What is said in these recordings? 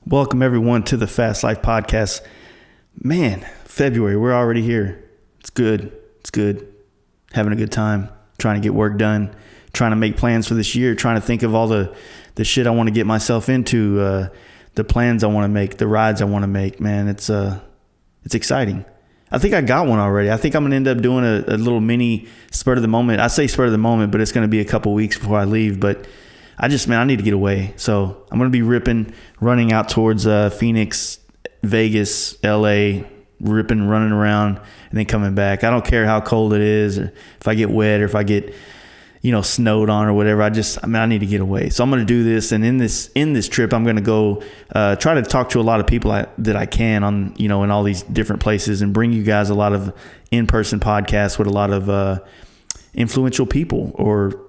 Welcome everyone to the Fast Life Podcast. Man, February, we're already here. It's good. Having a good time, trying to get work done, trying to make plans for this year, trying to think of all the shit I want to get myself into, the plans I want to make, the rides I want to make. Man, it's exciting. I think I got one already. I think I'm going to end up doing a little mini spur of the moment. I say spur of the moment, but it's going to be a couple weeks before I leave. But I need to get away. So I'm going to be running out towards Phoenix, Vegas, LA, running around, and then coming back. I don't care how cold it is, or if I get wet, or if I get, snowed on or whatever. I need to get away. So I'm going to do this. And in this trip, I'm going to go try to talk to a lot of people that I can on, in all these different places, and bring you guys a lot of in-person podcasts with a lot of influential people or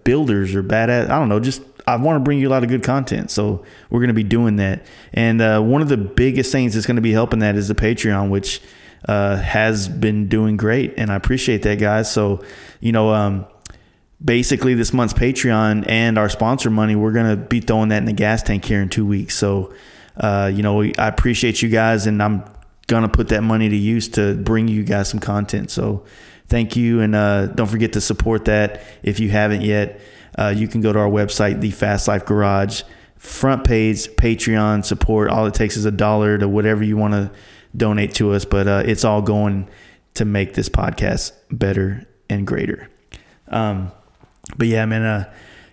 builders or badass. I don't know. I want to bring you a lot of good content. So we're going to be doing that. And one of the biggest things that's going to be helping that is the Patreon, which has been doing great. And I appreciate that, guys. So, basically this month's Patreon and our sponsor money, we're going to be throwing that in the gas tank here in 2 weeks. So, I appreciate you guys, and I'm going to put that money to use to bring you guys some content. So thank you. And don't forget to support that. If you haven't yet, you can go to our website, The Fast Life Garage, front page, Patreon support. All it takes is $1 to whatever you want to donate to us. But it's all going to make this podcast better and greater. But yeah, man,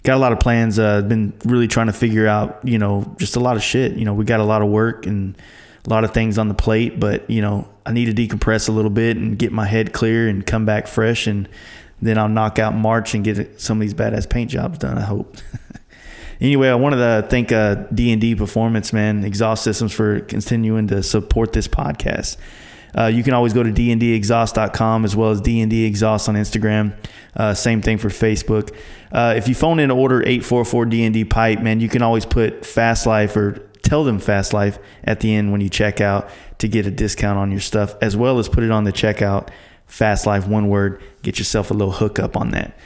got a lot of plans. Been really trying to figure out, just a lot of shit. We got a lot of work and a lot of things on the plate, but I need to decompress a little bit and get my head clear and come back fresh, and then I'll knock out March and get some of these badass paint jobs done, I hope. Anyway, I wanted to thank D&D Performance, man, Exhaust Systems, for continuing to support this podcast. You can always go to dndexhaust.com, as well as D&D Exhaust on Instagram. Same thing for Facebook. If you phone in to order 844 D&D pipe, man, you can always put Fast Life or tell them Fast Life at the end when you check out to get a discount on your stuff, as well as put it on the checkout, Fast Life, one word. Get yourself a little hookup on that.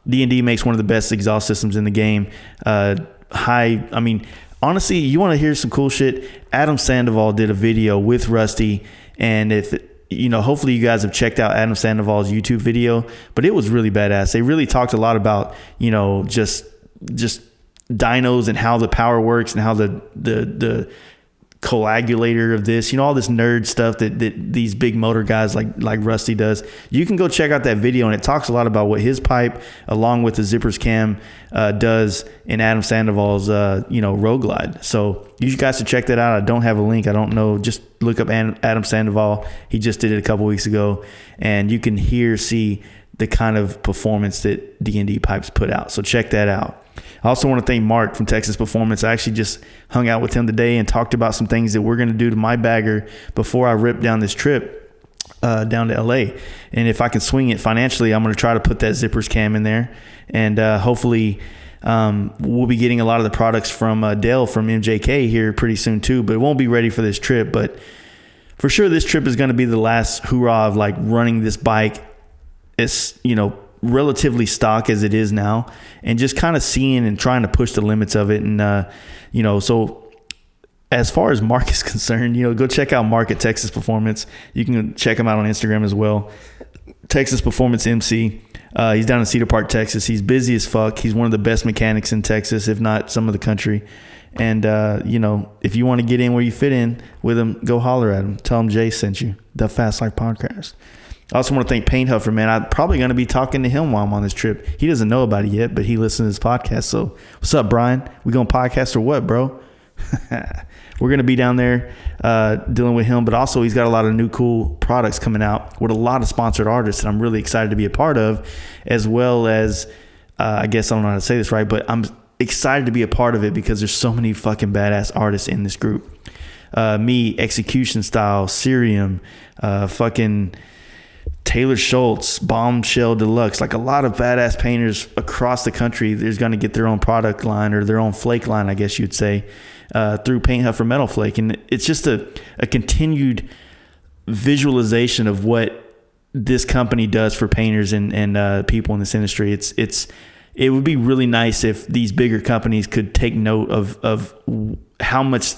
D&D makes one of the best exhaust systems in the game. Honestly, you want to hear some cool shit? Adam Sandoval did a video with Rusty, and hopefully you guys have checked out Adam Sandoval's YouTube video, but it was really badass. They really talked a lot about, just dynos and how the power works and how the coagulator of this, all this nerd stuff that these big motor guys like Rusty does. You can go check out that video, and it talks a lot about what his pipe, along with the zippers cam, does in Adam Sandoval's Road Glide. So you guys should check that out. I don't have a link. I don't know. Just look up Adam Sandoval. He just did it a couple weeks ago, and you can see the kind of performance that D&D pipes put out. So check that out. I also want to thank Mark from Texas Performance. I actually just hung out with him today and talked about some things that we're going to do to my bagger before I rip down this trip down to LA. And if I can swing it financially, I'm going to try to put that zippers cam in there. And hopefully we'll be getting a lot of the products from Dale from MJK here pretty soon too, but it won't be ready for this trip. But for sure, this trip is going to be the last hoorah of running this bike. It's, relatively stock as it is now, and just kind of seeing and trying to push the limits of it. And, so as far as Mark is concerned, go check out Mark at Texas Performance. You can check him out on Instagram as well. Texas Performance MC. He's down in Cedar Park, Texas. He's busy as fuck. He's one of the best mechanics in Texas, if not some of the country. And, if you want to get in where you fit in with him, go holler at him. Tell him Jay sent you, the Fast Life Podcast. I also want to thank Paint Huffer, man. I'm probably going to be talking to him while I'm on this trip. He doesn't know about it yet, but he listens to this podcast. So what's up, Brian? We going to podcast or what, bro? We're going to be down there dealing with him, but also he's got a lot of new cool products coming out with a lot of sponsored artists that I'm really excited to be a part of, as well as, I guess I don't know how to say this right, but I'm excited to be a part of it because there's so many fucking badass artists in this group. Me, Execution Style, Cerium, fucking Taylor Schultz, Bombshell Deluxe, a lot of badass painters across the country. There's going to get their own product line, or their own flake line, I guess you'd say, through Paint Huffer Metal Flake. And it's just a continued visualization of what this company does for painters and people in this industry. It would be really nice if these bigger companies could take note of how much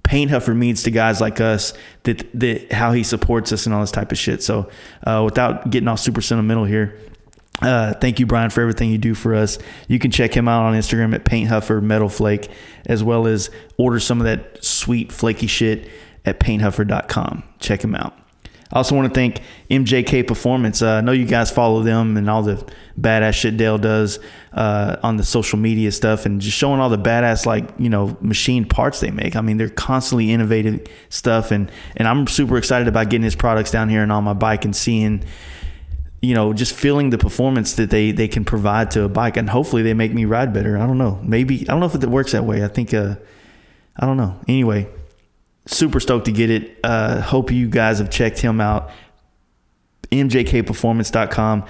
Paint Huffer means to guys like us, that how he supports us and all this type of shit. So without getting all super sentimental here, thank you, Brian, for everything you do for us. You can check him out on Instagram at Paint Huffer Metal Flake, as well as order some of that sweet flaky shit at painthuffer.com. Check him out. I also want to thank MJK Performance. I know you guys follow them and all the badass shit Dale does on the social media stuff, and just showing all the badass, machine parts they make. I mean, they're constantly innovative stuff, and I'm super excited about getting his products down here and on my bike and seeing, just feeling the performance that they can provide to a bike, and hopefully they make me ride better. I don't know. Maybe, I don't know if it works that way. I think, I don't know. Anyway, super stoked to get it. Hope you guys have checked him out. MJKperformance.com.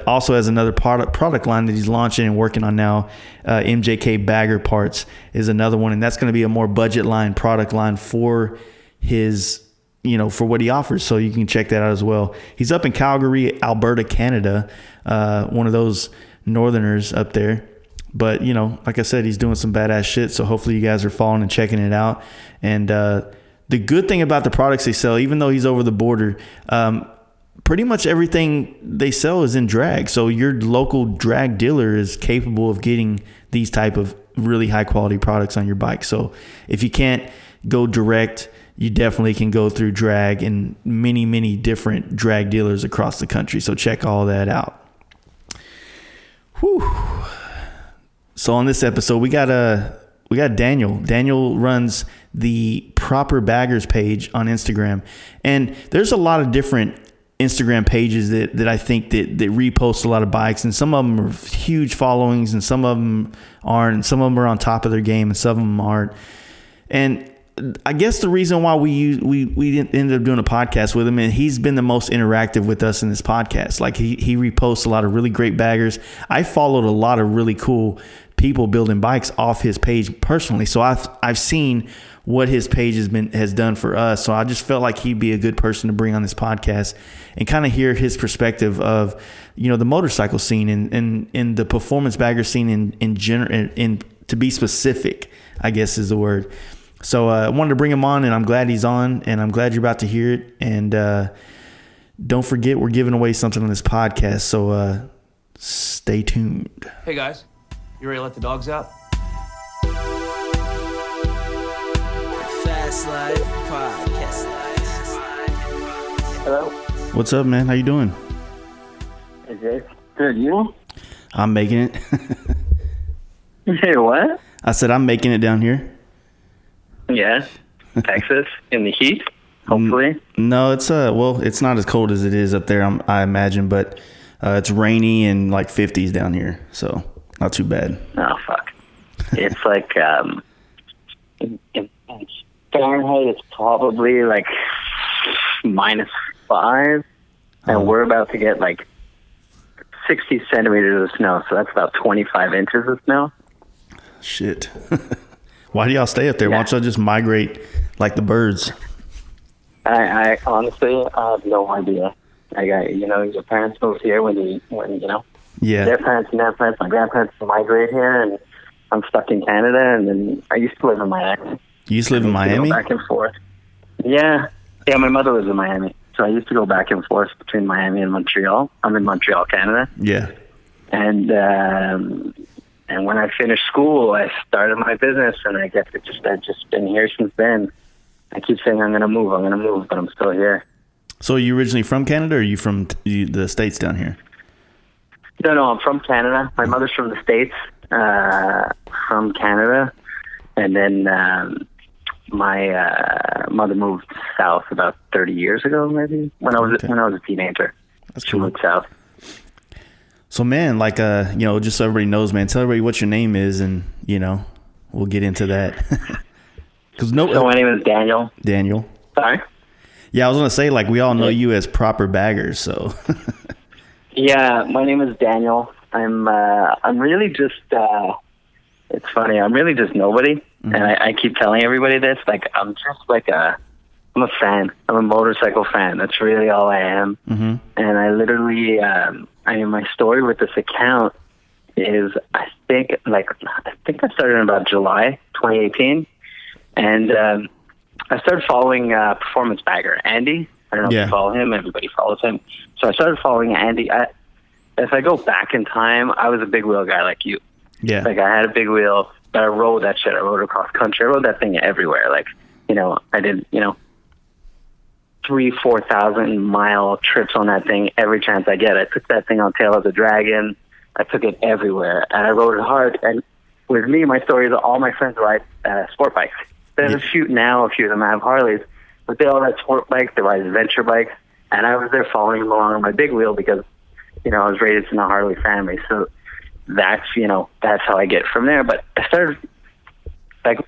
Also has another product line that he's launching and working on now. MJK Bagger Parts is another one, and that's going to be a more budget line, product line for his, for what he offers. So you can check that out as well. He's up in Calgary, Alberta, Canada. One of those northerners up there. But, like I said, he's doing some badass shit. So hopefully you guys are following and checking it out. And the good thing about the products they sell, even though he's over the border, pretty much everything they sell is in drag. So your local drag dealer is capable of getting these type of really high quality products on your bike. So if you can't go direct, you definitely can go through drag and many, many different drag dealers across the country. So check all that out. Whew. So on this episode, we got Daniel. Daniel runs the Proper Baggers page on Instagram, and there's a lot of different Instagram pages that I think that repost a lot of bikes, and some of them are huge followings, and some of them aren't, and some of them are on top of their game, and some of them aren't. And I guess the reason why we ended up doing a podcast with him, and he's been the most interactive with us in this podcast. Like he reposts a lot of really great baggers. I followed a lot of really cool people building bikes off his page personally, so I've seen what his page has done for us. So I just felt like he'd be a good person to bring on this podcast and kind of hear his perspective of the motorcycle scene and the performance bagger scene in general, and to be specific, I guess is the word. So I wanted to bring him on, and I'm glad he's on, and I'm glad you're about to hear it. And don't forget, we're giving away something on this podcast, so stay tuned. Hey guys, you ready to let the dogs out? Fast Life Podcast. Hello. What's up, man? How you doing? Is it good? You? I'm making it. Hey, what? I said I'm making it down here. Yeah. Texas in the heat. Hopefully. No, it's it's not as cold as it is up there, I imagine, but it's rainy and like 50s down here, so not too bad. Oh fuck! It's like in Fahrenheit, it's probably like -5, and we're about to get like 60 centimeters of snow, so that's about 25 inches of snow. Shit. Why do y'all stay up there? Yeah. Why don't y'all just migrate like the birds? I honestly have no idea. I got, your parents moved here when Yeah. their parents and their parents, my grandparents migrate here, and I'm stuck in Canada, and then I used to live in Miami. You used to live in Miami? Go back and forth. Yeah, my mother lives in Miami, so I used to go back and forth between Miami and Montreal. I'm in Montreal, Canada. Yeah. And when I finished school, I started my business, and I guess I've just been here since then. I keep saying I'm gonna move, but I'm still here. So are you originally from Canada, or are you from the States down here? No, I'm from Canada. My mother's from the States, from Canada, and then my mother moved south about 30 years ago, maybe when I was a teenager. That's she cool. moved south. So man, like just so everybody knows, man, tell everybody what your name is, and we'll get into that. So my name is Daniel. Daniel. Sorry. Yeah, I was gonna say, like, we all know you as Proper Baggers, so. Yeah, my name is Daniel. I'm really just. It's funny. I'm really just nobody, mm-hmm. and I keep telling everybody this. Like, I'm just like I'm a fan. I'm a motorcycle fan. That's really all I am. Mm-hmm. And I literally, my story with this account is, I think I started in about July 2018. And I started following performance bagger Andy. I don't know if you follow him. Everybody follows him. So I started following Andy. If I go back in time, I was a big wheel guy like you. Yeah. Like I had a big wheel, but I rode that shit. I rode across country. I rode that thing everywhere. Like, I did, 3,000-4,000 mile trips on that thing every chance I get. I took that thing on Tail of the Dragon. I took it everywhere, and I rode it hard. And with me, my story is all my friends ride sport bikes. There's a few now, a few of them have Harleys, but they all ride sport bikes. They ride adventure bikes, and I was there following them along on my big wheel because, I was raised in a Harley family. So that's how I get from there. But I started, like,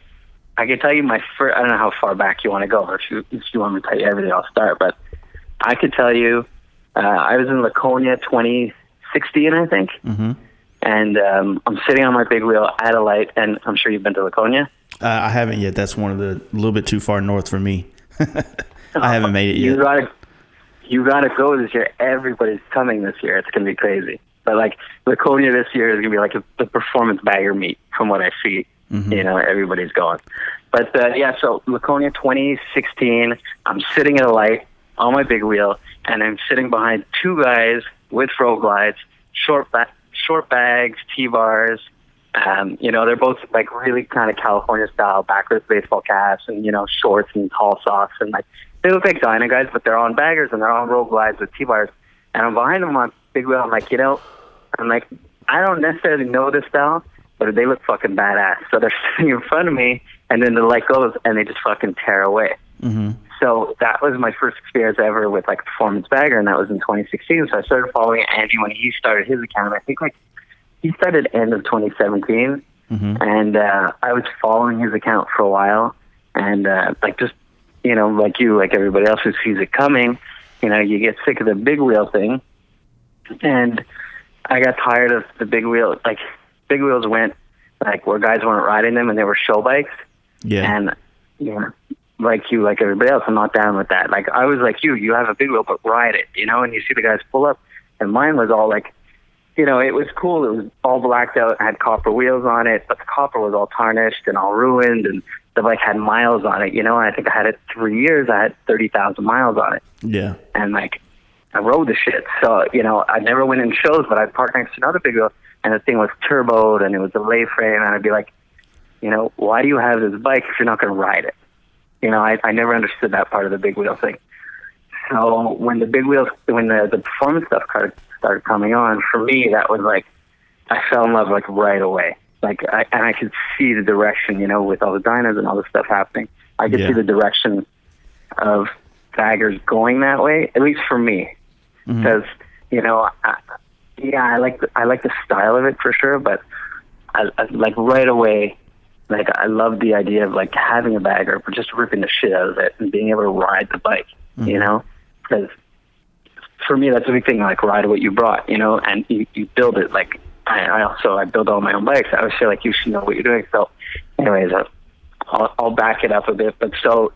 I can tell you my first, I don't know how far back you want to go, or if you want me to tell you everything, I'll start. But I could tell you, I was in Laconia 2016, I think. Mm-hmm. And I'm sitting on my big wheel at a light, and I'm sure you've been to Laconia. I haven't yet. That's one of the, a little bit too far north for me. I haven't made it yet. You gotta go this year. Everybody's coming this year. It's gonna be crazy. But like Laconia this year is gonna be like the performance bagger meet from what I see. Mm-hmm. Everybody's going. But so Laconia 2016, I'm sitting at a light on my big wheel, and I'm sitting behind two guys with road glides, short bags, T-bars. They're both like really kind of California style, backwards baseball caps, and shorts and tall socks, and like they look like Dyna guys, but they're on baggers and they're on road glides with T-bars. And I'm behind them on big wheel. I'm like, I don't necessarily know this style, but they look fucking badass. So they're sitting in front of me, and then the light goes, and they just fucking tear away. Mm-hmm. So that was my first experience ever with like performance bagger, and that was in 2016. So I started following Andy when he started his account. I think like he started end of 2017, mm-hmm. and I was following his account for a while, and like everybody else who sees it coming, you get sick of the big wheel thing, and I got tired of the big wheel. Like big wheels went like where guys weren't riding them, and they were show bikes. Yeah, and like everybody else, I'm not down with that. Like I was like you have a big wheel, but ride it, and you see the guys pull up, and mine was all like, it was cool. It was all blacked out, had copper wheels on it, but the copper was all tarnished and all ruined, and the bike had miles on it, and I think I had it 3 years. I had 30,000 miles on it. Yeah. And like, I rode the shit. So, I never went in shows, but I'd park next to another big wheel, and the thing was turboed, and it was a lay frame, and I'd be like, why do you have this bike if you're not going to ride it? I never understood that part of the big wheel thing. So when the performance stuff started coming on, for me, that was like, I fell in love like right away. Like, I could see the direction, with all the dynas and all this stuff happening. I could see the direction of baggers going that way, at least for me. Because, I like the style of it for sure, but I like right away, like I love the idea of like having a bagger, but just ripping the shit out of it and being able to ride the bike, because for me, that's a big thing, like ride what you brought, and you build it. Like I build all my own bikes. I always feel like you should know what you're doing. So anyways, I'll back it up a bit. But so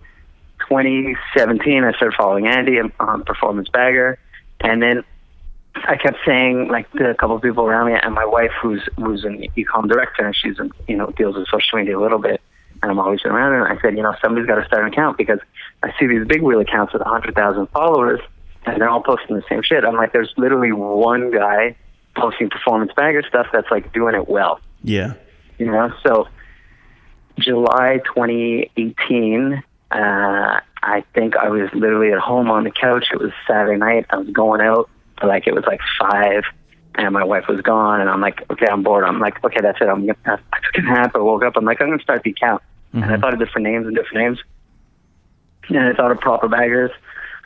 2017, I started following Andy on Performance Bagger. And then I kept saying, like, to a couple of people around me, and my wife, who's an e-com director, and she's, deals with social media a little bit, and I'm always around her, and I said, somebody's got to start an account, because I see these big wheel accounts with 100,000 followers, and they're all posting the same shit. I'm like, there's literally one guy posting performance bagger stuff that's like doing it well. Yeah. So July 2018, I think I was literally at home on the couch. It was Saturday night. I was going out, like it was like 5, and my wife was gone, and I'm like, okay, I'm bored. I'm like, okay, that's it. I took a nap. I woke up. I'm like, I'm going to start the account. Mm-hmm. And I thought of different names. And I thought of proper baggers.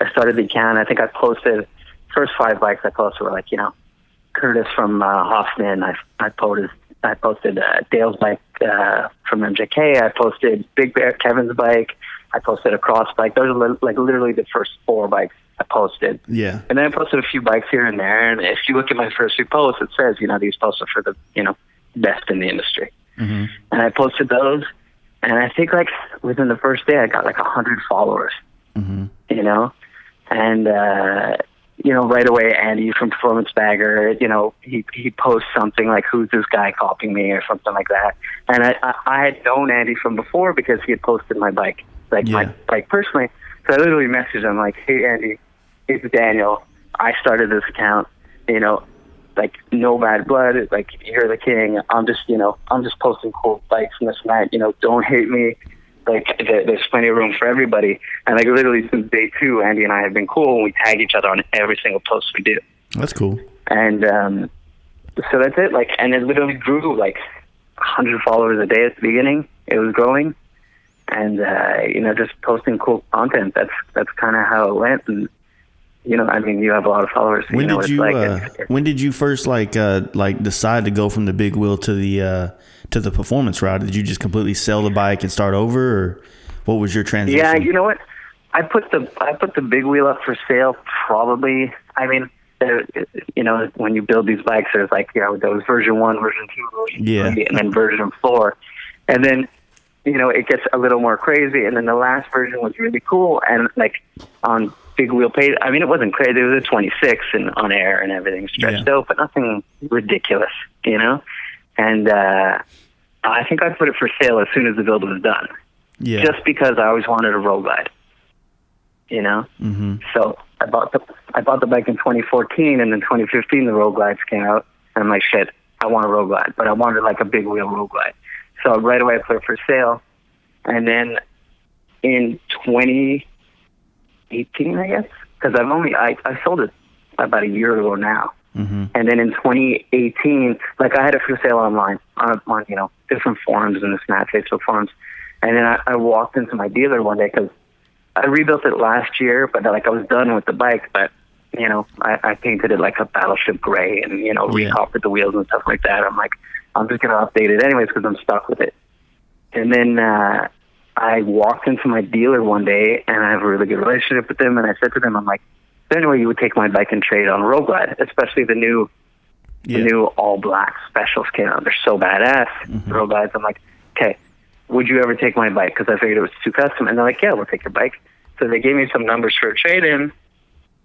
I started the account. I think I posted first 5 bikes I posted were like, Curtis from Hoffman. I posted Dale's bike from MJK. I posted Big Bear Kevin's bike. I posted a cross bike. Those are like literally the first 4 bikes I posted. Yeah. And then I posted a few bikes here and there. And if you look at my first few posts, it says, these posts are for the, best in the industry. Mm-hmm. And I posted those. And I think like within the first day, I got like 100 followers, mm-hmm. And right away, Andy from Performance Bagger, he posts something like, who's this guy copying me or something like that. And I had known Andy from before because he had posted my bike, my bike personally. So I literally messaged him like, hey, Andy, it's Daniel. I started this account, no bad blood. Like, you're the king. I'm just posting cool bikes and this and that. Don't hate me. Like, there's plenty of room for everybody. And like, literally since day 2, Andy and I have been cool, and we tag each other on every single post we do. That's cool. And so that's it. Like, and it literally grew like 100 followers a day at the beginning. It was growing, and just posting cool content. That's kind of how it went. And you have a lot of followers. So When did you first decide to go from the big wheel to the performance route? Did you just completely sell the bike and start over, or what was your transition? Yeah, you know what? I put the big wheel up for sale probably. I mean, when you build these bikes, there's there was version 1, version 2, version 3, and then version 4, and then it gets a little more crazy, and then the last version was really cool, and on big wheel page, I mean, it wasn't crazy. It was a 26 and on air and everything stretched out, but nothing ridiculous, And I think I put it for sale as soon as the build was done. Yeah. Just because I always wanted a road glide. Mm-hmm. So I bought the bike in 2014, and in 2015 the road glides came out, and I'm like, shit, I want a road glide, but I wanted like a big wheel road glide. So right away I put it for sale, and then in 2018, I guess, because I sold it about a year ago now. Mm-hmm. And then in 2018, I had it for sale online on different forums and the Snap Facebook forums. And then I walked into my dealer one day because I rebuilt it last year, but I was done with the bike. But I painted it like a battleship gray and recoppered the wheels and stuff like that. I'm like, I'm just gonna update it anyways because I'm stuck with it. And then I walked into my dealer one day, and I have a really good relationship with them. And I said to them, I'm like, is there any way you would take my bike and trade on a road glide, especially the new all black specials came out. They're so badass. Mm-hmm. Road glides. I'm like, okay, would you ever take my bike? Because I figured it was too custom. And they're like, yeah, we'll take your bike. So they gave me some numbers for a trade-in,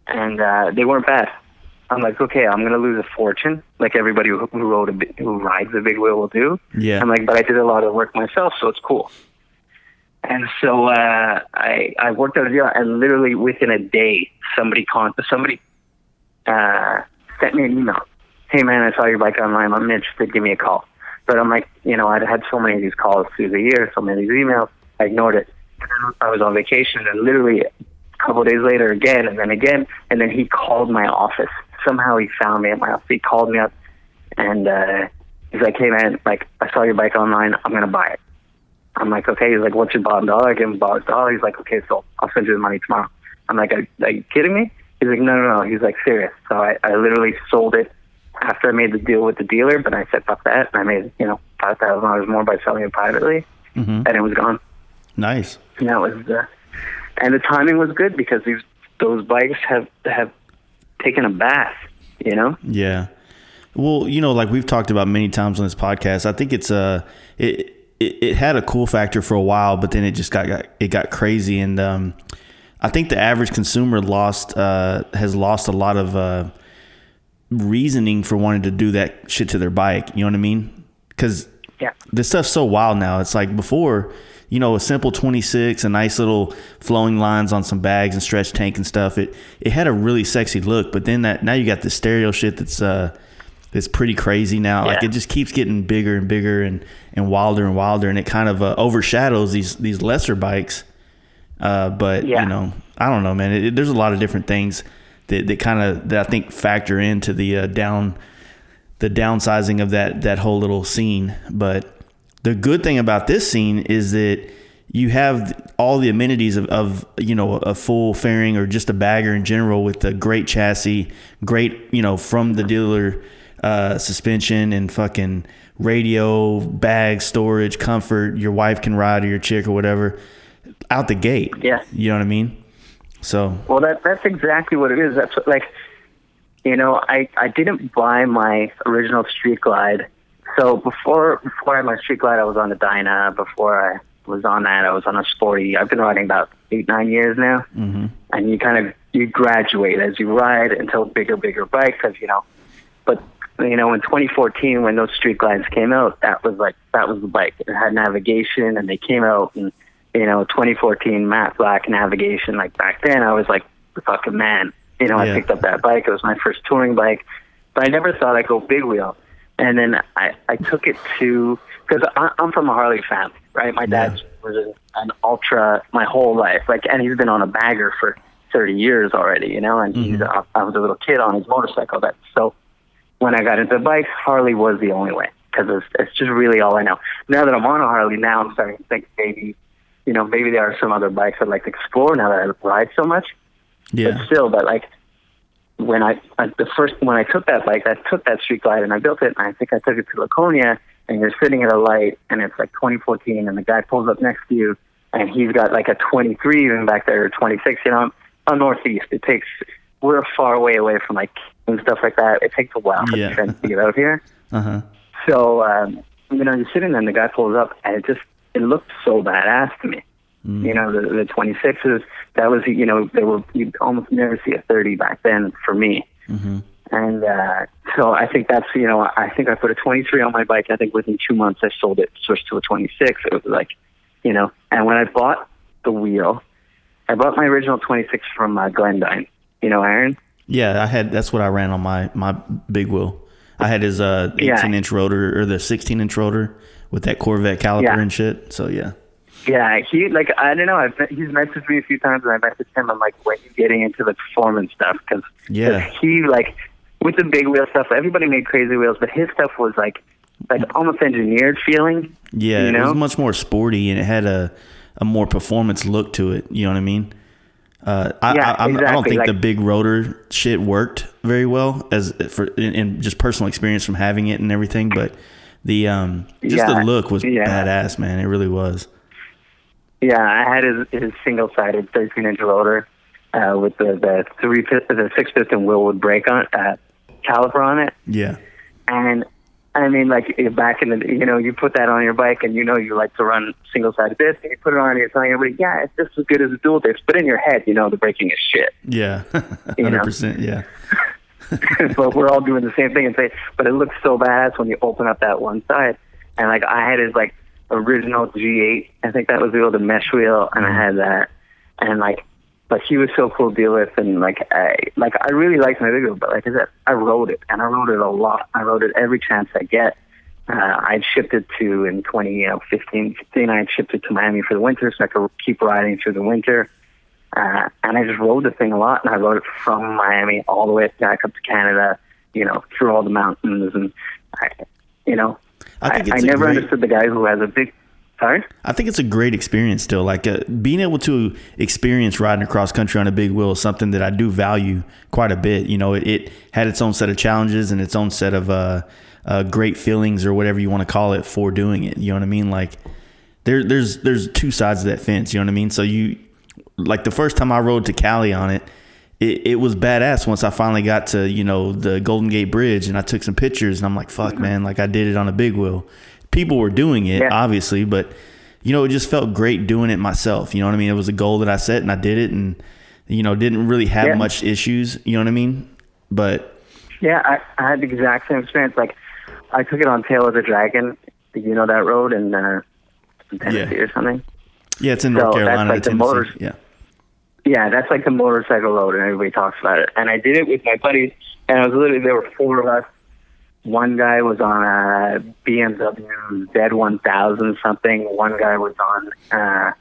and they weren't bad. I'm like, okay, I'm gonna lose a fortune, like everybody who rides a big wheel will do. Yeah. I'm like, but I did a lot of work myself, so it's cool. And so I worked out a deal, and literally within a day, somebody sent me an email. Hey man, I saw your bike online. I'm interested. Give me a call. But I'm like, I'd had so many of these calls through the year, so many of these emails. I ignored it. And then I was on vacation, and literally a couple of days later, again, and then he called my office. Somehow he found me at my office. He called me up, and he's like, hey man, I saw your bike online. I'm gonna buy it. I'm like, okay. He's like, what's your bottom dollar? I give him bottom dollar. He's like, okay, so I'll send you the money tomorrow. I'm like, are you kidding me? He's like, no. He's like, serious. So I literally sold it after I made the deal with the dealer, but I said, fuck that. And I made, $5,000 more by selling it privately, and it was gone. Nice. And that was, and the timing was good because those bikes have taken a bath, Yeah. Well, like we've talked about many times on this podcast, I think it's it had a cool factor for a while, but then it just got crazy, and I think the average consumer has lost a lot of reasoning for wanting to do that shit to their bike. You know what I mean? Because this stuff's so wild now. It's like before, a simple 26, a nice little flowing lines on some bags and stretch tank and stuff. It had a really sexy look, but then now you got this stereo shit that's pretty crazy now. Like it just keeps getting bigger and bigger and wilder and wilder, and it kind of overshadows these lesser bikes. But I don't know, man. There's a lot of different things that I think factor into the downsizing of that whole little scene. But the good thing about this scene is that you have all the amenities of a full fairing or just a bagger in general with a great chassis, great from the dealer suspension and fucking radio, bag, storage, comfort. Your wife can ride, or your chick or whatever, out the gate. Yeah, you know what I mean. So well, that's exactly what it is. That's what, I didn't buy my original Street Glide. So before I had my Street Glide, I was on the Dyna. Before I was on that, I was on a Sporty. I've been riding about 8-9 years now. Mm-hmm. And you kind of you graduate as you ride until bigger bikes, because but when 2014, when those street glides came out, that was the bike. It had navigation, and they came out, and 2014 matte black navigation. Like back then, I was like the fucking man. I picked up that bike. It was my first touring bike, but I never thought I'd go big wheel. And then I took it to, because I'm from a Harley family, right? My dad was an ultra my whole life, and he's been on a bagger for 30 years already, and I was a little kid on his motorcycle. So when I got into bikes, Harley was the only way, because it's just really all I know. Now that I'm on a Harley, now I'm starting to think maybe there are some other bikes I'd like to explore now that I ride so much. Yeah. But still, when I took that bike, I took that street glide and I built it, and I think I took it to Laconia, and you're sitting at a light, and it's like 2014, and the guy pulls up next to you, and he's got like a 23 even back there, or 26. I'm northeast. We're a far way away from and stuff like that. It takes a while for the trends to get out here. Uh-huh. So, you're sitting there, and the guy pulls up, and it looked so badass to me. The 26s, that was, you'd almost never see a 30 back then for me. Mm-hmm. And so I think that's, I think I put a 23 on my bike. I think within 2 months I sold it, switched to a 26. It was and when I bought the wheel, I bought my original 26 from Glendine. Aaron? Yeah, that's what I ran on my big wheel. I had his 18-inch rotor, or the 16-inch rotor with that Corvette caliper and shit. So, yeah. Yeah, I don't know. He's messaged me a few times, and I messaged him. I'm like, when are you getting into the performance stuff? Because he, with the big wheel stuff, everybody made crazy wheels, but his stuff was like almost engineered feeling. Yeah, it was much more sporty, and it had a more performance look to it. You know what I mean? I don't think the big rotor shit worked very well in just personal experience from having it and everything, but the look was badass, man. It really was. Yeah, I had his single-sided 13-inch rotor with the 6-piston Willwood brake on caliper on it. Yeah. And I mean, back in the, you put that on your bike, and you like to run single-sided disc, and you put it on, and you're telling everybody, yeah, it's just as good as a dual disc. But in your head, the braking is shit. Yeah, 100%. Yeah. But we're all doing the same thing and but it looks so badass when you open up that one side. And I had his original G8. I think that was the mesh wheel, and I had that. And but he was so cool to deal with, and I really liked my big wheel. But like I said, I rode it, and I rode it a lot. I rode it every chance I get. I'd shipped it to in 2015. I'd shipped it to Miami for the winter, so I could keep riding through the winter. And I just rode the thing a lot, and I rode it from Miami all the way back up to Canada, through all the mountains. And I never understood the guy who has a big. Sorry? I think it's a great experience still. Being able to experience riding across country on a big wheel is something that I do value quite a bit. It had its own set of challenges and its own set of great feelings, or whatever you want to call it, for doing it. You know what I mean? There's two sides of that fence. You know what I mean? So the first time I rode to Cali on it, it was badass once I finally got to, the Golden Gate Bridge, and I took some pictures, and I'm like, fuck, man, I did it on a big wheel. People were doing it, obviously, but, it just felt great doing it myself. You know what I mean? It was a goal that I set, and I did it, and, didn't really have much issues. You know what I mean? But yeah, I had the exact same experience. I took it on Tail of the Dragon, that road in Tennessee or something. Yeah, it's in North Carolina, that's Tennessee. Yeah, that's the motorcycle road, and everybody talks about it. And I did it with my buddies, and there were 4 of us. One guy was on a BMW Z1000 something. One guy was on a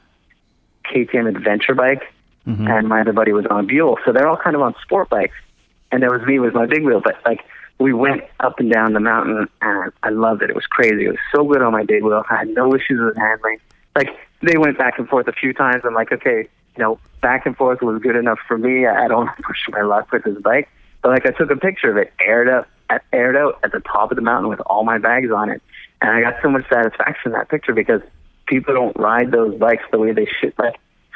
KTM adventure bike, and my other buddy was on a Buell. So they're all kind of on sport bikes, and there was me with my big wheel. But we went up and down the mountain, and I loved it. It was crazy. It was so good on my big wheel. I had no issues with handling. They went back and forth a few times. I'm like, okay, back and forth was good enough for me. I don't push my luck with this bike. But I took a picture of it, aired out at the top of the mountain with all my bags on it. And I got so much satisfaction in that picture, because people don't ride those bikes the way they should.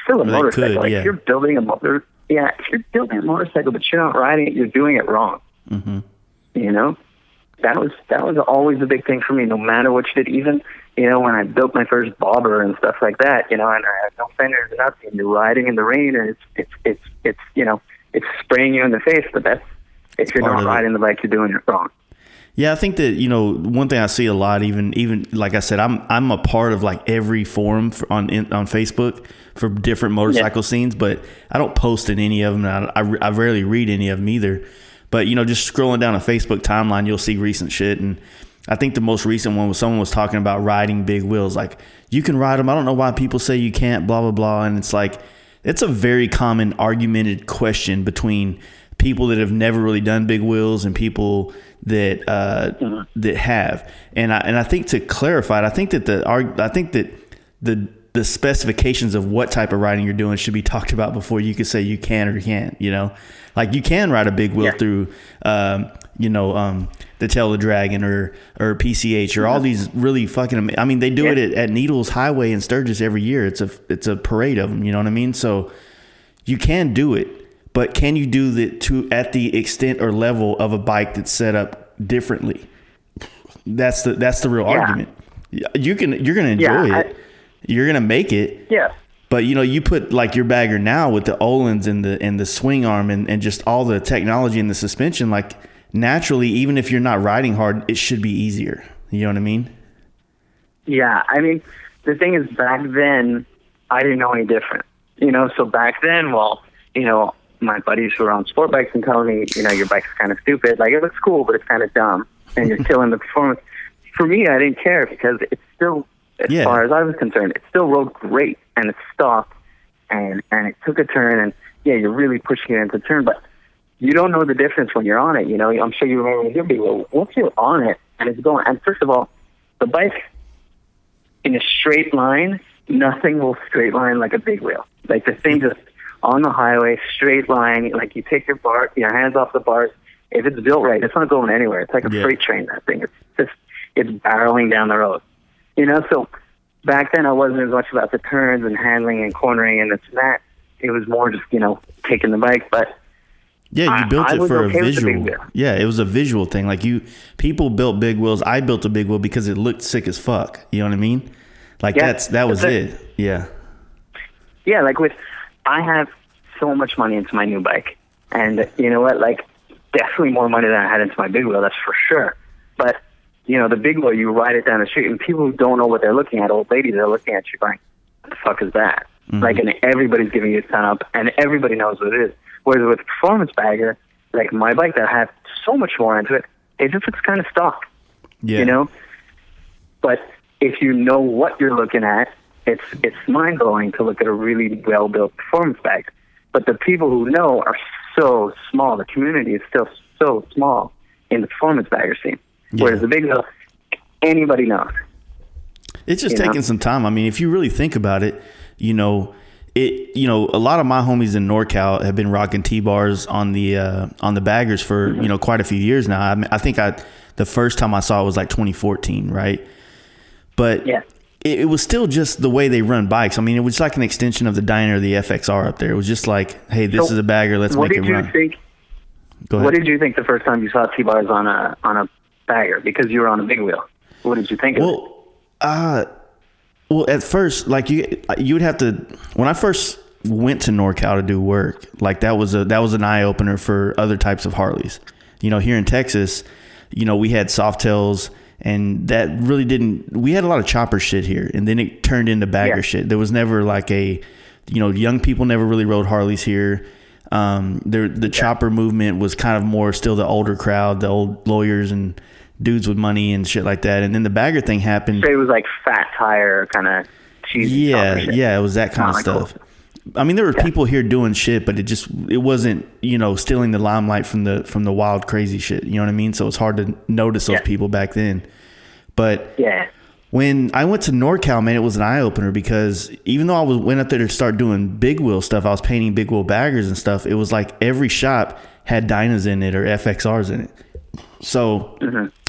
Still a motorcycle. If you're building a motor, if you're building a motorcycle, but you're not riding it, you're doing it wrong. Mm-hmm. That was always the big thing for me, no matter what you did. Even, when I built my first bobber and stuff like that, and I had no fenders and nothing. You're riding in the rain, and it's it's spraying you in the face, but that's, if you're not riding the bike, you're doing it wrong. Yeah, I think that, one thing I see a lot, even like I said, I'm a part of like every forum on Facebook for different motorcycle scenes, but I don't post in any of them. I rarely read any of them either. But, just scrolling down a Facebook timeline, you'll see recent shit. And I think the most recent one was someone was talking about riding big wheels. Like, you can ride them. I don't know why people say you can't, blah, blah, blah. And it's like, it's a very common argumented question between people that have never really done big wheels and people that that have. And I think, to clarify it, I think that the specifications of what type of riding you're doing should be talked about before you could say you can or can't. Like, you can ride a big wheel through the Tail of the Dragon or PCH or all these really fucking, I mean, they do it at Needles Highway in Sturgis every year. It's a parade of them, you know what I mean? So you can do it, but can you do that at the extent or level of a bike that's set up differently? That's the real argument. You're going to enjoy it. You're going to make it. Yeah. But, you put like your bagger now with the Olins and the swing arm and just all the technology and the suspension, like, naturally, even if you're not riding hard, it should be easier. You know what I mean? Yeah. I mean, the thing is, back then, I didn't know any different. So back then, my buddies who were on sport bikes and telling me, your bike's kind of stupid. Like, it looks cool, but it's kind of dumb. And you're killing the performance. For me, I didn't care because it's still, as far as I was concerned, it still rode great. And it stopped and it took a turn. And, you're really pushing it into turn. But you don't know the difference when you're on it. I'm sure you remember when you're big. Well, once you're on it and it's going, and first of all, the bike in a straight line, nothing will straight line like a big wheel. Like, the thing just on the highway, straight line, like, you take your hands off the bars. If it's built right, it's not going anywhere. It's like a freight train, that thing. It's barreling down the road. So back then I wasn't as much about the turns and handling and cornering and this and that. It was more just, taking the bike. But yeah, you built it for a visual. Yeah, it was a visual thing. Like, people built big wheels. I built a big wheel because it looked sick as fuck. You know what I mean? Like, that was it. Yeah. Yeah, like, I have so much money into my new bike. And you know what? Like, definitely more money than I had into my big wheel, that's for sure. But, the big wheel, you ride it down the street, and people who don't know what they're looking at, old ladies, are looking at you going, what the fuck is that? Mm-hmm. Like, and everybody's giving you a ton up, and everybody knows what it is. Whereas with a performance bagger, like my bike that I have so much more into it, it just looks kind of stock, But if you know what you're looking at, it's mind-blowing to look at a really well-built performance bag. But the people who know are so small. The community is still so small in the performance bagger scene. Yeah. Whereas the big wheel, anybody knows. It's just taking some time. I mean, if you really think about it, a lot of my homies in NorCal have been rocking T-bars on the baggers for, quite a few years now. I think the first time I saw it was like 2014, right? But it was still just the way they run bikes. I mean, it was like an extension of the Dyna or the FXR up there. It was just like, hey, this is a bagger, let's make it run. What did you think the first time you saw T-bars on a bagger? Because you were on a big wheel. What did you think of it? Well, at first, like, you would have to. When I first went to NorCal to do work, like, that was an eye opener for other types of Harleys. Here in Texas, we had Softails, and that really didn't. We had a lot of chopper shit here, and then it turned into bagger shit. There was never like young people never really rode Harleys here. The chopper movement was kind of more still the older crowd, the old lawyers and dudes with money and shit like that. And then the bagger thing happened. So it was like fat tire kind of cheesy. Yeah, it was that kind of stuff. Cool. I mean, there were people here doing shit, but it wasn't, stealing the limelight from the wild, crazy shit. You know what I mean? So it's hard to notice those people back then. But when I went to NorCal, man, it was an eye opener because even though I went up there to start doing big wheel stuff, I was painting big wheel baggers and stuff. It was like every shop had Dynas in it or FXRs in it. So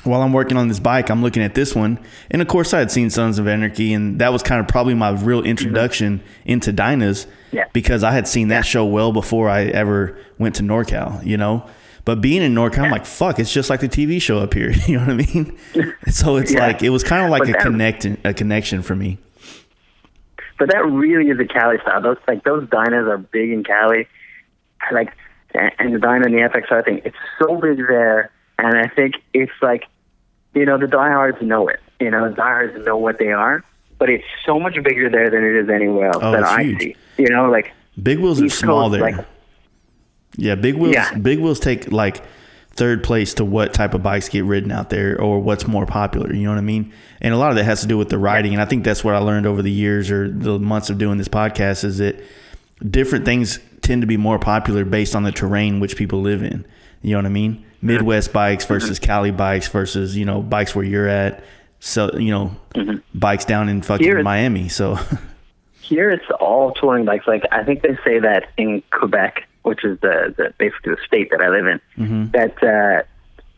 while I'm working on this bike, I'm looking at this one. And of course I had seen Sons of Anarchy, and that was kind of probably my real introduction into Dynas because I had seen that show well before I ever went to NorCal, But being in NorCal, I'm like, fuck, it's just like the TV show up here. You know what I mean? So it's like, it was kind of like a connection for me. But that really is a Cali style. Those Dynas are big in Cali. Like, and the Dyna and the FXR thing, it's so big there. And I think it's like, the diehards know it. The diehards know what they are. But it's so much bigger there than it is anywhere else that I see. Like big wheels are small there. Like, yeah, big wheels. Yeah. Big wheels take like third place to what type of bikes get ridden out there or what's more popular. You know what I mean? And a lot of that has to do with the riding. And I think that's what I learned over the years or the months of doing this podcast is that different things tend to be more popular based on the terrain which people live in. You know what I mean? Midwest bikes versus Cali bikes versus bikes where you're at. So, bikes down in fucking Miami. So here it's all touring bikes. Like, I think they say that in Quebec, which is the basically the state that I live in, that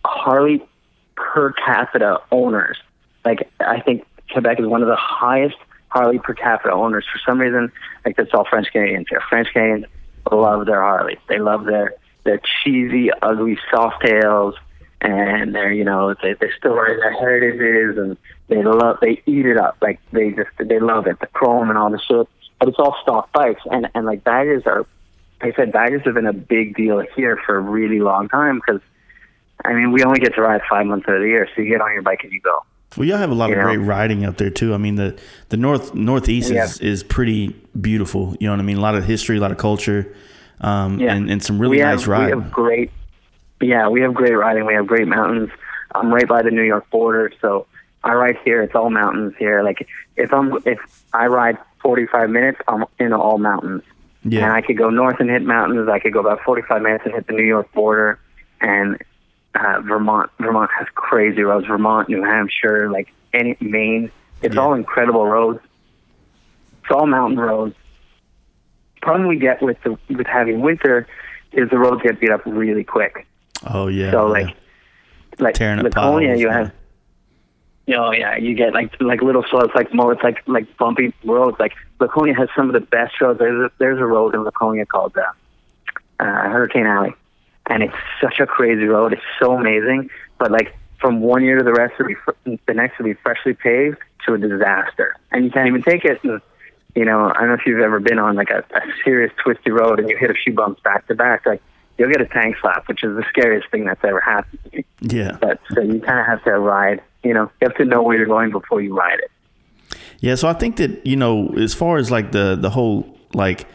Harley per capita owners, like, I think Quebec is one of the highest Harley per capita owners. For some reason, like, that's all French Canadians here. French Canadians love their Harleys. They love their cheesy, ugly Softails. And they're, they're still wearing their heritages, and they eat it up. Like, they love it, the chrome and all the shit. But it's all stock bikes, and like baggers baggers have been a big deal here for a really long time because, we only get to ride 5 months out of the year, so you get on your bike and you go. Well, y'all have a lot of great riding up there too. The Northeast is pretty beautiful. You know what I mean? A lot of history, a lot of culture, and some really nice riding. We have great riding. We have great mountains. I'm right by the New York border, so I ride here. It's all mountains here. Like, if I ride 45 minutes, I'm in all mountains. Yeah. And I could go north and hit mountains. I could go about 45 minutes and hit the New York border. And Vermont has crazy roads. Vermont, New Hampshire, like Maine. It's all incredible roads. It's all mountain roads. Problem we get with having winter is the roads get beat up really quick. Oh yeah. So like Laconia, you have, you get like little slopes, it's like bumpy roads. Like, Laconia has some of the best roads. There's a road in Laconia called Hurricane Alley, and it's such a crazy road. It's so amazing. But like, from one year to the next will be freshly paved to a disaster, and you can't even take it. And, I don't know if you've ever been on like a serious twisty road and you hit a few bumps back to back, like, you'll get a tank slap, which is the scariest thing that's ever happened to me. Yeah. But so you kind of have to ride, you have to know where you're going before you ride it. Yeah. So I think that, as far as like the whole, like,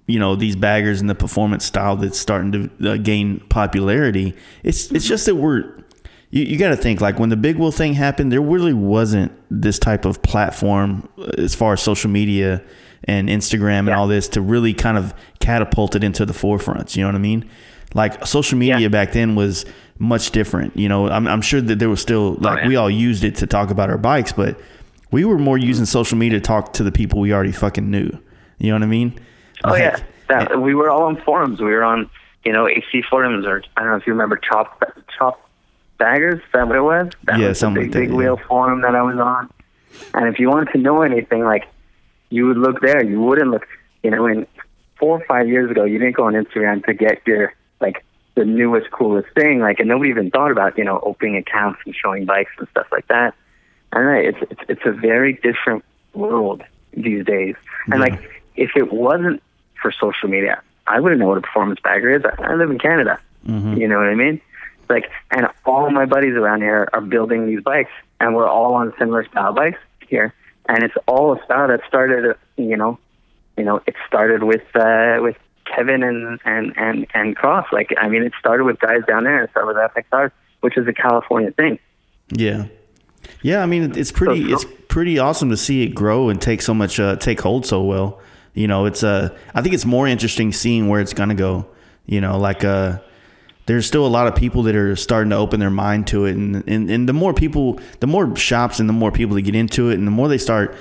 these baggers and the performance style that's starting to gain popularity, it's just that you got to think, like, when the big wheel thing happened, there really wasn't this type of platform as far as social media and Instagram and all this to really kind of catapult it into the forefront. You know what I mean? Like, social media back then was much different. I'm sure that there was still, like, we all used it to talk about our bikes, but we were more using social media to talk to the people we already fucking knew. You know what I mean? We were all on forums. We were on, AC forums, or I don't know if you remember Chop Baggers. Is that what it was? That was the big wheel forum that I was on. And if you wanted to know anything, like, you would look there. You wouldn't look, in 4 or 5 years ago, you didn't go on Instagram to get your, like, the newest, coolest thing. Like, and nobody even thought about, opening accounts and showing bikes and stuff like that. I don't know. It's a very different world these days. And like, if it wasn't for social media, I wouldn't know what a performance bagger is. I live in Canada. You know what I mean? Like, and all my buddies around here are building these bikes, and we're all on similar style bikes here. And it's all a style that started, it started with Kevin and Cross. Like, it started with guys down there. It started with FXRs, which is a California thing. Yeah. Yeah. It's pretty awesome to see it grow and take hold so well. I think it's more interesting seeing where it's going to go, there's still a lot of people that are starting to open their mind to it. And the more shops and the more people that get into it, and the more they start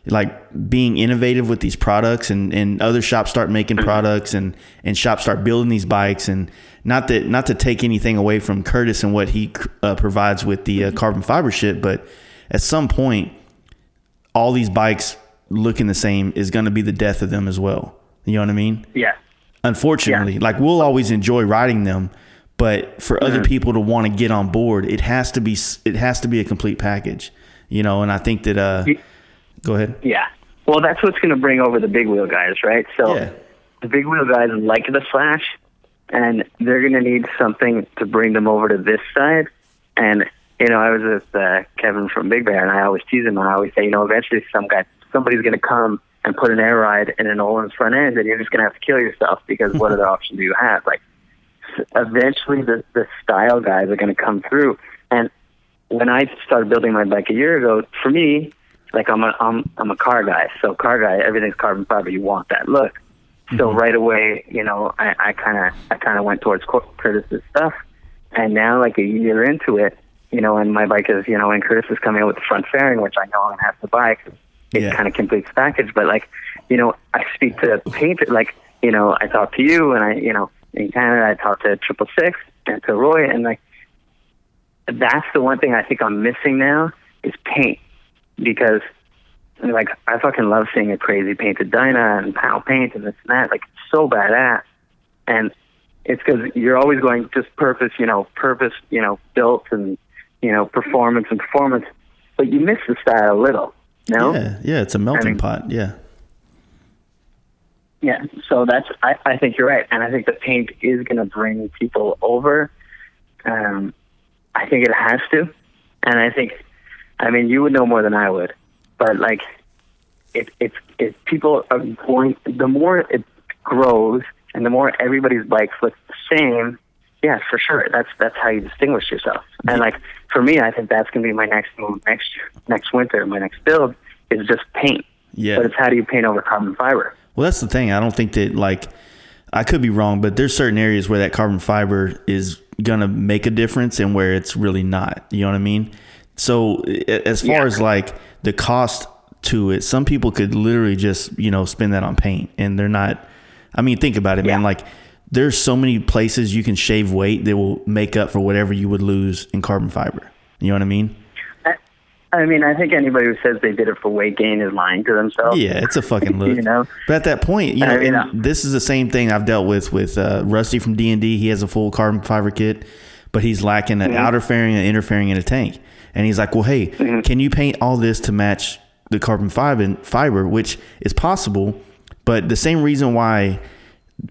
like being innovative with these products, and other shops start making products, and shops start building these bikes. And not to take anything away from Curtis and what he provides with the carbon fiber shit, but at some point, all these bikes looking the same is going to be the death of them as well. You know what I mean? Yeah. Unfortunately, like, we'll always enjoy riding them. But for other people to want to get on board, it has to be a complete package, and I think that, go ahead. Yeah. Well, that's what's going to bring over the big wheel guys, right? So the big wheel guys like the flash, and they're going to need something to bring them over to this side. And, I was with Kevin from Big Bear, and I always tease him, and I always say, eventually somebody's going to come and put an air ride in an Olin's front end, and you're just going to have to kill yourself, because what other option do you have? Like, eventually the style guys are going to come through. And when I started building my bike a year ago, for me, like I'm a car guy. So car guy, everything's carbon fiber. You want that look. So right away, I kind of went towards Curtis's stuff. And now, like a year into it, and my bike is, and Curtis is coming out with the front fairing, which I know I'm going to have to buy because it kind of completes the package. But like, I speak to painters, like, I talk to you, and in Canada, I talk to 666 and to Roy, and like, that's the one thing I think I'm missing now is paint, because like I fucking love seeing a crazy painted Dyna and panel paint and this and that. Like, it's so badass, and it's because you're always going just purpose, built and performance, but you miss the style a little. No? Yeah, it's a melting pot. Yeah. Yeah, so I think you're right, and I think the paint is going to bring people over. I think it has to, and I mean, you would know more than I would, but like, if people are going, the more it grows, and the more everybody's bikes look the same, yeah, for sure, that's how you distinguish yourself. And like, for me, I think that's going to be my next move next winter. My next build is just paint. Yeah, but it's how do you paint over carbon fiber? Well, that's the thing. I don't think that, like, I could be wrong, but there's certain areas where that carbon fiber is going to make a difference and where it's really not. You know what I mean? So as far as like the cost to it, some people could literally just, spend that on paint, and they're not. I mean, think about it, man. Like, there's so many places you can shave weight that will make up for whatever you would lose in carbon fiber. You know what I mean? I mean, I think anybody who says they did it for weight gain is lying to themselves. Yeah, it's a fucking look. But at that point, this is the same thing I've dealt with Rusty from D&D. He has a full carbon fiber kit, but he's lacking an outer fairing, an inner fairing, and a tank. And he's like, well, hey, can you paint all this to match the carbon fiber, which is possible, but the same reason why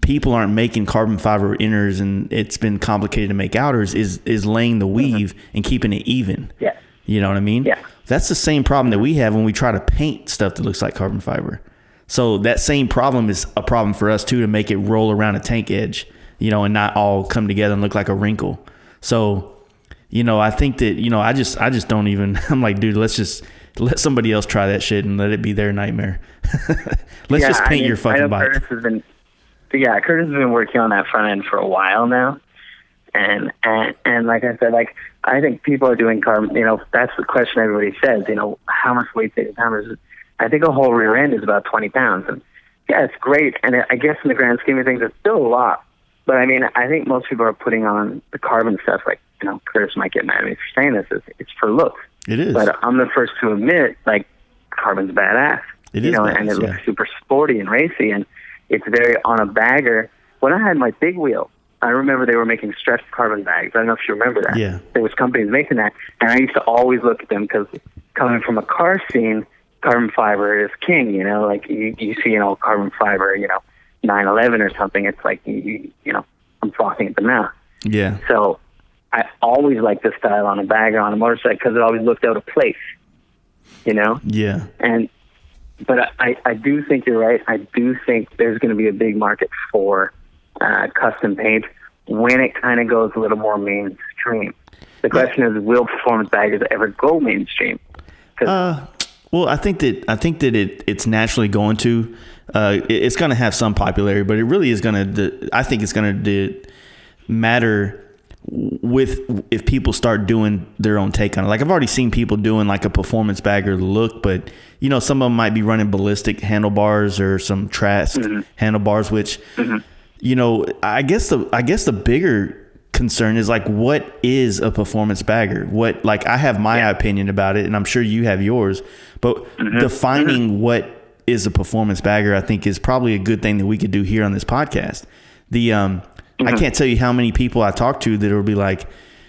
people aren't making carbon fiber inners and it's been complicated to make outers is laying the weave and keeping it even. Yeah. You know what I mean? Yeah. That's the same problem that we have when we try to paint stuff that looks like carbon fiber. So that same problem is a problem for us too, to make it roll around a tank edge, and not all come together and look like a wrinkle. So, I think that, I just don't even, I'm like, dude, let's just let somebody else try that shit and let it be their nightmare. Let's just paint your fucking bike. Curtis has been working on that front end for a while now. And like I said, like, I think people are doing carbon, that's the question everybody says, how much weight they have. I think a whole rear end is about 20 pounds. And yeah, it's great. And I guess in the grand scheme of things, it's still a lot. But I mean, I think most people are putting on the carbon stuff. Like, Curtis might get mad at me for saying this. It's for looks. It is. But I'm the first to admit, like, carbon's badass. It is badass, and it looks super sporty and racy. And it's very on a bagger. When I had my big wheel, I remember they were making stretched carbon bags. I don't know if you remember that. Yeah. There was companies making that. And I used to always look at them because coming from a car scene, carbon fiber is king, like you see, carbon fiber, 911 or something. It's like, I'm frothing at the mouth. Yeah. So I always liked this style on a bagger, on a motorcycle, because it always looked out of place, Yeah. But I do think you're right. I do think there's going to be a big market for custom paint when it kind of goes a little more mainstream. The question is, will performance baggers ever go mainstream? Well, I think that it's naturally going to. It's going to have some popularity, but it really is going to. I think it's going to matter if people start doing their own take on it. Like, I've already seen people doing like a performance bagger look, but some of them might be running ballistic handlebars or some Trask handlebars, which I guess the bigger concern is like, what is a performance bagger? What, like, I have my opinion about it, and I'm sure you have yours, but defining what is a performance bagger, I think, is probably a good thing that we could do here on this podcast. I can't tell you how many people I talk to that will be like,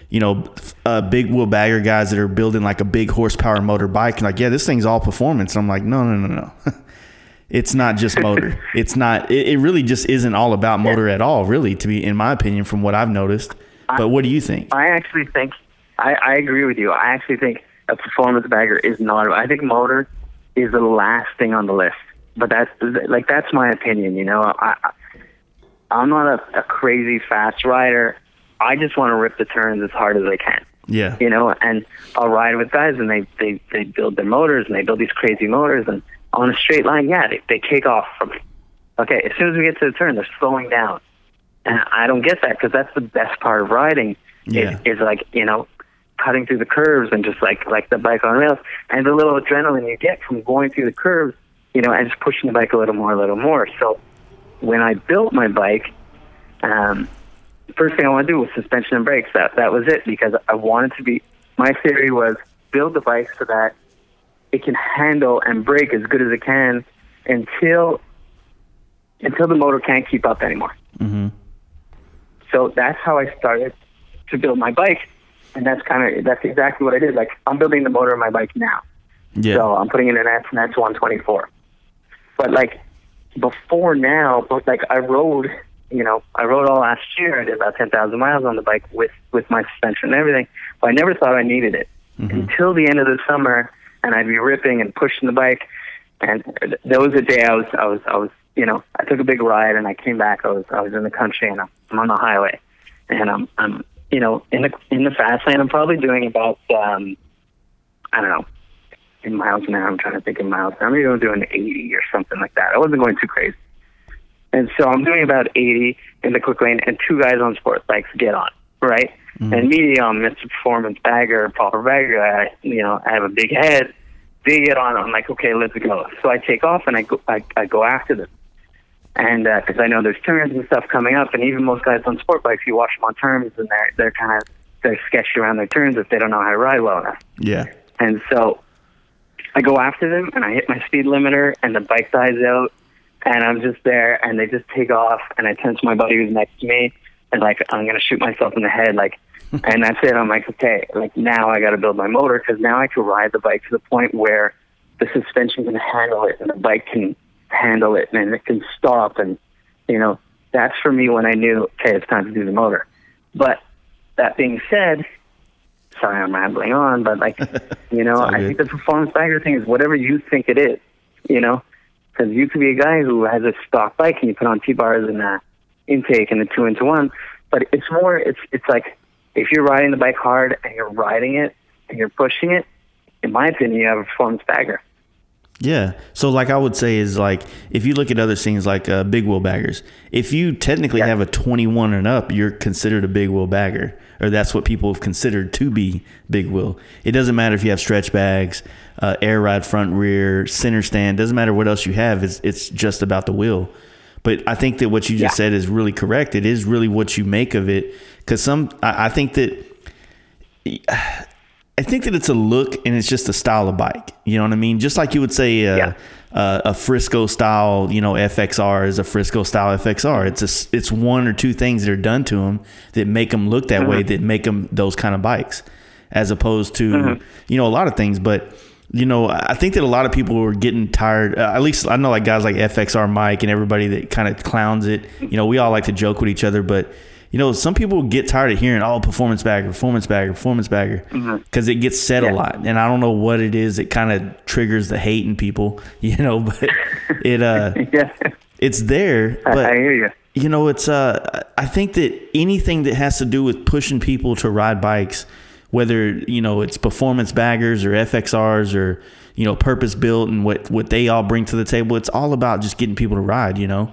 big wheel bagger guys that are building like a big horsepower motor bike. Like, yeah, this thing's all performance. I'm like, no. It's not just motor. It's not. It really just isn't all about motor at all, really. To be, in my opinion, from what I've noticed. But what do you think? I actually think I agree with you. I actually think a performance bagger is not. I think motor is the last thing on the list. But that's my opinion. You know, I'm not a crazy fast rider. I just want to rip the turns as hard as I can. Yeah. You know, and I'll ride with guys, and they build their motors, and they build these crazy motors, and on a straight line, they take off from me. Okay, as soon as we get to the turn, they're slowing down. And I don't get that, because that's the best part of riding, is like, you know, cutting through the curves and just like the bike on rails, and the little adrenaline you get from going through the curves, you know, and just pushing the bike a little more. So when I built my bike, the first thing I wanted to do was suspension and brakes. That was it, because I wanted to be, my theory was build the bike so that it can handle and brake as good as it can until the motor can't keep up anymore. Mm-hmm. So that's how I started to build my bike, and that's exactly what I did. Like, I'm building the motor of my bike now. Yeah. So I'm putting in an S 124. But like before now, like I rode all last year. I did about 10,000 miles on the bike with my suspension and everything. But I never thought I needed it until the end of the summer, and I'd be ripping and pushing the bike. And there was a day I was, you know, I took a big ride, and I came back. I was in the country, and I'm on the highway, and I'm you know, in the fast lane. I'm probably doing about I don't know, in miles an hour. I'm trying to think in miles an hour. Maybe I'm doing 80 or something like that. I wasn't going too crazy. And so I'm doing about 80 in the quick lane, and two guys on sport bikes get on, right? Mm-hmm. And me, Mr. Performance Bagger, proper bagger, I have a big head. They get on. I'm like, okay, let's go. So I take off, and I go after them. And because I know there's turns and stuff coming up, and even most guys on sport bikes, you watch them on turns, and they're sketchy around their turns if they don't know how to ride well enough. Yeah. And so I go after them, and I hit my speed limiter, and the bike dies out. And I'm just there, and they just take off, and I turn to my buddy who's next to me, and like, I'm going to shoot myself in the head, like, and that's it. I'm like, okay, like, now I got to build my motor, because now I can ride the bike to the point where the suspension can handle it, and the bike can handle it, and it can stop. And, you know, that's for me when I knew, okay, it's time to do the motor. But that being said, sorry, I'm rambling on, but like, you know, I think the performance bagger thing is whatever you think it is, you know. Because you could be a guy who has a stock bike, and you put on T-bars and intake and a 2-into-1. But it's more, it's like, if you're riding the bike hard and you're riding it and you're pushing it, in my opinion, you have a performance bagger. Yeah. So like I would say is like, if you look at other things like big wheel baggers, if you technically have a 21 and up, you're considered a big wheel bagger, or that's what people have considered to be big wheel. It doesn't matter if you have stretch bags, air ride front rear, center stand, doesn't matter what else you have. It's just about the wheel. But I think that what you just said is really correct. It is really what you make of it. Because I think that it's a look, and it's just a style of bike. You know what I mean? Just like you would say a Frisco style, you know, FXR is a Frisco style FXR. It's one or two things that are done to them that make them look that way, that make them those kind of bikes, as opposed to, you know, a lot of things. But, you know, I think that a lot of people are getting tired. At least I know like guys like FXR Mike and everybody that kind of clowns it. You know, we all like to joke with each other, but you know, some people get tired of hearing, performance bagger, because it gets said a lot. And I don't know what it is that kind of triggers the hate in people, you know, but it's there. But, I hear you. You know, it's I think that anything that has to do with pushing people to ride bikes, whether, you know, it's performance baggers or FXRs or, you know, purpose built and what they all bring to the table, it's all about just getting people to ride, you know.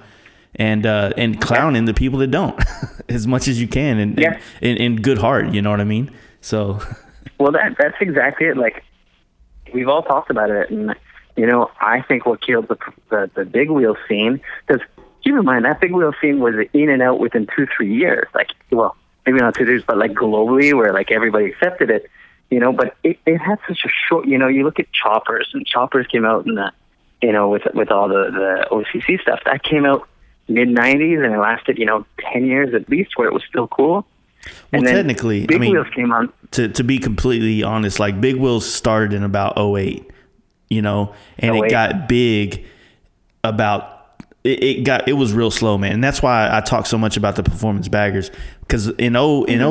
And clowning the people that don't as much as you can, and in good heart, you know what I mean? So, well, that's exactly it. Like, we've all talked about it, and you know, I think what killed the big wheel scene, because keep in mind that big wheel scene was in and out within 2-3 years. Like, well, maybe not 2 years, but like globally, where like everybody accepted it, you know. But it had such a short, you know. You look at choppers, and choppers came out in the, you know, with all the OCC stuff that came out mid-90s, and it lasted, you know, 10 years at least, where it was still cool. Well, technically, big wheels came on. To be completely honest, like big wheels started in about 08, you know, and 08. It got big it was real slow, man. And that's why I talk so much about the performance baggers, because in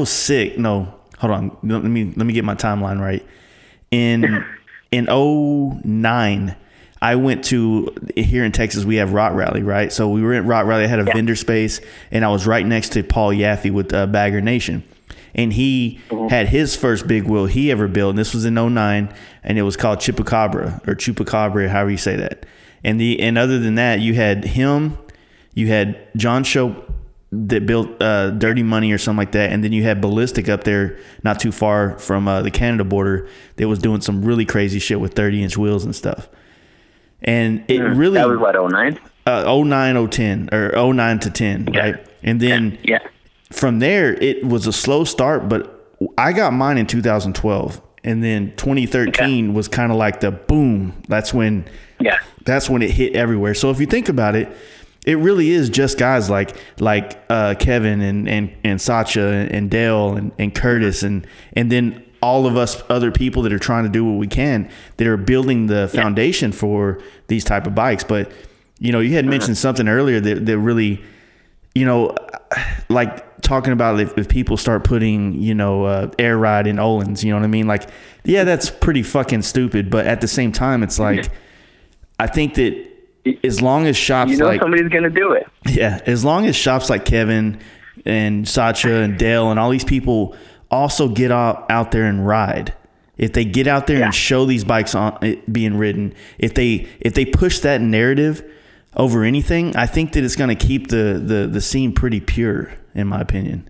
06, no, hold on, let me get my timeline right. In 09, I went to, here in Texas, we have Rock Rally, right? So we were at Rock Rally. I had a vendor space, and I was right next to Paul Yaffe with Bagger Nation. And he had his first big wheel he ever built, and this was in 09, and it was called Chupacabra, however you say that. And other than that, you had him, you had John Shope that built Dirty Money or something like that, and then you had Ballistic up there not too far from the Canada border that was doing some really crazy shit with 30-inch wheels and stuff. And it really... That was what, 09? 09, 010, or 09 to 10, right? And then from there, it was a slow start, but I got mine in 2012. And then 2013 was kind of like the boom. That's when it hit everywhere. So if you think about it, it really is just guys like Kevin and Sacha and Dale and Curtis and then all of us other people that are trying to do what we can, that are building the foundation for these type of bikes. But, you know, you had mentioned something earlier that really, you know, like talking about if people start putting, you know, air ride in Olin's, you know what I mean? Like, yeah, that's pretty fucking stupid. But at the same time, it's like, I think that as long as shops somebody's going to do it. Yeah. As long as shops like Kevin and Sacha and Dale and all these people also get out there and ride. If they get out there and show these bikes on being ridden, if they push that narrative over anything, I think that it's going to keep the scene pretty pure, in my opinion.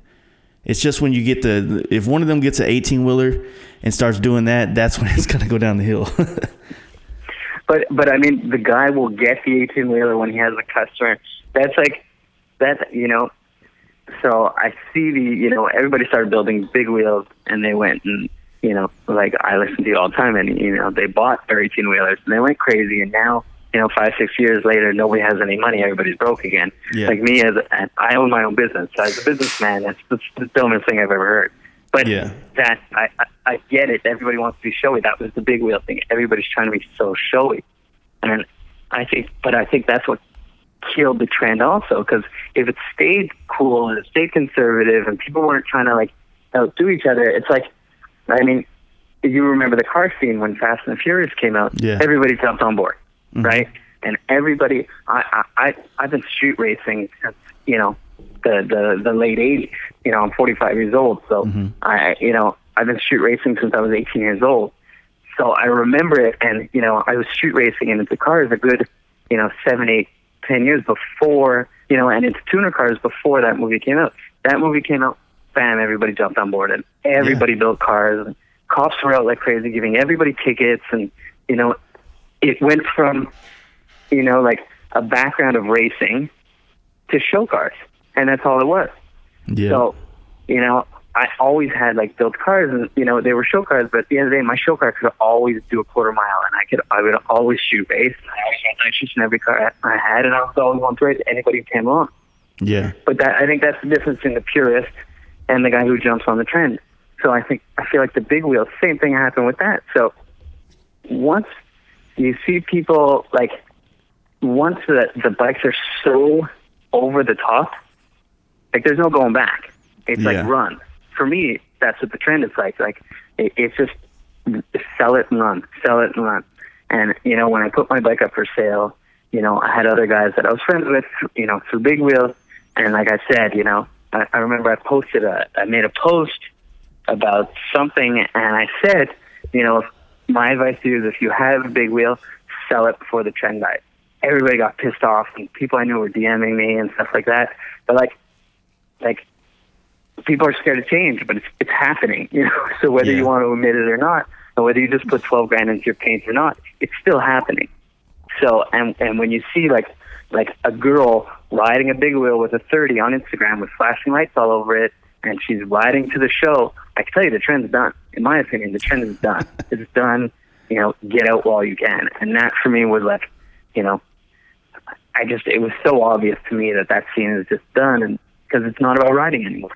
It's just when you get if one of them gets an 18-wheeler and starts doing that, that's when it's going to go down the hill. But I mean, the guy will get the 18-wheeler when he has a customer. That's you know. So I see everybody started building big wheels, and they went and, you know, like I listen to you all the time, and, you know, they bought their 18-wheelers and they went crazy. And now, you know, 5-6 years later, nobody has any money. Everybody's broke again. Yeah. Like me, I own my own business. So as a businessman, that's the dumbest thing I've ever heard. But that I get it. Everybody wants to be showy. That was the big wheel thing. Everybody's trying to be so showy. And I think that's what killed the trend also, because if it stayed cool and it stayed conservative and people weren't trying to like outdo each other, it's like, I mean, if you remember the car scene when Fast and the Furious came out, everybody jumped on board, right? And everybody, I've been street racing since, you know, the late 80s. You know, I'm 45 years old, so I've been street racing since I was 18 years old. So I remember it, and, you know, I was street racing into cars a good, you know, 7, 8, 10 years before, you know, and into tuner cars before that movie came out. That movie came out, bam, everybody jumped on board, and everybody built cars, and cops were out like crazy giving everybody tickets, and, you know, it went from, you know, like a background of racing to show cars, and that's all it was. Yeah. So, you know, I always had like built cars, and, you know, they were show cars, but at the end of the day, my show car could always do a quarter mile, and I would always shoot race. I always had nitrous in every car I had, and I was always one to race anybody who came along. Yeah. But I think that's the difference in the purist and the guy who jumps on the trend. So I feel like the big wheel, same thing happened with that. So once you see people, like, once the bikes are so over the top, like, there's no going back. It's like run. For me, that's what the trend is like. Like, it's just sell it and run, sell it and run. And, you know, when I put my bike up for sale, you know, I had other guys that I was friends with, you know, through Big Wheels. And like I said, you know, I remember I made a post about something, and I said, you know, my advice to you is if you have a big wheel, sell it before the trend dies. Everybody got pissed off, and people I knew were DMing me and stuff like that. But like people are scared of change, but it's happening, you know. So whether you want to admit it or not, or whether you just put 12 grand into your paint or not, it's still happening. So and when you see like a girl riding a big wheel with a 30 on Instagram with flashing lights all over it, and she's riding to the show, I can tell you the trend's done. In my opinion, the trend is done. It's done. You know, get out while you can. And that for me was like, you know, it was so obvious to me that scene is just done, and because it's not about riding anymore.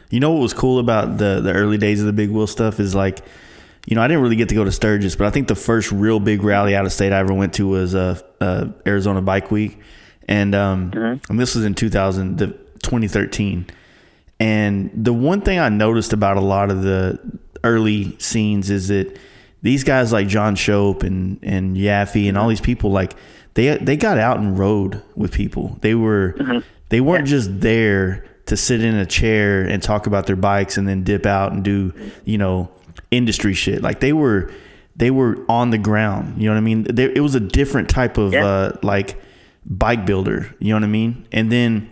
You know what was cool about the early days of the big wheel stuff is, like, you know, I didn't really get to go to Sturgis, but I think the first real big rally out of state I ever went to was Arizona Bike Week. And this was in 2013. And the one thing I noticed about a lot of the early scenes is that these guys like John Shope and Yaffe and all these people, like they got out and rode with people. They weren't just there to sit in a chair and talk about their bikes and then dip out and do, you know, industry shit. Like they were on the ground, you know what I mean? It was a different type of like bike builder, you know what I mean? And then,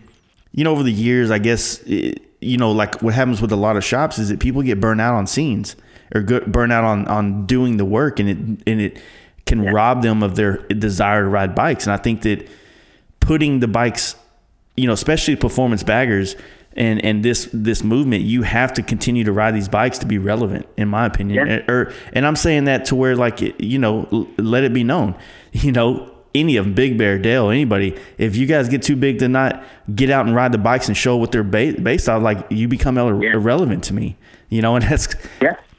you know, over the years, I guess, you know, like what happens with a lot of shops is that people get burnt out on scenes or burnt out on doing the work, and it can rob them of their desire to ride bikes. And I think that putting the bikes, you know, especially performance baggers and this movement, you have to continue to ride these bikes to be relevant, in my opinion. And I'm saying that to where, like, you know, let it be known, you know, any of them, Big Bear, Dale, anybody, if you guys get too big to not get out and ride the bikes and show what they're based on, like, you become irrelevant to me, you know. And that's,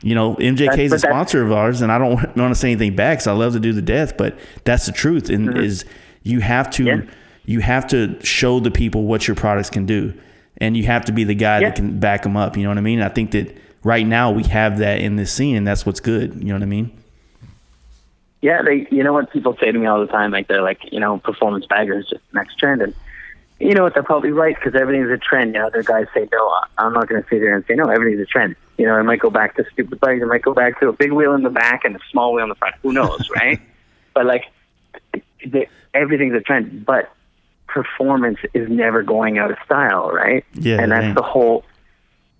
you know, MJK is a sponsor of ours, and I don't want to say anything back because I love to do the death, but that's the truth. And is you have to show the people what your products can do, and you have to be the guy that can back them up. You know what I mean? I think that right now we have that in this scene, and that's what's good. You know what I mean? Yeah, you know what people say to me all the time, like they're like, you know, performance bagger is just the next trend, and you know what, they're probably right because everything's a trend. You know, other guys say, no, I'm not going to sit there and say, no, everything's a trend. You know, it might go back to stupid bikes, it might go back to a big wheel in the back and a small wheel in the front. Who knows, right? But like, everything's a trend, but performance is never going out of style, right? Yeah, and that's the whole.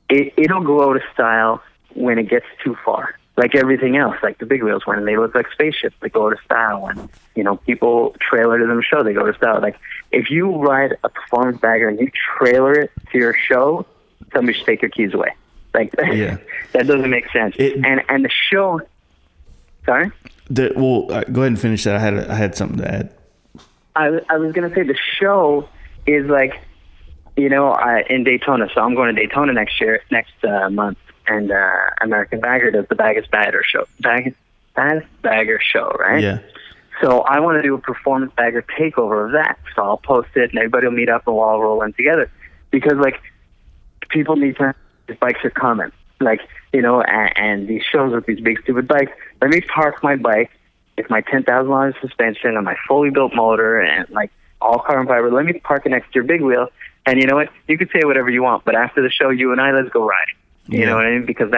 It'll go out of style when it gets too far. Like everything else, like the big wheels, when they look like spaceships, they go to style. When, you know, people trailer to them show, they go to style. Like if you ride a performance bagger and you trailer it to your show, somebody should take your keys away. Like that doesn't make sense. And the show. Sorry. Go ahead and finish that. I had something to add. I was gonna say the show is like, you know, in Daytona. So I'm going to Daytona next month. And American Bagger does the Baddest Bagger show, right? Yeah. So I want to do a performance bagger takeover of that. So I'll post it, and everybody will meet up, and we'll all roll in together. Because like people need to, these bikes are coming, like, you know, and these shows with these big stupid bikes. Let me park my bike with my $10,000 suspension and my fully built motor and like all carbon fiber. Let me park it next to your big wheel, and you know what? You can say whatever you want, but after the show, you and I, let's go riding. You know what I mean? Because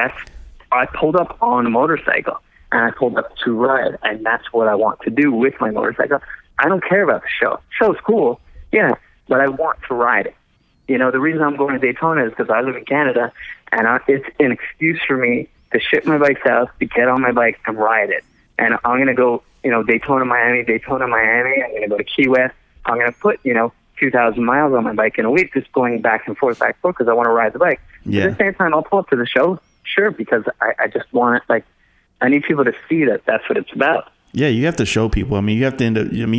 I pulled up on a motorcycle and I pulled up to ride, and that's what I want to do with my motorcycle. I don't care about the show. Show's cool, yeah, but I want to ride it. You know, the reason I'm going to Daytona is because I live in Canada, and it's an excuse for me to ship my bike south, to get on my bike and ride it. And I'm going to go, you know, Daytona, Miami. I'm going to go to Key West. I'm going to put, you know, 2,000 miles on my bike in a week, just going back and forth because I want to ride the bike. Yeah. At the same time, I'll pull up to the show, sure, because I just want it. Like, I need people to see that that's what it's about. Yeah, you have to show people. I mean, you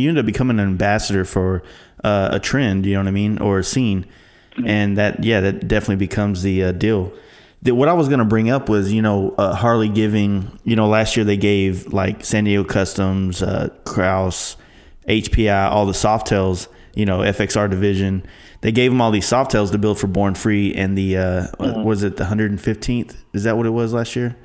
end up becoming an ambassador for a trend, you know what I mean, or a scene, and that definitely becomes the deal. What I was going to bring up was, you know, Harley giving, you know, last year they gave like San Diego Customs, Kraus, HPI, all the Softails, you know, FXR division. They gave them all these Softails to build for Born Free and the was it the 115th? Is that what it was last year?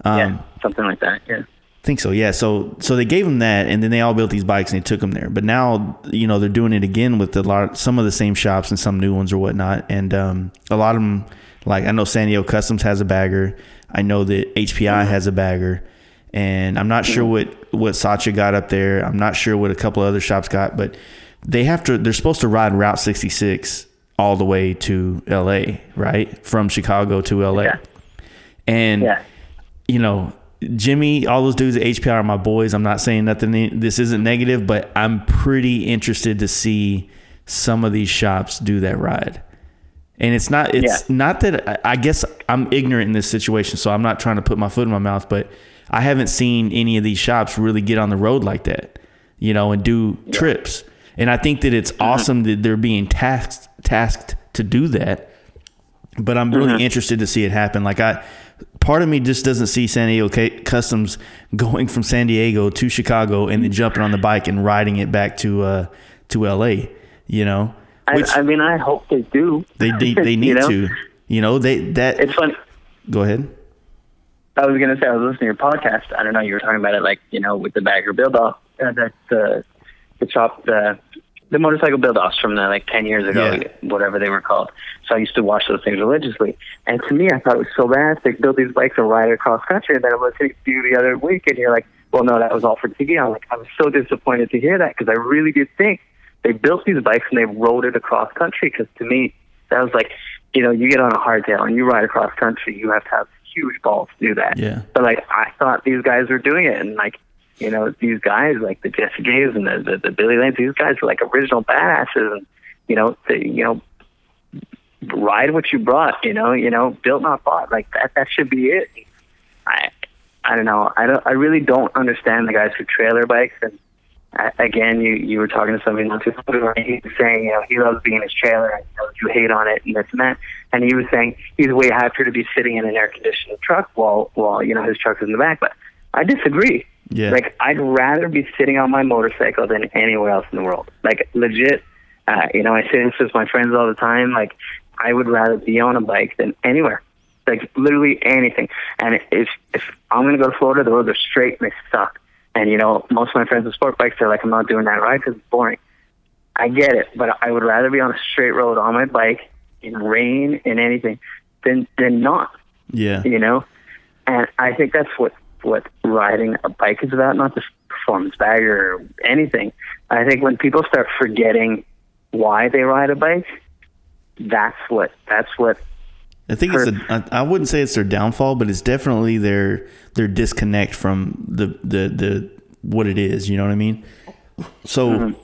Yeah, something like that. Yeah, I think so. Yeah, so they gave them that, and then they all built these bikes and they took them there. But now, you know, they're doing it again with some of the same shops and some new ones or whatnot. And a lot of them, like I know San Diego Customs has a bagger. I know that HPI has a bagger. And I'm not sure what Sacha got up there. I'm not sure what a couple of other shops got, but they're supposed to ride Route 66 all the way to LA, right? From Chicago to LA. Yeah. And, you know, Jimmy, all those dudes at HPI are my boys. I'm not saying nothing, this isn't negative, but I'm pretty interested to see some of these shops do that ride. And it's not that I guess I'm ignorant in this situation, so I'm not trying to put my foot in my mouth, but I haven't seen any of these shops really get on the road like that, you know, and do trips. And I think that it's awesome that they're being tasked to do that. but I'm really interested to see it happen. Like part of me just doesn't see San Diego Customs going from San Diego to Chicago and then jumping on the bike and riding it back to LA, you know. I mean, I hope they do. They need to. You know, it's fun. Go ahead. I was going to say, I was listening to your podcast. I don't know, you were talking about it, like, you know, with the bagger build-off. That's the shop, the motorcycle build-offs from like 10 years ago, whatever they were called. So I used to watch those things religiously. And to me, I thought it was so bad. They build these bikes and ride across country. And then I'm listening to you the other week, and you're like, well, no, that was all for TV. I'm like, I was so disappointed to hear that, because I really did think they built these bikes and they rode it across country. Because to me, that was like, you know, you get on a hardtail and you ride across country, you have to have huge balls to do that. Yeah. But like, I thought these guys were doing it, and like, you know, these guys like the Jesse Gays and the Billy Lanes, these guys are like original badasses, and you know, ride what you brought. You know, built not bought. Like that should be it. I don't know. I really don't understand the guys who trailer bikes. And again, you were talking to somebody not too long ago, and he was saying, you know, he loves being in his trailer, and you hate on it and this and that. And he was saying he's way happier to be sitting in an air conditioned truck while you know, his truck is in the back. But I disagree. Yeah. Like, I'd rather be sitting on my motorcycle than anywhere else in the world. Like, legit. You know, I say this with my friends all the time. Like, I would rather be on a bike than anywhere. Like, literally anything. And if I'm going to go to Florida, the roads are straight and they suck. And, you know, most of my friends with sport bikes, they're like, I'm not doing that ride because it's boring. I get it, but I would rather be on a straight road on my bike in rain and anything than not. Yeah. You know? And I think that's what riding a bike is about, not just performance bagger or anything. I think when people start forgetting why they ride a bike, that's what I think I wouldn't say it's their downfall, but it's definitely their disconnect from the what it is, you know what I mean? So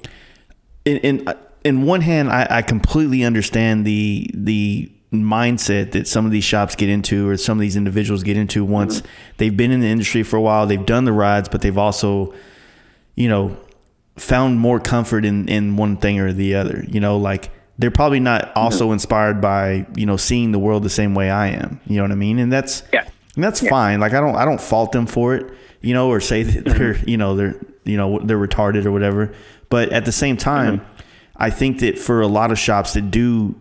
in one hand, I completely understand the mindset that some of these shops get into, or some of these individuals get into once they've been in the industry for a while, they've done the rides, but they've also, you know, found more comfort in one thing or the other. You know, like, they're probably not also inspired by, you know, seeing the world the same way I am. You know what I mean? And that's fine. Like, I don't fault them for it, you know, or say that they're retarded or whatever. But at the same time, I think that for a lot of shops that do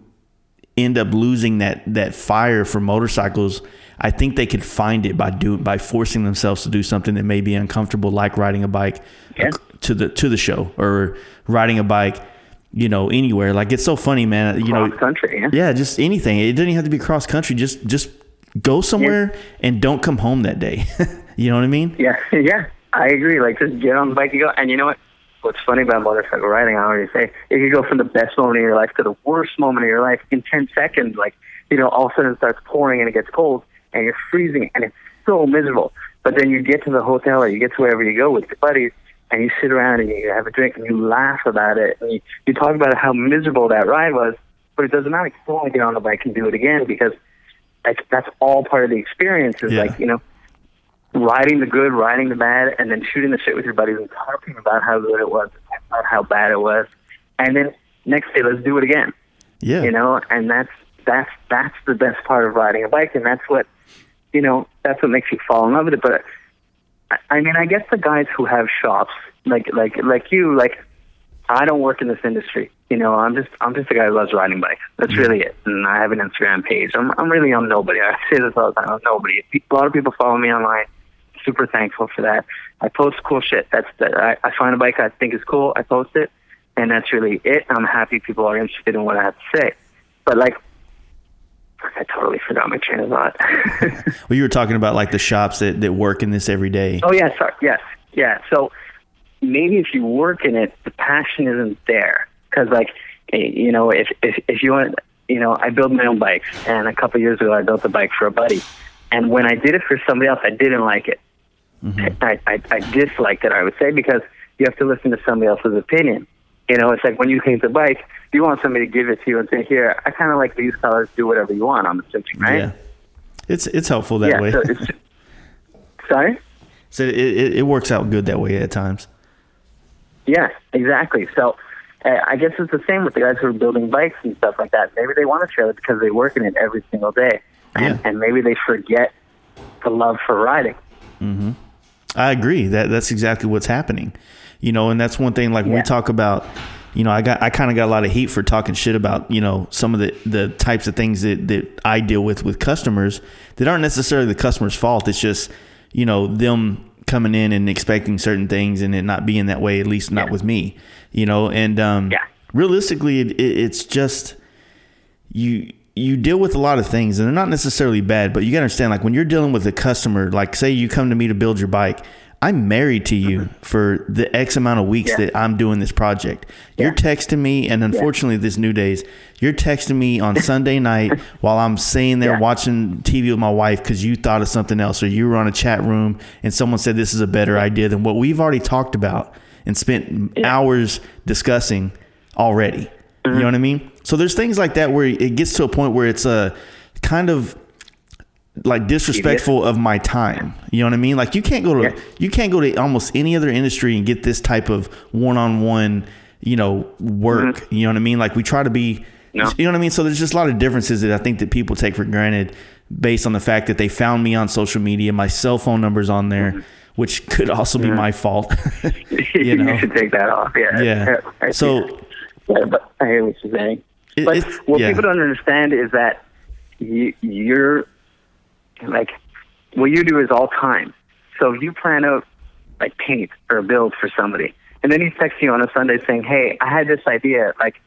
end up losing that fire for motorcycles, I think they could find it by forcing themselves to do something that may be uncomfortable, like riding a bike to the show, or riding a bike, you know, anywhere. Like, it's so funny, man. You know, country, just anything. It doesn't even have to be cross country. Just go somewhere and don't come home that day. You know what I mean? Yeah, I agree. Like, just get on the bike and go. And you know what? What's funny about motorcycle riding, I already say, it can go from the best moment of your life to the worst moment of your life in 10 seconds. Like, you know, all of a sudden it starts pouring and it gets cold and you're freezing and it's so miserable. But then you get to the hotel or you get to wherever you go with your buddies and you sit around and you have a drink and you laugh about it and you talk about how miserable that ride was, but it doesn't matter. You still want to get on the bike and do it again, because that's all part of the experience. Is like, you know, riding the good, riding the bad, and then shooting the shit with your buddies and talking about how good it was, about how bad it was, and then next day let's do it again. Yeah, you know, and that's the best part of riding a bike, and that's what, you know, that's what makes you fall in love with it. But I mean, I guess the guys who have shops like you, like, I don't work in this industry. You know, I'm just a guy who loves riding bikes. That's really it. And I have an Instagram page. I'm really on nobody. I say this all the time. I'm nobody. A lot of people follow me online. Super thankful for that. I post cool shit. I find a bike I think is cool. I post it, and that's really it. I'm happy people are interested in what I have to say. But like, I totally forgot my train of thought. Well, you were talking about like the shops that work in this every day. Oh yeah, sorry. Yes, yeah. So maybe if you work in it, the passion isn't there, because like, you know, if you want, you know, I build my own bikes, and a couple of years ago I built a bike for a buddy, and when I did it for somebody else, I didn't like it. I disliked it, I would say, because you have to listen to somebody else's opinion. You know, it's like when you paint the bike, you want somebody to give it to you and say, here, I kind of like these colors, do whatever you want on the stitching, right? Yeah. It's helpful that way. So sorry? So it works out good that way at times. Yeah, exactly. So I guess it's the same with the guys who are building bikes and stuff like that. Maybe they want a trailer because they work in it every single day, and maybe they forget the love for riding. Mm-hmm. I agree. That's exactly what's happening. You know, and that's one thing, like when we talk about, you know, I kind of got a lot of heat for talking shit about, you know, some of the types of things that I deal with customers that aren't necessarily the customer's fault. It's just, you know, them coming in and expecting certain things and it not being that way, at least not with me, you know, and realistically, it's just you deal with a lot of things and they're not necessarily bad, but you gotta understand, like when you're dealing with a customer, like say you come to me to build your bike, I'm married to you for the X amount of weeks that I'm doing this project. You're texting me, and unfortunately this new days, you're texting me on Sunday night while I'm sitting there watching TV with my wife because you thought of something else, or you were on a chat room and someone said this is a better idea than what we've already talked about and spent hours discussing already. You know what I mean? So there's things like that where it gets to a point where it's a kind of like disrespectful of my time. You know what I mean? Like you can't go to almost any other industry and get this type of one-on-one, you know, work. You know what I mean? Like we try to be, you know what I mean? So there's just a lot of differences that I think that people take for granted based on the fact that they found me on social media, my cell phone number's on there, which could also be my fault. You know? You should take that off. Yeah. So but I hear what you're saying. But what people don't understand is that you're like, what you do is all time. So if you plan out like paint or a build for somebody, and then he texts you on a Sunday saying, "Hey, I had this idea." Like,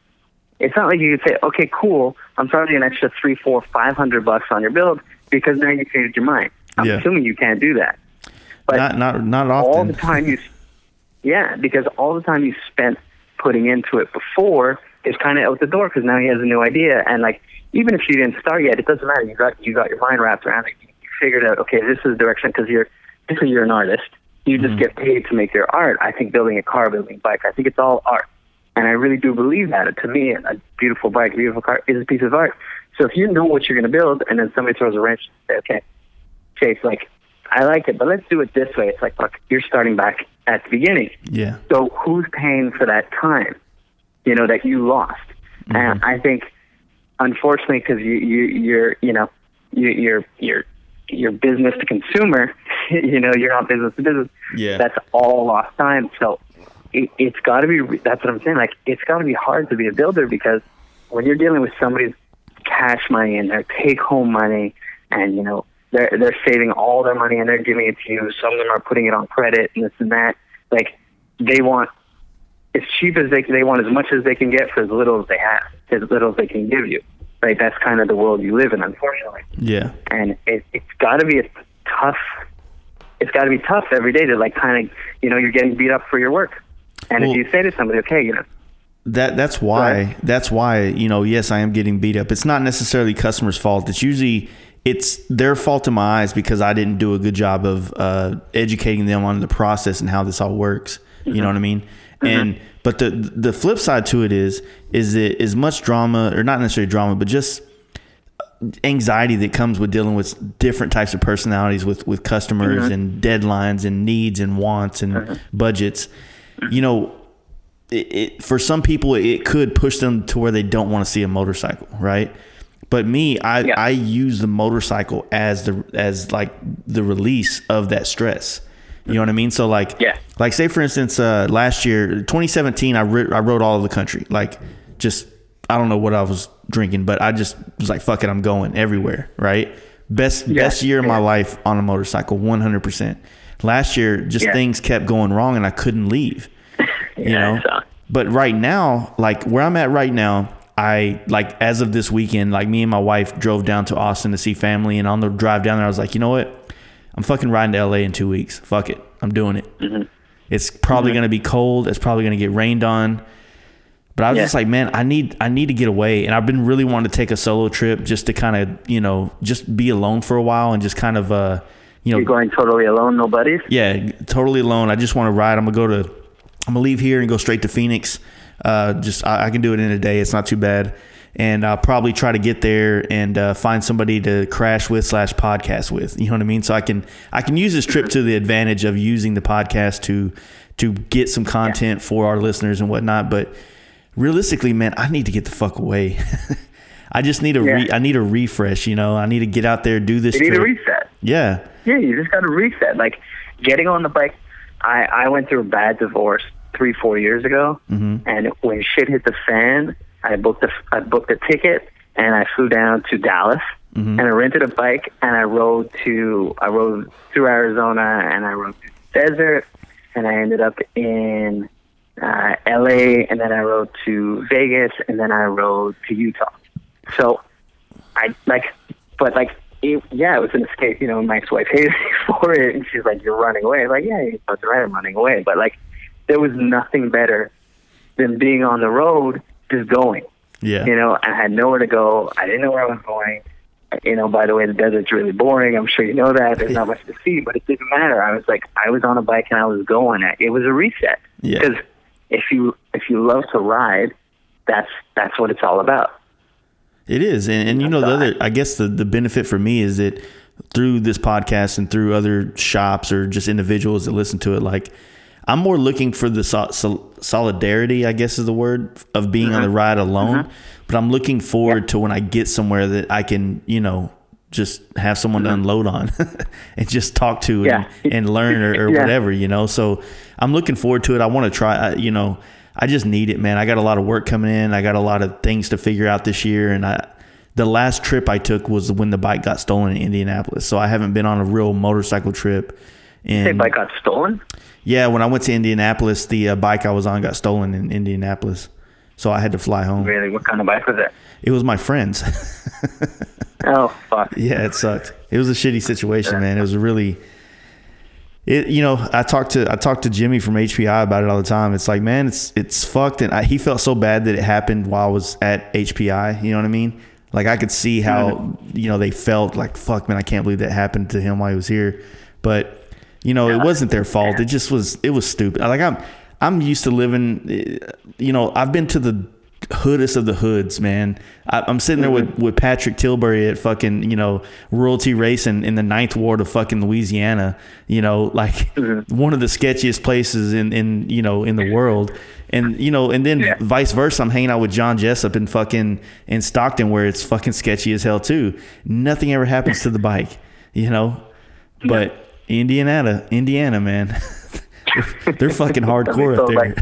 it's not like you could say, "Okay, cool, I'm charging an extra $300, $400, $500 on your build," because now you changed your mind. I'm assuming you can't do that. But not often. All the time because all the time you spent putting into it before is kind of out the door because now he has a new idea. And like, even if you didn't start yet, it doesn't matter. You got your mind wrapped around it. You figured out, okay, this is the direction because you're an artist. You just get paid to make your art. I think building a car, building a bike, I think it's all art. And I really do believe that. To me, a beautiful bike, a beautiful car is a piece of art. So if you know what you're going to build and then somebody throws a wrench and say, okay, Chase, like, I like it, but let's do it this way. It's like, look, you're starting back at the beginning. Yeah. So who's paying for that time, you know, that you lost? And I think, unfortunately, because you're business to consumer, you know, you're not business to business. Yeah. That's all lost time. So it's got to be. That's what I'm saying. Like, it's got to be hard to be a builder because when you're dealing with somebody's cash money and their take home money, and you know they're saving all their money and they're giving it to you. Some of them are putting it on credit and this and that. Like, they want as cheap as they want as much as they can get for as little as they have, as little as they can give you. Right? That's kind of the world you live in, unfortunately. Yeah. And it's got to be tough. It's got to be tough every day to like kind of, you know, you're getting beat up for your work. And if you say to somebody, okay, you know, that's why, you know, yes, I am getting beat up. It's not necessarily customer's fault. It's their fault in my eyes because I didn't do a good job of educating them on the process and how this all works. You know what I mean? But the flip side to it is that as much drama, or not necessarily drama, but just anxiety that comes with dealing with different types of personalities with customers and deadlines and needs and wants and budgets. You know, for some people, it could push them to where they don't want to see a motorcycle, right? But me, I use the motorcycle as like the release of that stress. You know what I mean? So like say for instance, last year, 2017, I rode all over the country. Like, just, I don't know what I was drinking, but I just was like, fuck it, I'm going everywhere. Right? Best year of my life on a motorcycle, 100%. Last year, just things kept going wrong and I couldn't leave. You know? But right now, like where I'm at right now, I, like, as of this weekend, like me and my wife drove down to Austin to see family, and on the drive down there, I was like, you know what? I'm fucking riding to LA in 2 weeks. Fuck it. I'm doing it. It's probably going to be cold. It's probably going to get rained on. But I was just like, man, I need to get away. And I've been really wanting to take a solo trip just to kind of, you know, just be alone for a while and just kind of, you know. You're going totally alone, no buddies? Yeah, totally alone. I just want to ride. I'm going to leave here and go straight to Phoenix. I can do it in a day. It's not too bad. And I'll probably try to get there and find somebody to crash with / podcast with. You know what I mean? So I can use this trip to the advantage of using the podcast to get some content for our listeners and whatnot. But realistically, man, I need to get the fuck away. I just need I need a refresh, you know. I need to get out there, do this. You need a reset. Yeah. Yeah, you just got to reset. Like getting on the bike. I went through a bad divorce 3-4 years ago, and when shit hit the fan, I booked a ticket and I flew down to Dallas, and I rented a bike and I rode through Arizona, and I rode through the desert, and I ended up in LA, and then I rode to Vegas, and then I rode to Utah. So it was an escape. You know, my ex-wife hated me for it, and she's like, "You're running away." I'm like, yeah, you're right, I'm running away. But like, there was nothing better than being on the road, just going. Yeah. You know, I had nowhere to go. I didn't know where I was going. You know, by the way, the desert's really boring. I'm sure you know that. There's not much to see, but it didn't matter. I was on a bike and I was going. It was a reset. Yeah. Because if you love to ride, that's what it's all about. It is. And you know, I guess the benefit for me is that through this podcast and through other shops or just individuals that listen to it, like, I'm more looking for the solidarity, I guess is the word, of being on the ride alone. But I'm looking forward to when I get somewhere that I can, you know, just have someone to unload on and just talk to and learn or whatever, you know. So I'm looking forward to it. I want to try, you know, I just need it, man. I got a lot of work coming in. I got a lot of things to figure out this year. And the last trip I took was when the bike got stolen in Indianapolis. So I haven't been on a real motorcycle trip. The bike got stolen? Yeah, when I went to Indianapolis, the bike I was on got stolen in Indianapolis. So I had to fly home. Really? What kind of bike was it? It was my friend's. Oh, fuck. Yeah, it sucked. It was a shitty situation, man. It was really... you know, I talked to Jimmy from HPI about it all the time. It's like, man, it's fucked. And he felt so bad that it happened while I was at HPI. You know what I mean? Like, I could see how, you know, they felt like, fuck, man, I can't believe that happened to him while he was here. But... you know, it wasn't their fault. It just was. It was stupid. Like, I'm used to living. You know, I've been to the hoodest of the hoods, man. I'm sitting there with Patrick Tilbury at fucking, you know, Royalty Racing in the 9th Ward of fucking Louisiana. You know, like one of the sketchiest places in you know, in the world. And, you know, and then vice versa, I'm hanging out with John Jessup in Stockton, where it's fucking sketchy as hell too. Nothing ever happens to the bike, you know, but. Indiana, man. They're fucking hardcore up there.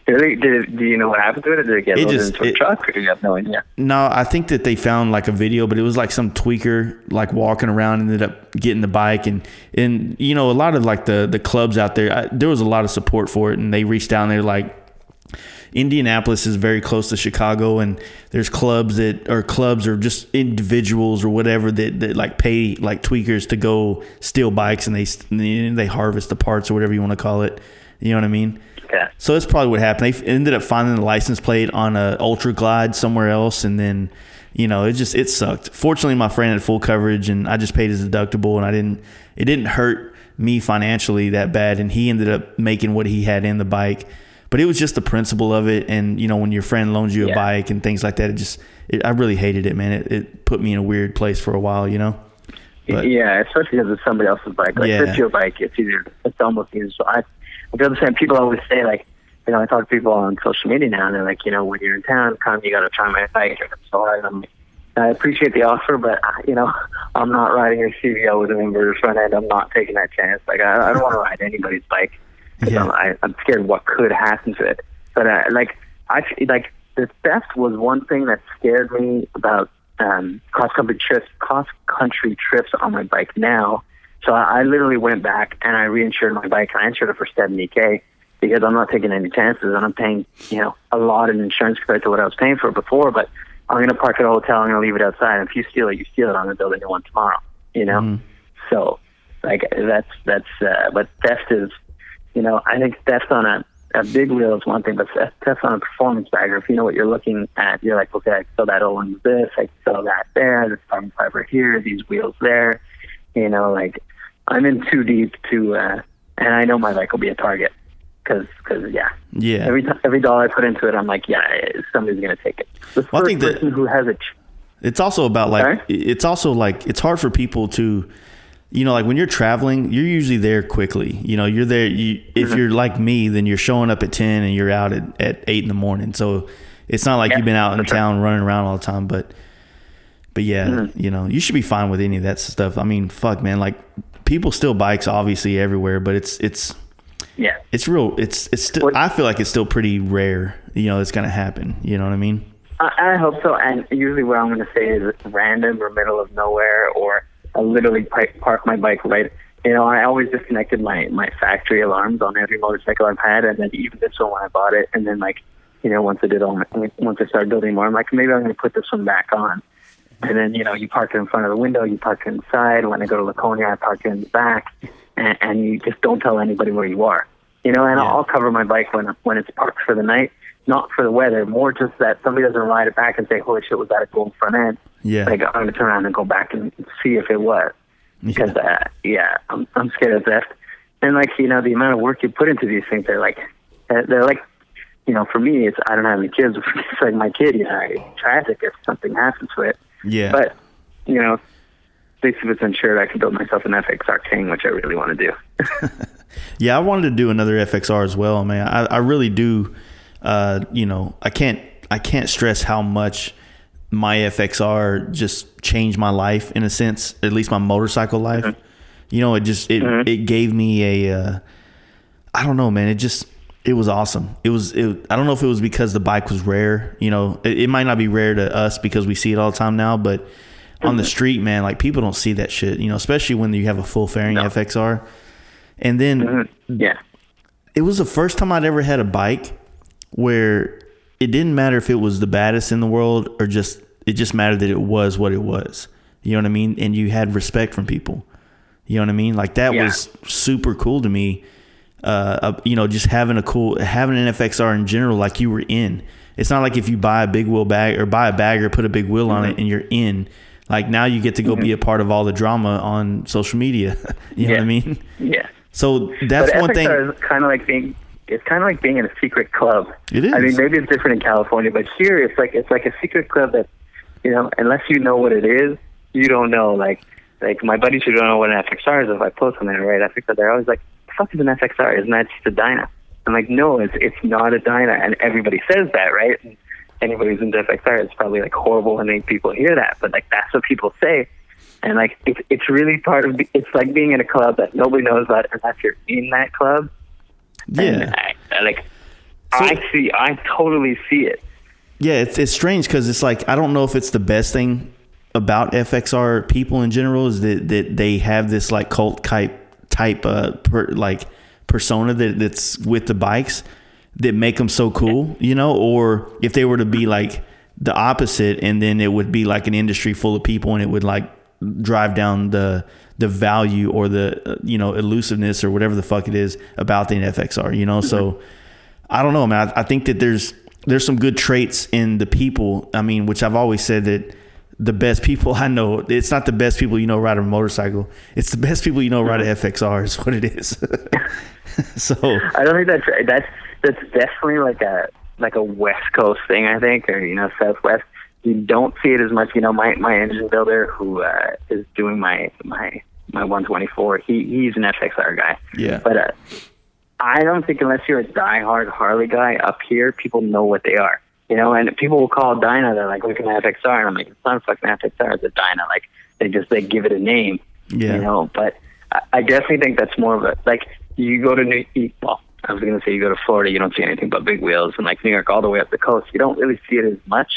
Do you know what happened to it? Or did it get loaded into a truck? Or do you have no idea? No, I think that they found like a video, but it was like some tweaker like walking around, ended up getting the bike, and you know, a lot of like the clubs out there, there was a lot of support for it, and they reached down there. Like, Indianapolis is very close to Chicago, and there's clubs or just individuals or whatever that like pay like tweakers to go steal bikes, and they harvest the parts or whatever you want to call it. You know what I mean? Yeah. So that's probably what happened. They ended up finding the license plate on a Ultra Glide somewhere else, and then, you know, it sucked. Fortunately, my friend had full coverage, and I just paid his deductible, and it didn't hurt me financially that bad, and he ended up making what he had in the bike. But it was just the principle of it. And, you know, when your friend loans you a bike and things like that, I really hated it, man. It put me in a weird place for a while, you know? But, yeah, especially because it's somebody else's bike. Like, if it's your bike, it's almost easy. So I feel the same. People always say, like, you know, I talk to people on social media now, and they're like, you know, when you're in town, you got to try my bike. So I appreciate the offer, but, you know, I'm not riding a CVO with an inverter front end. I'm not taking that chance. Like, I don't want to ride anybody's bike. I'm scared what could happen to it. But the theft was one thing that scared me about cross country trips on my bike now. So I literally went back and I reinsured my bike. I insured it for $70K because I'm not taking any chances, and I'm paying, you know, a lot in insurance compared to what I was paying for before. But I'm going to park at a hotel. I'm going to leave it outside. And if you steal it, you steal it. I'm going to build a new one tomorrow. You know. So like that's but theft is. You know, I think theft on a big wheel is one thing, but theft on a performance bagger, if you know what you're looking at, you're like, okay, I can sell that O-ring with this, I can sell that there, this carbon fiber here, these wheels there. You know, like, I'm in too deep to, and I know my bike will be a target. Because every dollar I put into it, I'm like, somebody's going to take it. The first person who has it. It's also about, like, it's also like, it's hard for people to you know, like when you're traveling, you're usually there quickly. You know, you're there. If you're like me, then you're showing up at 10 and you're out at 8 in the morning. So it's not like you've been out in town running around all the time. But yeah, you know, you should be fine with any of that stuff. I mean, fuck, man. Like people steal bikes obviously everywhere, but it's real. It's still, I feel like it's still pretty rare. You know, it's going to happen. You know what I mean? I hope so. And usually what I'm going to say is random or middle of nowhere, or I'll literally park my bike right. You know, I always disconnected my factory alarms on every motorcycle I've had, and then even this one when I bought it, and then like, you know, once I started building more, I'm like, maybe I'm going to put this one back on. And then, you know, you park it in front of the window, you park it inside. When I go to Laconia, I park it in the back, and you just don't tell anybody where you are. You know, and I'll cover my bike when it's parked for the night, not for the weather, more just that somebody doesn't ride it back and say, holy shit, was that a gold front end? Yeah. Like, I'm going to turn around and go back and see if it was. Because, I'm scared of theft. And, like, you know, the amount of work you put into these things, they're like, you know, for me, I don't have any kids. It's like my kid, you know, it's tragic if something happens to it. Yeah. But, you know, at least if it's insured, I can build myself an FXR King, which I really want to do. Yeah, I wanted to do another FXR as well, man. I really do. You know, I can't stress how much my FXR just changed my life in a sense, at least my motorcycle life. You know, it gave me a, I don't know, man. It was awesome. I don't know if it was because the bike was rare, you know, it might not be rare to us because we see it all the time now, but on the street, man, like people don't see that shit, you know, especially when you have a full fairing FXR. And then it was the first time I'd ever had a bike where it didn't matter if it was the baddest in the world or it just mattered that it was what it was. You know what I mean? And you had respect from people. You know what I mean? Like that was super cool to me. You know, just having an FXR in general, like you were in. It's not like if you buy a big wheel bag or buy a bag or put a big wheel on it and you're in. Like now you get to go be a part of all the drama on social media. You know what I mean? Yeah. So that's one thing. Is kind of like being in a secret club. It is. I mean, maybe it's different in California, but here it's like a secret club that, you know, unless you know what it is, you don't know. Like my buddies who don't know what an FXR is, if I post on there, right? FXR, they're always like, "The fuck is an FXR? Isn't that just a Dyna?" I'm like, "No, it's not a Dyna," and everybody says that, right? And anybody who's into FXR, it's probably like horrible when people hear that, but like that's what people say. And like it's really part of it's like being in a club that nobody knows about unless you're in that club. Yeah. And I totally see it. Yeah, it's strange because it's like I don't know if it's the best thing about FXR people in general is that they have this like cult type persona that's with the bikes that make them so cool, you know, or if they were to be like the opposite and then it would be like an industry full of people and it would like drive down the value or the you know, elusiveness or whatever the fuck it is about the FXR, you know. So I don't know, man. I think that there's some good traits in the people. I mean, which I've always said that the best people I know, it's not the best people you know ride a motorcycle. It's the best people you know ride a FXR is what it is. So I don't think that's definitely like a West Coast thing, I think, or, you know, Southwest. You don't see it as much. You know, my engine builder who is doing my 124, he's an FXR guy. Yeah. But I don't think unless you're a diehard Harley guy up here, people know what they are. You know, and people will call Dyna, they're like, look at an FXR. And I'm like, it's not a fucking FXR, it's a Dyna. Like, they give it a name. Yeah. You know, but I definitely think that's more of a, like, you go to I was going to say you go to Florida, you don't see anything but big wheels. And like New York all the way up the coast, you don't really see it as much.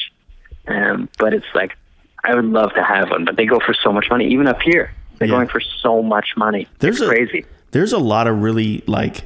But it's like, I would love to have one, but they go for so much money. Even up here, they're going for so much money. It's crazy. There's a lot of really, like,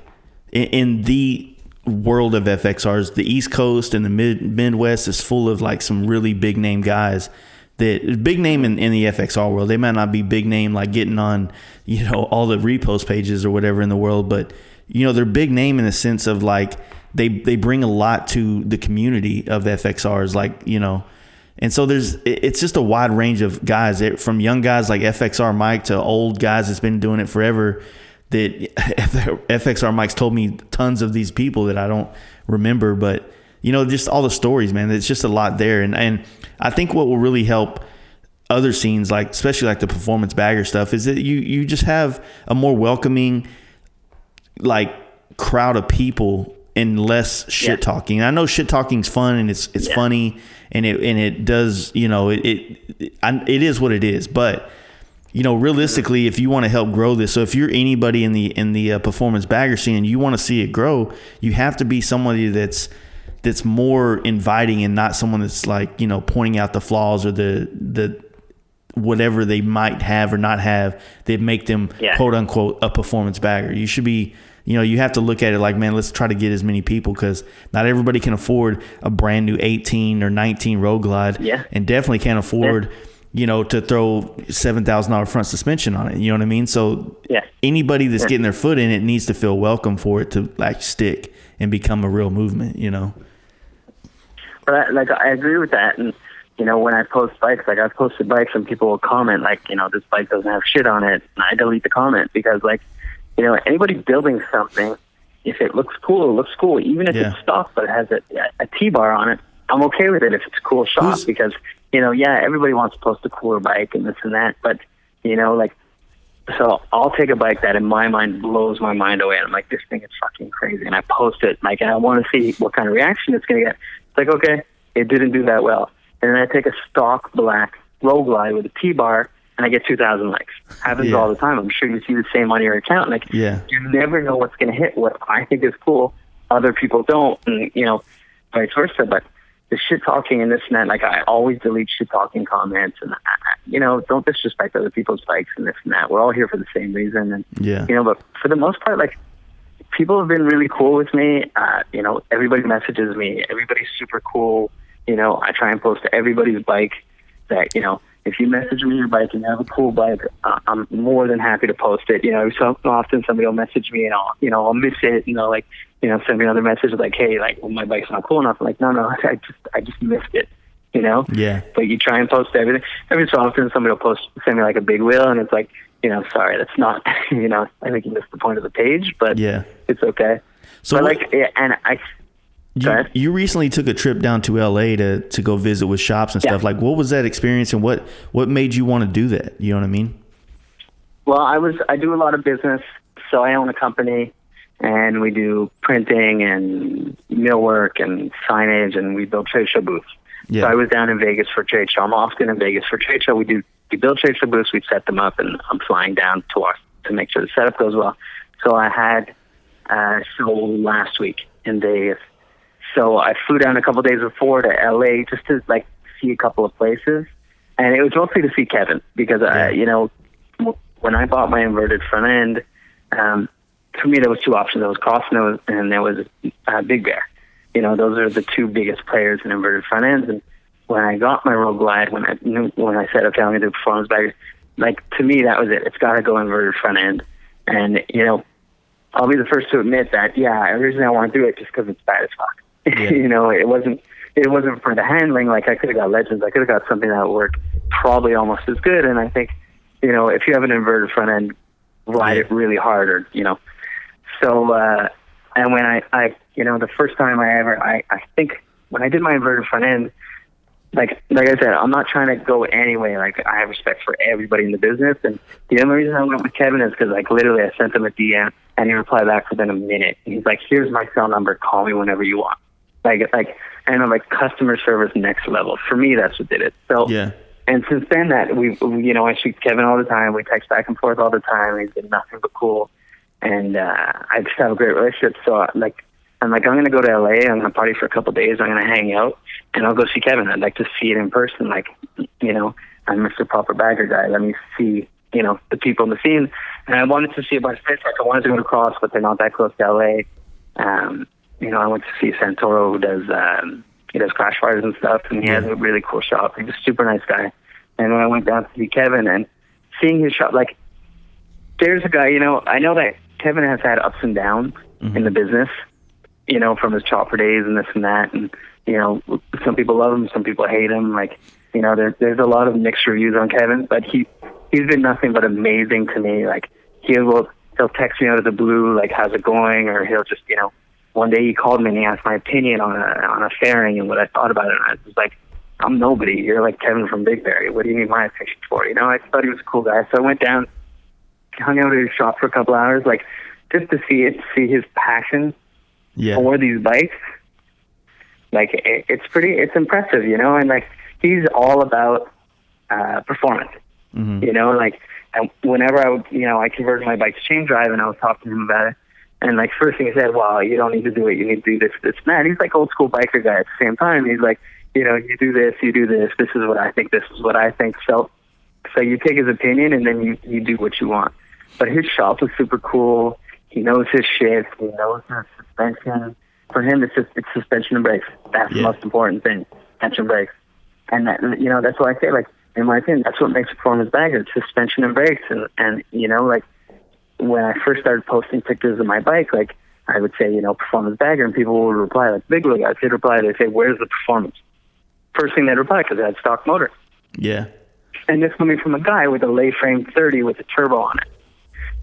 in the world of FXRs, the East Coast and the Midwest is full of like some really big name guys that big name in the FXR world. They might not be big name like getting on, you know, all the repost pages or whatever in the world, but you know, they're big name in the sense of like they bring a lot to the community of FXRs, like, you know. And so it's just a wide range of guys, from young guys like FXR Mike to old guys that's been doing it forever. That FXR Mike's told me tons of these people that I don't remember, but you know, just all the stories, man. It's just a lot there, and I think what will really help other scenes, like especially like the performance bagger stuff, is that you just have a more welcoming like crowd of people and less shit talking. I know shit talking's fun and it's funny and it does, you know, it is what it is, but you know, realistically, if you want to help grow this, so if you're anybody in the performance bagger scene and you want to see it grow, you have to be somebody that's more inviting and not someone that's like, you know, pointing out the flaws or the whatever they might have or not have that make them quote unquote a performance bagger. You should be, you know, you have to look at it like, man, let's try to get as many people, because not everybody can afford a brand new 18 or 19 Road Glide, and definitely can't afford, you know, to throw $7,000 front suspension on it. You know what I mean? So anybody that's getting their foot in it needs to feel welcome for it to like stick and become a real movement, you know? But I agree with that. And, you know, when I post bikes, like I've posted bikes and people will comment like, you know, this bike doesn't have shit on it. And I delete the comment because, like, you know, anybody building something, if it looks cool, it looks cool. Even if it's stock but it has a T-bar on it, I'm okay with it if it's a cool shot because, you know, everybody wants to post a cooler bike and this and that. But, you know, like, so I'll take a bike that in my mind blows my mind away. And I'm like, this thing is fucking crazy. And I post it, like, and I want to see what kind of reaction it's going to get. It's like, okay, it didn't do that well. And then I take a stock black Road Glide with a T-bar and I get 2,000 likes. Happens all the time. I'm sure you see the same on your account. Like, you never know what's going to hit. What I think is cool, other people don't, and, you know, vice versa. But the shit talking and this and that, like, I always delete shit talking comments, and you know, don't disrespect other people's bikes and this and that. We're all here for the same reason, and you know. But for the most part, like, people have been really cool with me. You know, everybody messages me. Everybody's super cool. You know, I try and post to everybody's bike that, you know, if you message me your bike and you have a cool bike, I'm more than happy to post it. You know, so often somebody will message me and I'll miss it, you know, like, you know, send me another message like, hey, like, well, my bike's not cool enough. I'm like, no, I just missed it, you know? Yeah. But you try and post everything. Every so often somebody will send me like a big wheel, and it's like, you know, sorry, that's not, you know, I think you missed the point of the page, but it's okay. So but you recently took a trip down to LA to go visit with shops and stuff. Like, what was that experience, and what made you want to do that? You know what I mean? Well, I do a lot of business. So I own a company, and we do printing and millwork and signage, and we build trade show booths. So I was down in Vegas for trade show. I'm often in Vegas for trade show. We build trade show booths, we set them up, and I'm flying down to make sure the setup goes well. So I had a show last week in Vegas. So I flew down a couple of days before to LA just to like see a couple of places, and it was mostly to see Kevin because you know, when I bought my inverted front end, for me there was two options. There was Crossnose and there was Big Bear. You know, those are the two biggest players in inverted front ends. And when I got my Road Glide, when I said, okay, I'm gonna do performance baggers, like, to me that was it. It's got to go inverted front end, and you know, I'll be the first to admit that originally I want to do it just because it's bad as fuck. You know, it wasn't for the handling. Like, I could have got Legends. I could have got something that would work probably almost as good. And I think, you know, if you have an inverted front end, ride it really hard, or, you know. So, and when I you know, the first time I think when I did my inverted front end, like I said, I'm not trying to go anyway. Like, I have respect for everybody in the business. And the only reason I went with Kevin is because, like, literally I sent him a DM and he replied back within a minute. And he's like, here's my cell number. Call me whenever you want. And I'm like, customer service next level. For me, that's what did it. So, and since then that we you know, I speak to Kevin all the time. We text back and forth all the time. He's been nothing but cool. And I just have a great relationship. So I'm going to go to LA. I'm going to party for a couple of days. I'm going to hang out and I'll go see Kevin. I'd like to see it in person. Like, you know, I'm Mr. Proper Bagger guy. Let me see, you know, the people in the scene. And I wanted to see a bunch of places. Like, I wanted to go to Cross, but they're not that close to LA. You know, I went to see Santoro, who does crash bars and stuff, and he has a really cool shop. He's a super nice guy. And when I went down to see Kevin and seeing his shop, like, there's a guy, you know, I know that Kevin has had ups and downs in the business, you know, from his chopper days and this and that. And, you know, some people love him, some people hate him. Like, you know, there's a lot of mixed reviews on Kevin, but he's been nothing but amazing to me. Like, he'll text me out of the blue, like, how's it going? Or he'll just, you know, one day he called me and he asked my opinion on a fairing and what I thought about it. And I was like, I'm nobody. You're like Kevin from Big Berry. What do you need my attention for? You know, I thought he was a cool guy. So I went down, hung out at his shop for a couple hours, like just to see his passion for these bikes. Like it's impressive, you know, and like he's all about performance. You know, like and whenever I would, you know, I converted my bike to chain drive, and I was talking to him about it. And like first thing he said, well, you don't need to do it. You need to do this, this, and that. And he's like old school biker guy at the same time. He's like, you know, you do this, this is what I think, this is what I think. So you take his opinion and then you do what you want. But his shop was super cool. He knows his shit. He knows his suspension. For him, it's suspension and brakes. That's the most important thing, suspension and brakes. And that, you know, that's why I say, like, in my opinion, that's what makes a performance bagger, suspension and brakes. And you know, like, when I first started posting pictures of my bike, like, I would say, you know, performance bagger, and people would reply, like, big wheel guys, they'd reply, they'd say, where's the performance? First thing they'd reply, because it had stock motor. Yeah. And this coming from a guy with a lay frame 30 with a turbo on it.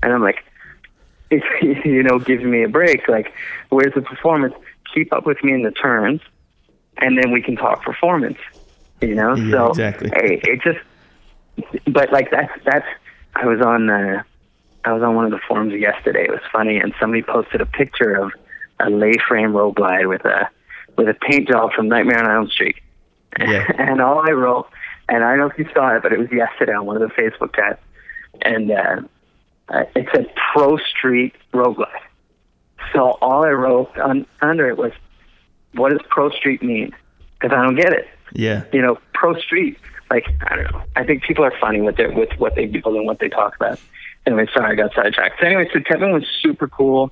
And I'm like, it, you know, gives me a break. Like, where's the performance? Keep up with me in the turns, and then we can talk performance. You know? Yeah, so, exactly. Hey, it just, but like, that's, I was on one of the forums yesterday. It was funny, and somebody posted a picture of a lay frame road glide with a paint job from Nightmare on Elm Street. Yeah. And all I wrote, and I don't know if you saw it, but it was yesterday on one of the Facebook chats, and it said Pro Street road glide. So all I wrote under it was, what does Pro Street mean? Because I don't get it. Yeah. You know, Pro Street, like, I don't know. I think people are funny with what they build and what they talk about. Anyway, sorry, I got sidetracked. So anyway, so Kevin was super cool.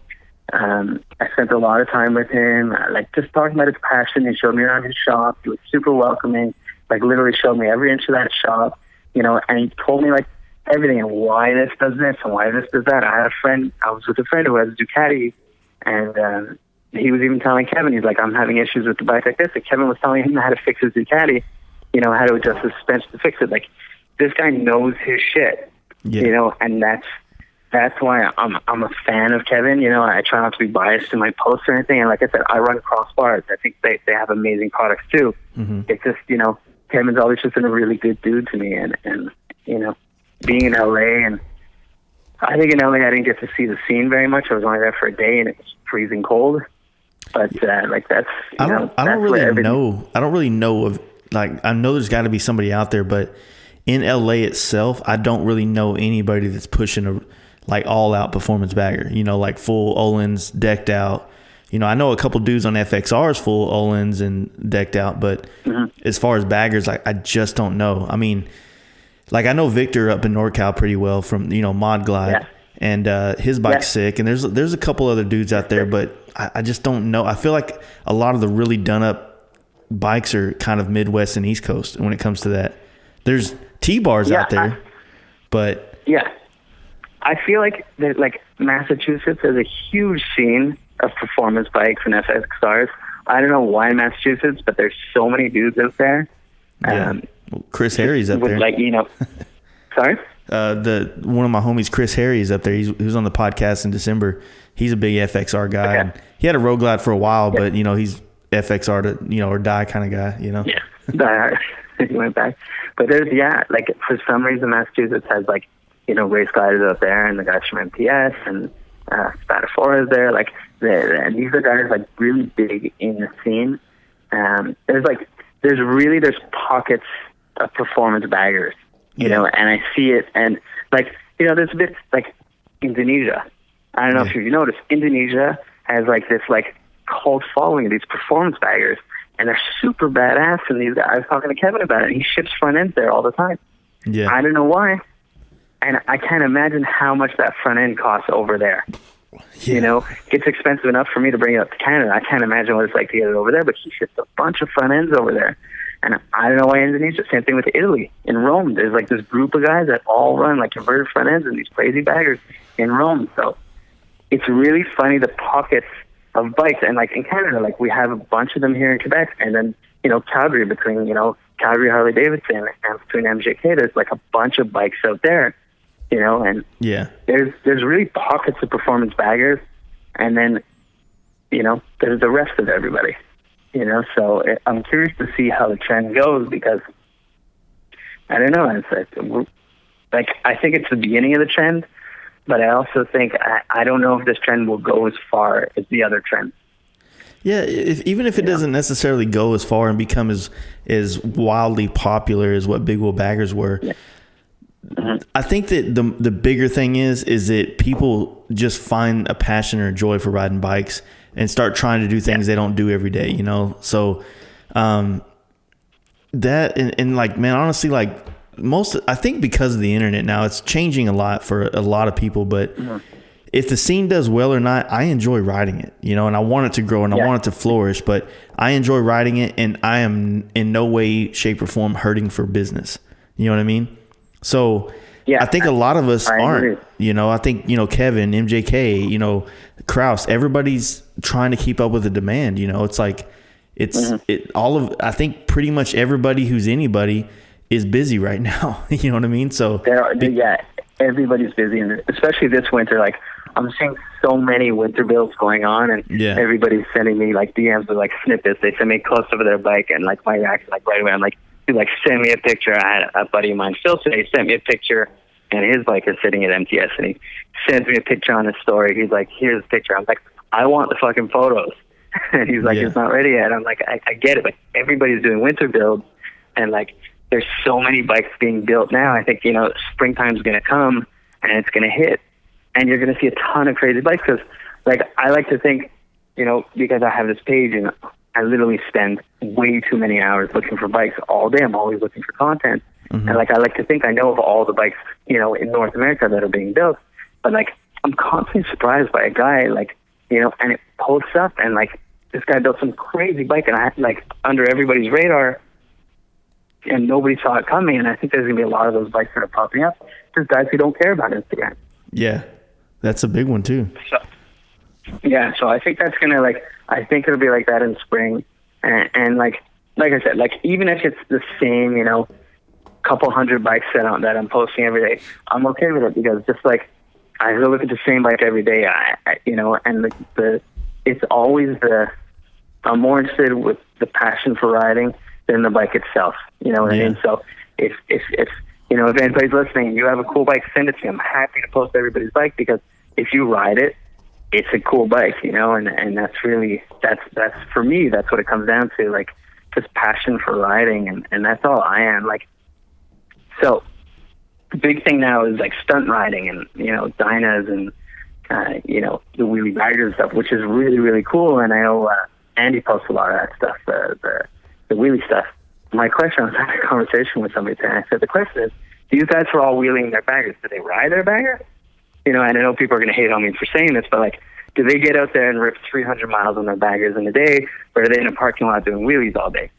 I spent a lot of time with him, like just talking about his passion. He showed me around his shop. He was super welcoming, like literally showed me every inch of that shop, you know, and he told me like everything and why this does this and why this does that. I was with a friend who has a Ducati, and he was even telling Kevin, he's like, I'm having issues with the bike like this. And Kevin was telling him how to fix his Ducati, you know, how to adjust the suspension to fix it. Like, this guy knows his shit. Yeah. You know, and that's why I'm a fan of Kevin. You know, I try not to be biased in my posts or anything. And like I said, I run Crossbars. I think they have amazing products too. It's just, you know, Kevin's always just been a really good dude to me. And you know, being in LA, and I think in LA I didn't get to see the scene very much. I was only there for a day, and it was freezing cold. But like that's, I don't really know of, like, I know there's got to be somebody out there, but in LA itself, I don't really know anybody that's pushing a like all out performance bagger, you know, like full Öhlins decked out. You know, I know a couple dudes on FXRs full Öhlins and decked out, but as far as baggers, like, I just don't know. I mean, like, I know Victor up in NorCal pretty well from, you know, Mod Glide, and his bike's sick, and there's a couple other dudes out there, but I just don't know. I feel like a lot of the really done up bikes are kind of Midwest and East Coast when it comes to that. There's T-bars out there, but I feel like that, like, Massachusetts has a huge scene of performance bikes and FXRs. I don't know why in Massachusetts, but there's so many dudes out there. Well, Chris Harry's up there. Like, you know, sorry? One of my homies, Chris Harry, is up there. He was on the podcast in December. He's a big FXR guy. And he had a road glide for a while, but, you know, he's FXR to, you know, or die kind of guy, you know? Yeah, die. He went back. But there's, like, for some reason, Massachusetts has, like, you know, race gliders out there, and the guys from MTS, and Spatafora is there. Like, and these are guys, like, really big in the scene. There's pockets of performance baggers, you know, and I see it, and, like, you know, there's a bit, like, Indonesia. I don't know if you've noticed, Indonesia has, like, this, like, cult following of these performance baggers, and they're super badass, and these guys, I was talking to Kevin about it, he ships front ends there all the time. Yeah. I don't know why, and I can't imagine how much that front end costs over there. Yeah. You know, it's expensive enough for me to bring it up to Canada. I can't imagine what it's like to get it over there, but he ships a bunch of front ends over there. And I don't know why Indonesia, same thing with Italy. In Rome, there's like this group of guys that all run like converted front ends and these crazy baggers in Rome. So it's really funny, the pockets of bikes. And like in Canada, like we have a bunch of them here in Quebec, and then, you know, Calgary, between, you know, Calgary, Harley Davidson, and between MJK, there's like a bunch of bikes out there, you know, and there's really pockets of performance baggers, and then, you know, there's the rest of everybody. You know, so I'm curious to see how the trend goes, because I don't know. It's like I think it's the beginning of the trend, but I also think I don't know if this trend will go as far as the other trends. Yeah, even if it doesn't necessarily go as far and become as wildly popular as what big wheel baggers were, I think that the bigger thing is that people just find a passion or joy for riding bikes and start trying to do things they don't do every day, you know? So that and like, man, honestly, like I think because of the internet now, it's changing a lot for a lot of people, but if the scene does well or not, I enjoy riding it, you know, and I want it to grow and I want it to flourish, but I enjoy riding it, and I am in no way, shape or form hurting for business. You know what I mean? So I think a lot of us aren't, you know, I think, you know, Kevin, MJK, you know, Kraus, everybody's trying to keep up with the demand. You know, it's like, I think pretty much everybody who's anybody is busy right now. You know what I mean? So everybody's busy, and especially this winter, like I'm seeing so many winter builds going on, and everybody's sending me like DMs with like snippets. They send me close over their bike, and like my reaction, like right away, I'm like, dude, like send me a picture. I had a buddy of mine, Phil, today sent me a picture, and his bike is sitting at MTS, and he sends me a picture on his story. He's like, here's the picture. I'm like, I want the fucking photos. And he's like, it's not ready yet. I'm like, I get it, but everybody's doing winter builds, and like there's so many bikes being built now. I think, you know, springtime's going to come and it's going to hit, and you're going to see a ton of crazy bikes. Because like I like to think, you know, because I have this page and I literally spend way too many hours looking for bikes all day. I'm always looking for content. And like I like to think I know of all the bikes, you know, in North America that are being built, but like I'm constantly surprised by a guy, like, you know, and it posts up, and like this guy built some crazy bike, and I like under everybody's radar, and nobody saw it coming. And I think there's gonna be a lot of those bikes that are popping up. There's guys who don't care about Instagram. Yeah, that's a big one too. So I think that's gonna I think it'll be like that in spring, and like I said, like even if it's the same, you know, couple hundred bikes that I'm posting every day, I'm okay with it, because just like I look at the same bike every day, I you know, and it's always I'm more interested with the passion for riding than the bike itself. You know what I mean? So if you know, if anybody's listening, you have a cool bike, send it to me. I'm happy to post everybody's bike, because if you ride it, it's a cool bike, you know, and that's really that's for me, that's what it comes down to, like just passion for riding, and that's all I am. Like, so the big thing now is like stunt riding, and you know, dynas, and you know, the wheelie baggers stuff, which is really, really cool. And I know Andy posts a lot of that stuff, the wheelie stuff. My question, I was having a conversation with somebody today, and I said, the question is, these guys are all wheeling their baggers. Do they ride their bagger? You know, and I know people are going to hate on me for saying this, but like, do they get out there and rip 300 miles on their baggers in a day, or are they in a parking lot doing wheelies all day?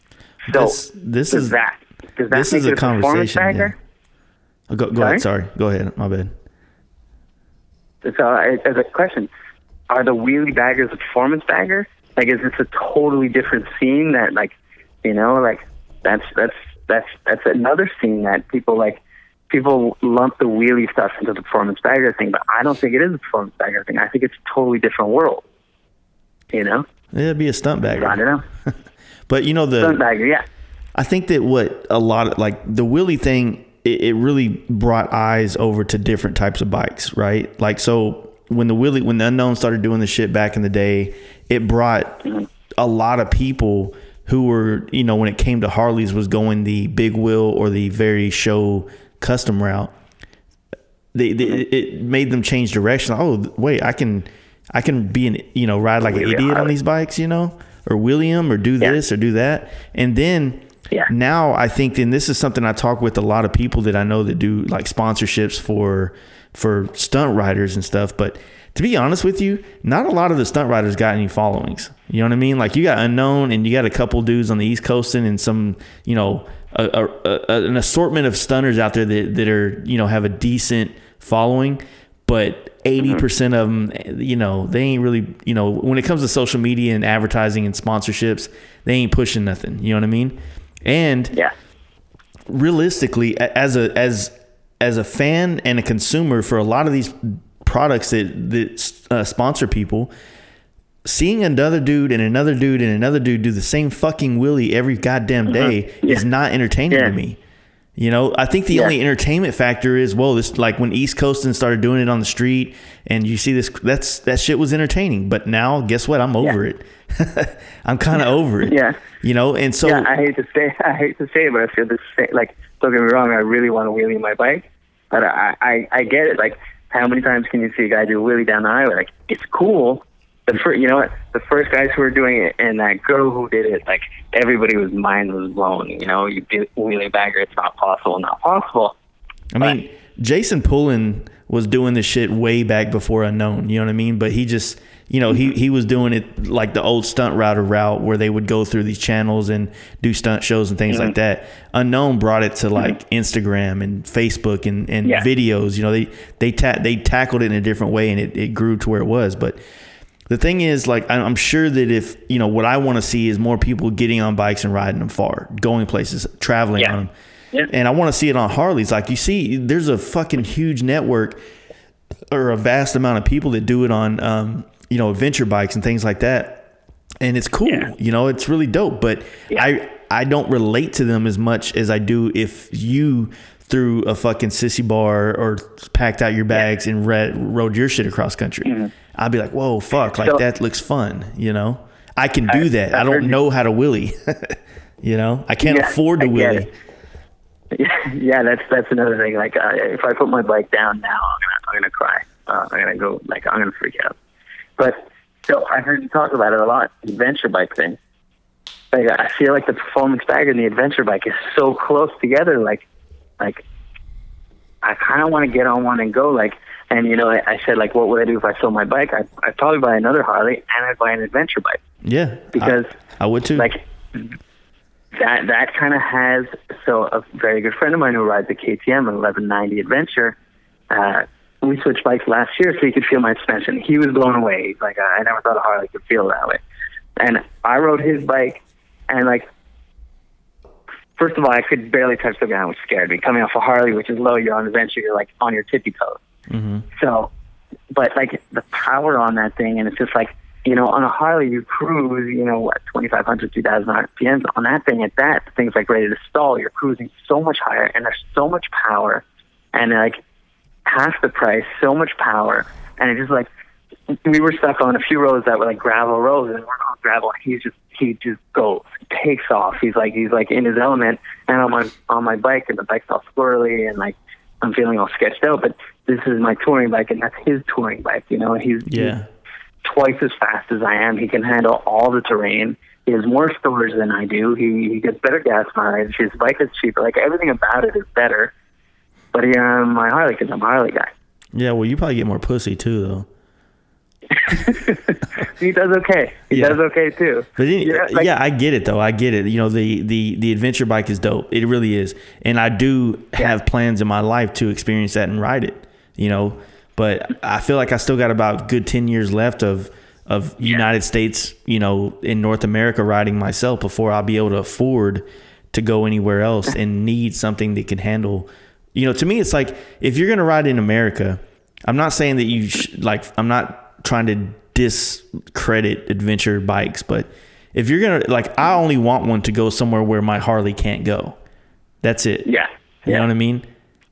So this is a conversation. Bagger? Yeah. Go ahead. Sorry. Go ahead. My bad. So as a question, are the wheelie baggers a performance bagger? Like, is this a totally different scene that, like, you know, like that's another scene that people lump the wheelie stuff into the performance bagger thing, but I don't think it is a performance bagger thing. I think it's a totally different world. You know? It'd be a stunt bagger. I don't know. But you know, the stunt bagger, yeah. I think that what a lot of, like, the wheelie thing, it really brought eyes over to different types of bikes, right? Like, so when the Unknown started doing the shit back in the day, it brought a lot of people who were, you know, when it came to Harleys, was going the big wheel or the very show custom route. It made them change direction. Oh, wait, I can be ride like an idiot on these bikes, you know, or wheelie them, or do this or do that. And then now I think, and this is something I talk with a lot of people that I know that do like sponsorships for stunt riders and stuff. But to be honest with you, not a lot of the stunt riders got any followings. You know what I mean? Like, you got Unknown, and you got a couple dudes on the East Coast, and some, you know, an assortment of stunners out there that are, you know, have a decent following, but 80% of them, you know, they ain't really, you know, when it comes to social media and advertising and sponsorships, they ain't pushing nothing. You know what I mean? And realistically, as a fan and a consumer for a lot of these products that sponsor people, seeing another dude and another dude and another dude do the same fucking wheelie every goddamn day is not entertaining to me. You know, I think the only entertainment factor is, well, this, like when East Coasters started doing it on the street and you see this, that shit was entertaining. But now, guess what? I'm over it. I'm kind of over it. Yeah. You know, and so I hate to say it, but I feel the same. Like, don't get me wrong, I really want to wheelie my bike, but I get it. Like, how many times can you see a guy do a wheelie down the highway? Like, it's cool. You know what? The first guys who were doing it and that girl who did it, like, everybody's mind was blown. You know, you do wheelie bagger, it's not possible. I mean, Jason Pullen was doing this shit way back before Unknown, you know what I mean? But he just, you know, he was doing it like the old stunt router route where they would go through these channels and do stunt shows and things like that. Unknown brought it to like Instagram and Facebook and videos. You know, they tackled it in a different way and it grew to where it was. But the thing is, like, I'm sure that if, you know, what I want to see is more people getting on bikes and riding them far, going places, traveling on them. Yeah. And I want to see it on Harleys. Like, you see, there's a fucking huge network or a vast amount of people that do it on, you know, adventure bikes and things like that. And it's cool. Yeah. You know, it's really dope. But I don't relate to them as much as I do if you threw a fucking sissy bar or packed out your bags and rode your shit across country. I'd be like, whoa, fuck, like, that looks fun, you know? I can do that. I don't know how to wheelie. You know? I can't afford to wheelie. Yeah, that's another thing. Like, if I put my bike down now, I'm gonna cry. I'm gonna go, like, I'm gonna freak out. But, so I heard you talk about it a lot, the adventure bike thing. Like, I feel like the performance bag and the adventure bike is so close together. Like I kind of want to get on one and go, like, and, you know, I said, like, what would I do if I sold my bike? I'd probably buy another Harley and I'd buy an adventure bike. Yeah. Because I would too. Like, that kind of has, so a very good friend of mine who rides a KTM, an 1190 Adventure, we switched bikes last year so he could feel my suspension. He was blown away. He's like, I never thought a Harley could feel that way. And I rode his bike and, like, first of all, I could barely touch the ground, which scared me. Coming off a Harley, which is low, you're on adventure, you're like on your tippy toes. So, but like the power on that thing, and it's just like, you know, on a Harley, you cruise, you know, what, 2,500, 2,000 RPMs. On that thing, at that, the thing's like ready to stall. You're cruising so much higher, and there's so much power, and like half the price, so much power, and it's just like, we were stuck on a few roads that were like gravel roads, and we're on gravel, and he just goes, takes off. He's like in his element, and I'm on my bike, and the bike's all squirrely, and like I'm feeling all sketched out. But this is my touring bike, and that's his touring bike. You know, he's twice as fast as I am. He can handle all the terrain. He has more storage than I do. He gets better gas mileage. His bike is cheaper. Like, everything about it is better. But my Harley, because I'm a Harley guy. Yeah, well, you probably get more pussy too, though. He does okay. He does okay too. But I get it though. I get it. You know, the adventure bike is dope. It really is. And I do have plans in my life to experience that and ride it. You know, but I feel like I still got about good 10 years left of United States, you know, in North America riding myself before I'll be able to afford to go anywhere else and need something that can handle. You know, to me, it's like, if you're gonna ride in America, I'm not saying that you I'm not trying to discredit adventure bikes, but if you're gonna, like, I only want one to go somewhere where my Harley can't go. That's it. You know what I mean?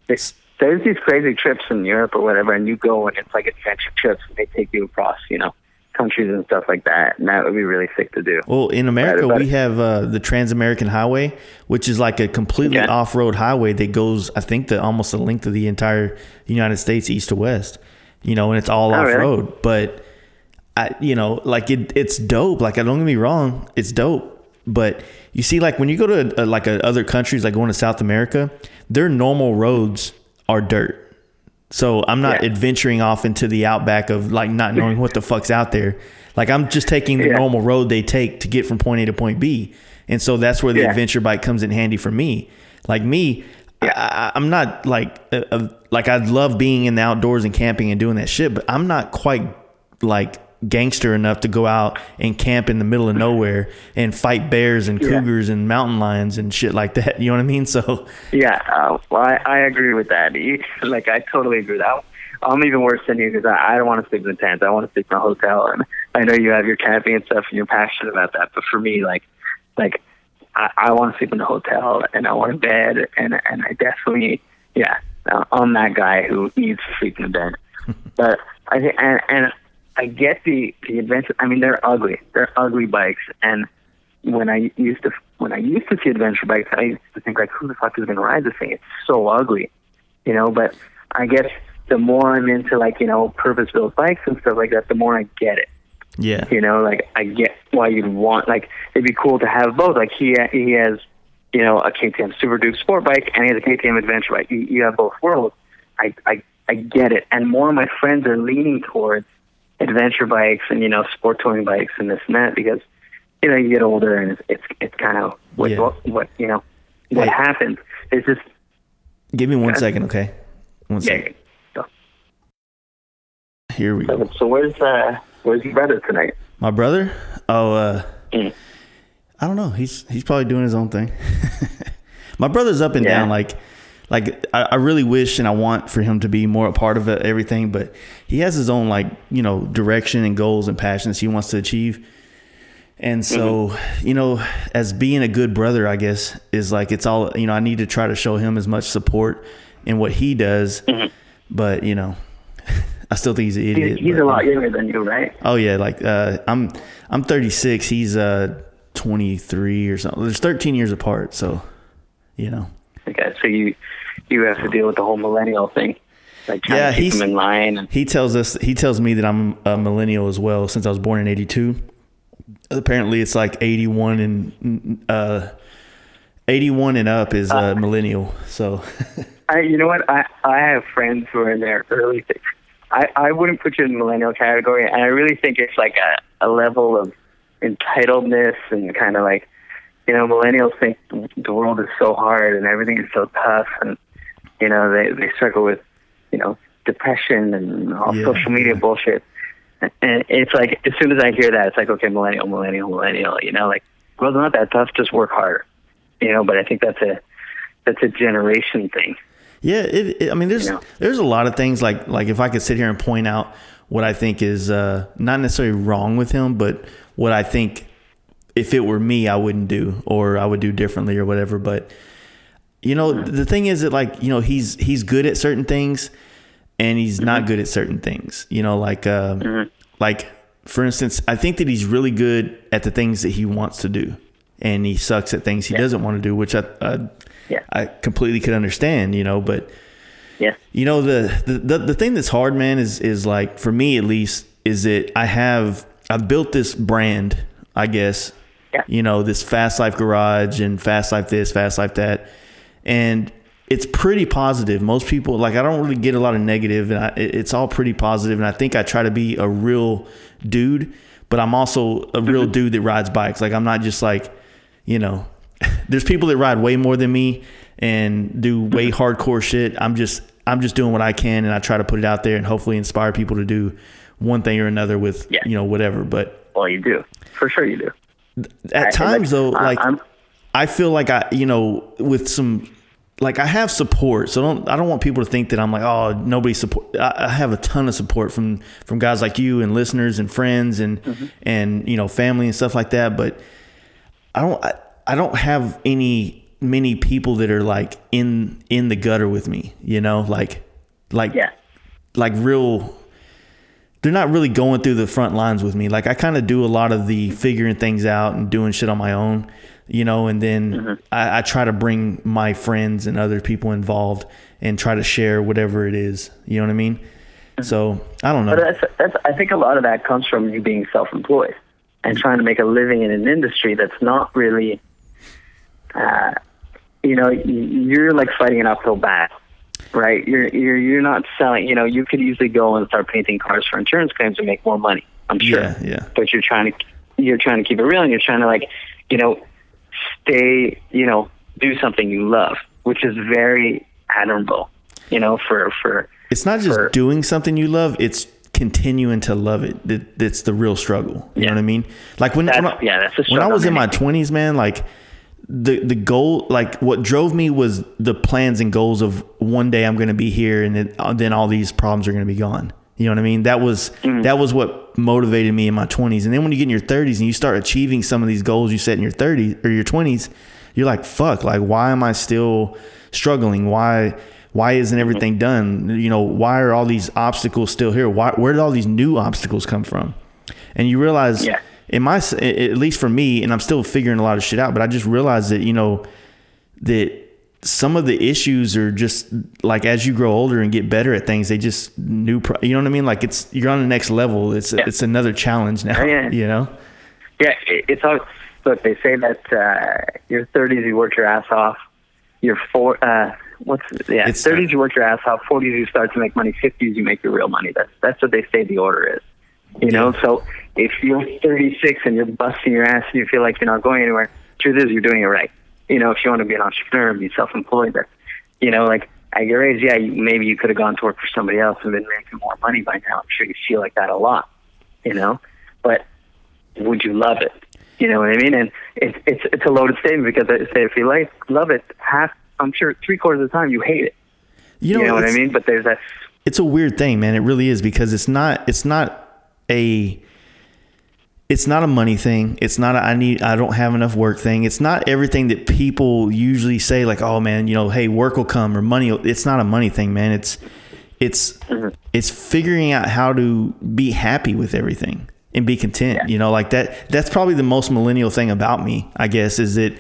There's these crazy trips in Europe or whatever, and you go and it's like adventure trips, and they take you across, you know, countries and stuff like that, and that would be really sick to do. Well, in America, we have the Trans-American Highway, which is like a completely off-road highway that goes, I think, almost the length of the entire United States, east to west. You know, and it's all off-road. Really? But you know, like, it's dope. Like, don't get me wrong, it's dope. But you see, like, when you go to other countries, like going to South America, their normal roads are dirt. So I'm not adventuring off into the outback of, like, not knowing what the fuck's out there. Like, I'm just taking the normal road they take to get from point A to point B. And so that's where the adventure bike comes in handy for me. Like me, I'm not like I love being in the outdoors and camping and doing that shit, but I'm not quite like gangster enough to go out and camp in the middle of nowhere and fight bears and cougars and mountain lions and shit like that. You know what I mean? So well, I agree with that. Like, I totally agree with that. I'm even worse than you, because I don't want to sleep in the tent. I want to sleep in a hotel, and I know you have your camping and stuff and you're passionate about that, but for me, like I want to sleep in a hotel and I want a bed, and I definitely, I'm that guy who needs to sleep in a bed. But I think, and I get the adventure. I mean, they're ugly. They're ugly bikes. And when I used to see adventure bikes, I used to think like, who the fuck is going to ride this thing? It's so ugly, you know. But I guess the more I'm into like, you know, purpose-built bikes and stuff like that, the more I get it. Yeah. You know, like I get why you'd want, like, it'd be cool to have both. Like he has, you know, a KTM Super Duke sport bike and he has a KTM adventure bike. You have both worlds. I get it. And more of my friends are leaning towards adventure bikes and, you know, sport touring bikes and this and that because, you know, you get older and it's kind of what you know, what happens. It's just. Give me 1 second, okay? 1 second. Yeah. Here we go. So where's your brother tonight? My brother? I don't know. He's probably doing his own thing. My brother's up and down. Like I really wish and I want for him to be more a part of everything, but he has his own, like, you know, direction and goals and passions he wants to achieve. And so, you know, as being a good brother, I guess, is like, it's all, you know, I need to try to show him as much support in what he does. But, you know, I still think he's an idiot. He's a lot younger than you, right? Oh yeah. Like, I'm 36. He's, 23 or something. There's 13 years apart. So, you know. Okay. So you have to deal with the whole millennial thing. Like trying to keep him in line. And he tells me that I'm a millennial as well, since I was born in 82. Apparently it's like 81 and up is millennial. So you know what? I have friends who are in their early 60s. I wouldn't put you in the millennial category, and I really think it's like a level of entitledness and kind of like, you know, millennials think the world is so hard and everything is so tough, and, you know, they struggle with, you know, depression and all social media bullshit. And it's like, as soon as I hear that, it's like, okay, millennial, you know, like, well, it's not that tough, just work harder, you know. But I think that's a generation thing. Yeah, I mean, there's a lot of things like if I could sit here and point out what I think is not necessarily wrong with him, but what I think if it were me, I wouldn't do, or I would do differently or whatever. But, you know, the thing is that, like, you know, he's good at certain things and he's not good at certain things, you know, like for instance, I think that he's really good at the things that he wants to do and he sucks at things he doesn't want to do, which I completely could understand, you know. But you know, the thing that's hard, man, is like, for me at least, is that I've built this brand, I guess, you know, this Fast Life Garage and Fast Life this, Fast Life that, and it's pretty positive. Most people, like, I don't really get a lot of negative, and it's all pretty positive. And I think I try to be a real dude, but I'm also a real dude that rides bikes. Like, I'm not just like, you know, there's people that ride way more than me and do way hardcore shit. I'm just doing what I can, and I try to put it out there and hopefully inspire people to do one thing or another with, you know, whatever. But, well, you do, for sure you do. At times though, like, I feel like you know, with some, like, I have support, so I don't want people to think that I'm like, oh, nobody support. I have a ton of support from guys like you and listeners and friends and you know, family and stuff like that. But I don't have many people that are like in the gutter with me, you know, like real. They're not really going through the front lines with me. Like, I kind of do a lot of the figuring things out and doing shit on my own, you know, and then I try to bring my friends and other people involved and try to share whatever it is. You know what I mean? So I don't know. But I think a lot of that comes from you being self-employed and trying to make a living in an industry that's not really, you know, you're like fighting an uphill battle. Right, you're not selling. You know, you could easily go and start painting cars for insurance claims and make more money, I'm sure. Yeah. But you're trying to keep it real, and you're trying to, like, you know, stay, you know, do something you love, which is very admirable. You know, for it's not just doing something you love; it's continuing to love it. That's the real struggle. You know what I mean? Like when I was in my 20s, man, like. The goal, like what drove me was the plans and goals of one day I'm going to be here and then all these problems are going to be gone. You know what I mean? That was what what motivated me in my 20s. And then when you get in your 30s and you start achieving some of these goals you set in your 30s or your 20s, you're like, fuck, like, why am I still struggling? Why isn't everything done? You know, why are all these obstacles still here? Where did all these new obstacles come from? And you realize, at least for me, and I'm still figuring a lot of shit out, but I just realized that, you know, that some of the issues are just like, as you grow older and get better at things, they just you know what I mean? Like you're on the next level. It's another challenge now, you know? Yeah. It's all, look, they say that, your 30s, you work your ass off. Your 30s, you work your ass off. 40s, you start to make money. 50s, you make your real money. That's what they say the order is, you know? So if you're 36 and you're busting your ass and you feel like you're not going anywhere, truth is you're doing it right. You know, if you want to be an entrepreneur, be self-employed, but, you know, like at your age, maybe you could have gone to work for somebody else and been making more money by now. I'm sure you feel like that a lot, you know, but would you love it? You know what I mean? And it's a loaded statement because I say if you love it, I'm sure 3/4 of the time you hate it. You know what I mean? But there's that. It's a weird thing, man. It really is, because it's not a money thing. It's not I don't have enough work thing. It's not everything that people usually say, like, oh man, you know, hey, work will come or money. It's not a money thing, man. It's figuring out how to be happy with everything and be content, you know, like that's probably the most millennial thing about me, I guess, is that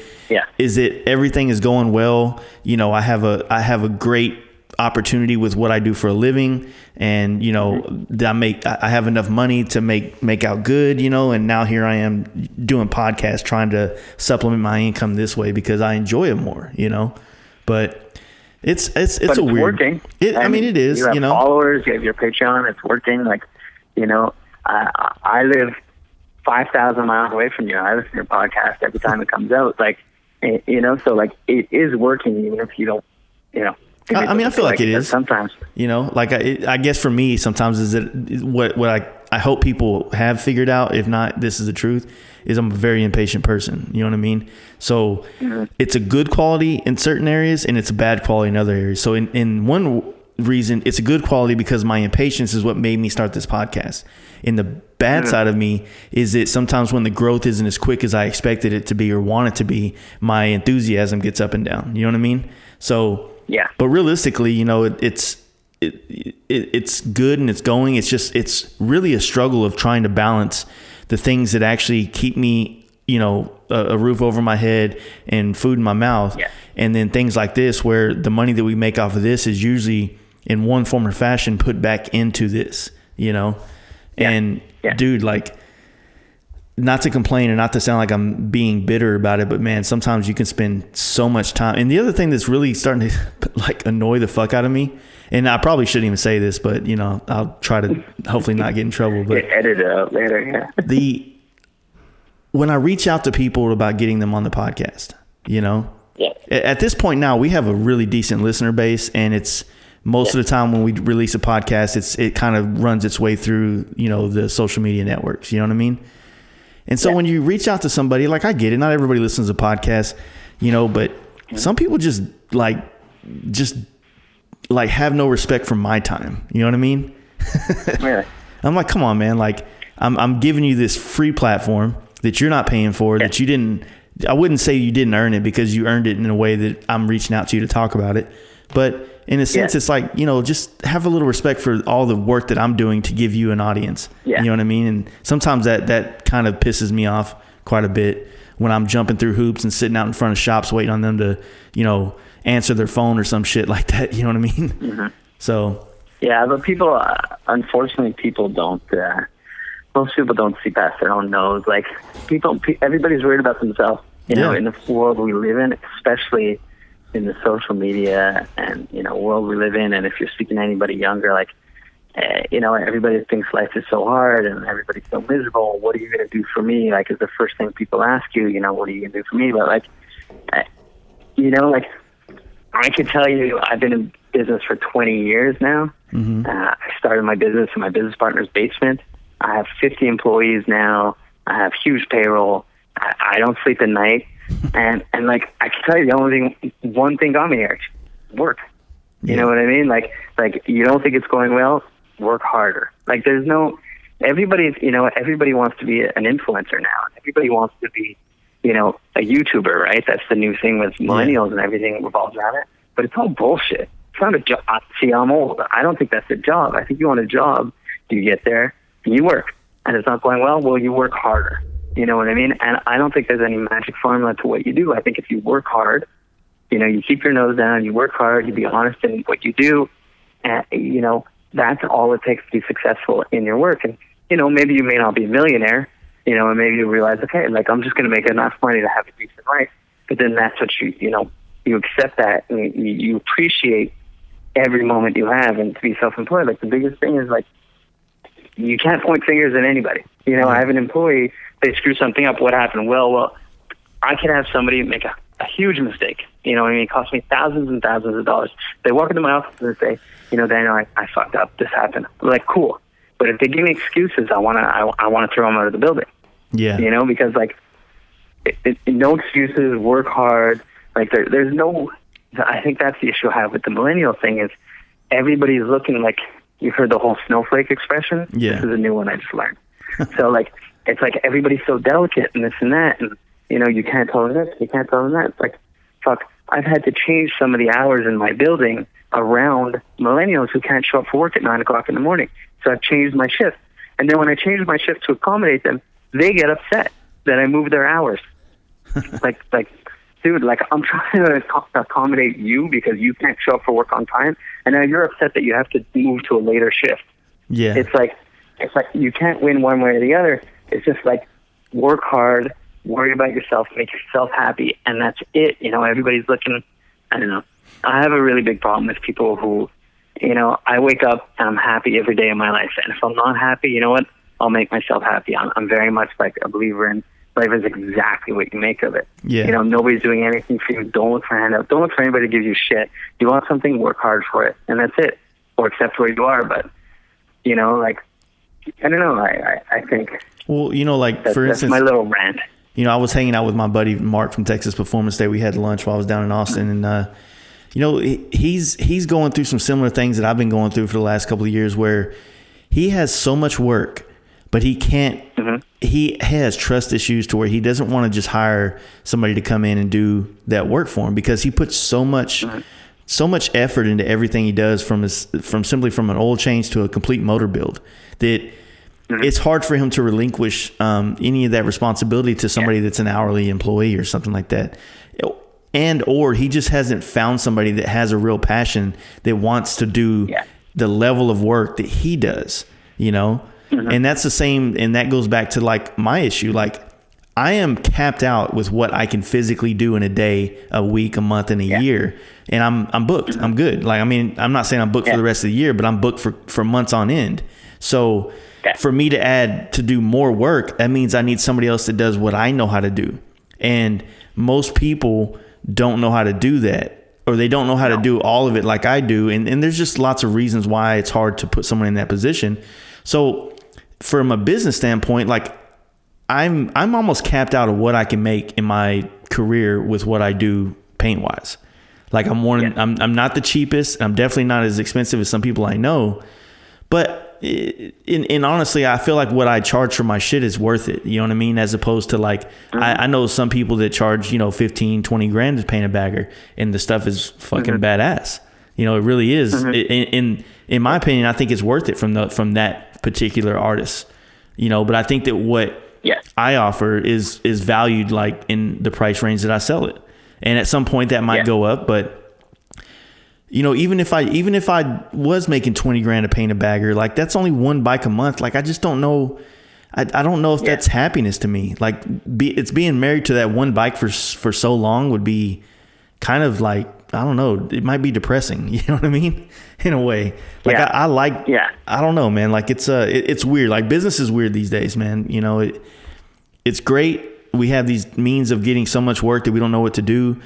everything is going well. You know, I have a great opportunity with what I do for a living, and you know, I have enough money to make out good, you know, and now here I am doing podcasts, trying to supplement my income this way because I enjoy it more, you know. But it's a weird working. I mean, it is, you have know, followers, you have your Patreon, it's working. Like, you know, I live 5,000 miles away from you. I listen to your podcast every time it comes out. Like, you know, so like it is working, even if you don't, you know. I mean, I feel like it is sometimes, you know, like I guess for me, sometimes is that what I hope people have figured out. If not, this is the truth, is I'm a very impatient person. You know what I mean? So it's a good quality in certain areas and it's a bad quality in other areas. So in one reason, it's a good quality because my impatience is what made me start this podcast. And the bad side of me is that sometimes when the growth isn't as quick as I expected it to be or want it to be, my enthusiasm gets up and down. You know what I mean? So, but realistically, you know, it's good and it's going. It's really a struggle of trying to balance the things that actually keep me, you know, a roof over my head and food in my mouth. And then things like this, where the money that we make off of this is usually in one form or fashion put back into this, you know? Dude, like, not to complain and not to sound like I'm being bitter about it, but man, sometimes you can spend so much time. And the other thing that's really starting to like annoy the fuck out of me, and I probably shouldn't even say this, but you know, I'll try to hopefully not get in trouble, but edit it out later. When I reach out to people about getting them on the podcast, you know, at this point now we have a really decent listener base, and it's most of the time when we release a podcast, it kind of runs its way through, you know, the social media networks, you know what I mean? And so when you reach out to somebody, like, I get it, not everybody listens to podcasts, you know, but some people just have no respect for my time. You know what I mean? I'm like, come on, man. Like, I'm giving you this free platform that you're not paying for, that you didn't, I wouldn't say you didn't earn it, because you earned it in a way that I'm reaching out to you to talk about it. But in a sense, it's like, you know, just have a little respect for all the work that I'm doing to give you an audience. You know what I mean? And sometimes that kind of pisses me off quite a bit when I'm jumping through hoops and sitting out in front of shops waiting on them to, you know, answer their phone or some shit like that. You know what I mean? So. Yeah, but people, unfortunately, people don't, most people don't see past their own nose. Like, everybody's worried about themselves, you know, in the world we live in, especially in the social media and, you know, world we live in. And if you're speaking to anybody younger, like, you know, everybody thinks life is so hard and everybody's so miserable. What are you going to do for me? Like, is the first thing people ask you, you know, what are you going to do for me? But like, you know, like, I could tell you, I've been in business for 20 years now. I started my business in my business partner's basement. I have 50 employees now. I have huge payroll. I don't sleep at night. And like, I can tell you one thing got me here: work. You know what I mean? Like you don't think it's going well, work harder. Like, there's no, everybody wants to be an influencer now. Everybody wants to be, a YouTuber, right? That's the new thing with millennials and everything revolves around it. But it's all bullshit. It's not a job. See, I'm old. I don't think that's a job. I think you want a job. You get there and you work. And it's not going well, you work harder. You know what I mean? And I don't think there's any magic formula to what you do. I think if you work hard, you keep your nose down, you work hard, you be honest in what you do, and, that's all it takes to be successful in your work. And, maybe you may not be a millionaire, and maybe you realize, okay, like I'm just going to make enough money to have a decent life. But then that's what you accept that and you appreciate every moment you have. And to be self-employed, like the biggest thing is like, you can't point fingers at anybody. I have an employee, they screw something up. What happened? Well, I can have somebody make a huge mistake. It cost me thousands and thousands of dollars. They walk into my office and say, Daniel, I fucked up. This happened. I'm like, cool. But if they give me excuses, I want to throw them out of the building. Yeah. Because like, no excuses, work hard. Like there's no, I think that's the issue I have with the millennial thing is everybody's looking like, you've heard the whole snowflake expression? Yeah. This is a new one I just learned. So like, it's like everybody's so delicate and this and that. And, you can't tell them this, you can't tell them that. It's like, fuck, I've had to change some of the hours in my building around millennials who can't show up for work at 9 o'clock in the morning. So I've changed my shift. And then when I change my shift to accommodate them, they get upset that I move their hours. like, dude, like I'm trying to accommodate you because you can't show up for work on time. And now you're upset that you have to move to a later shift. Yeah. It's like you can't win one way or the other. It's just like work hard, worry about yourself, make yourself happy, and that's it. Everybody's looking, I don't know. I have a really big problem with people who, I wake up and I'm happy every day of my life. And if I'm not happy, you know what? I'll make myself happy. I'm very much like a believer in life is exactly what you make of it. Yeah. Nobody's doing anything for you. Don't look for handouts. Don't look for anybody to give you shit. You want something, work hard for it. And that's it. Or accept where you are. But, I don't know. I think. Well, for instance, that's my little rant. I was hanging out with my buddy Mark from Texas Performance Day. We had lunch while I was down in Austin, and he's going through some similar things that I've been going through for the last couple of years, where he has so much work, but he can't. Mm-hmm. He has trust issues to where he doesn't want to just hire somebody to come in and do that work for him, because he puts so much effort into everything he does, from an oil change to a complete motor build, that it's hard for him to relinquish any of that responsibility to somebody that's an hourly employee or something like that. Or he just hasn't found somebody that has a real passion that wants to do the level of work that he does, and that's the same. And that goes back to like my issue. Like I am capped out with what I can physically do in a day, a week, a month, and a year. And I'm booked. I'm good. Like, I mean, I'm not saying I'm booked for the rest of the year, but I'm booked for months on end. So for me to do more work, that means I need somebody else that does what I know how to do. And most people don't know how to do that, or they don't know how to do all of it like I do. And there's just lots of reasons why it's hard to put someone in that position. So from a business standpoint, like I'm almost capped out of what I can make in my career with what I do paint wise. Like I'm not the cheapest. I'm definitely not as expensive as some people I know, but in honestly, I feel like what I charge for my shit is worth it. You know what I mean? As opposed to like, I know some people that charge, 15, 20 grand to paint a bagger, and the stuff is fucking badass. It really is. In my opinion, I think it's worth it from that particular artist, but I think that what I offer is valued like in the price range that I sell it. And at some point that might go up, but even if I was making 20 grand to paint a bagger, like that's only one bike a month. Like I just don't know. I don't know if that's happiness to me. Like it's being married to that one bike for so long would be kind of like, I don't know. It might be depressing. You know what I mean? In a way, like I like, I don't know, man. Like it's weird. Like business is weird these days, man. It's great. We have these means of getting so much work that we don't know what to do.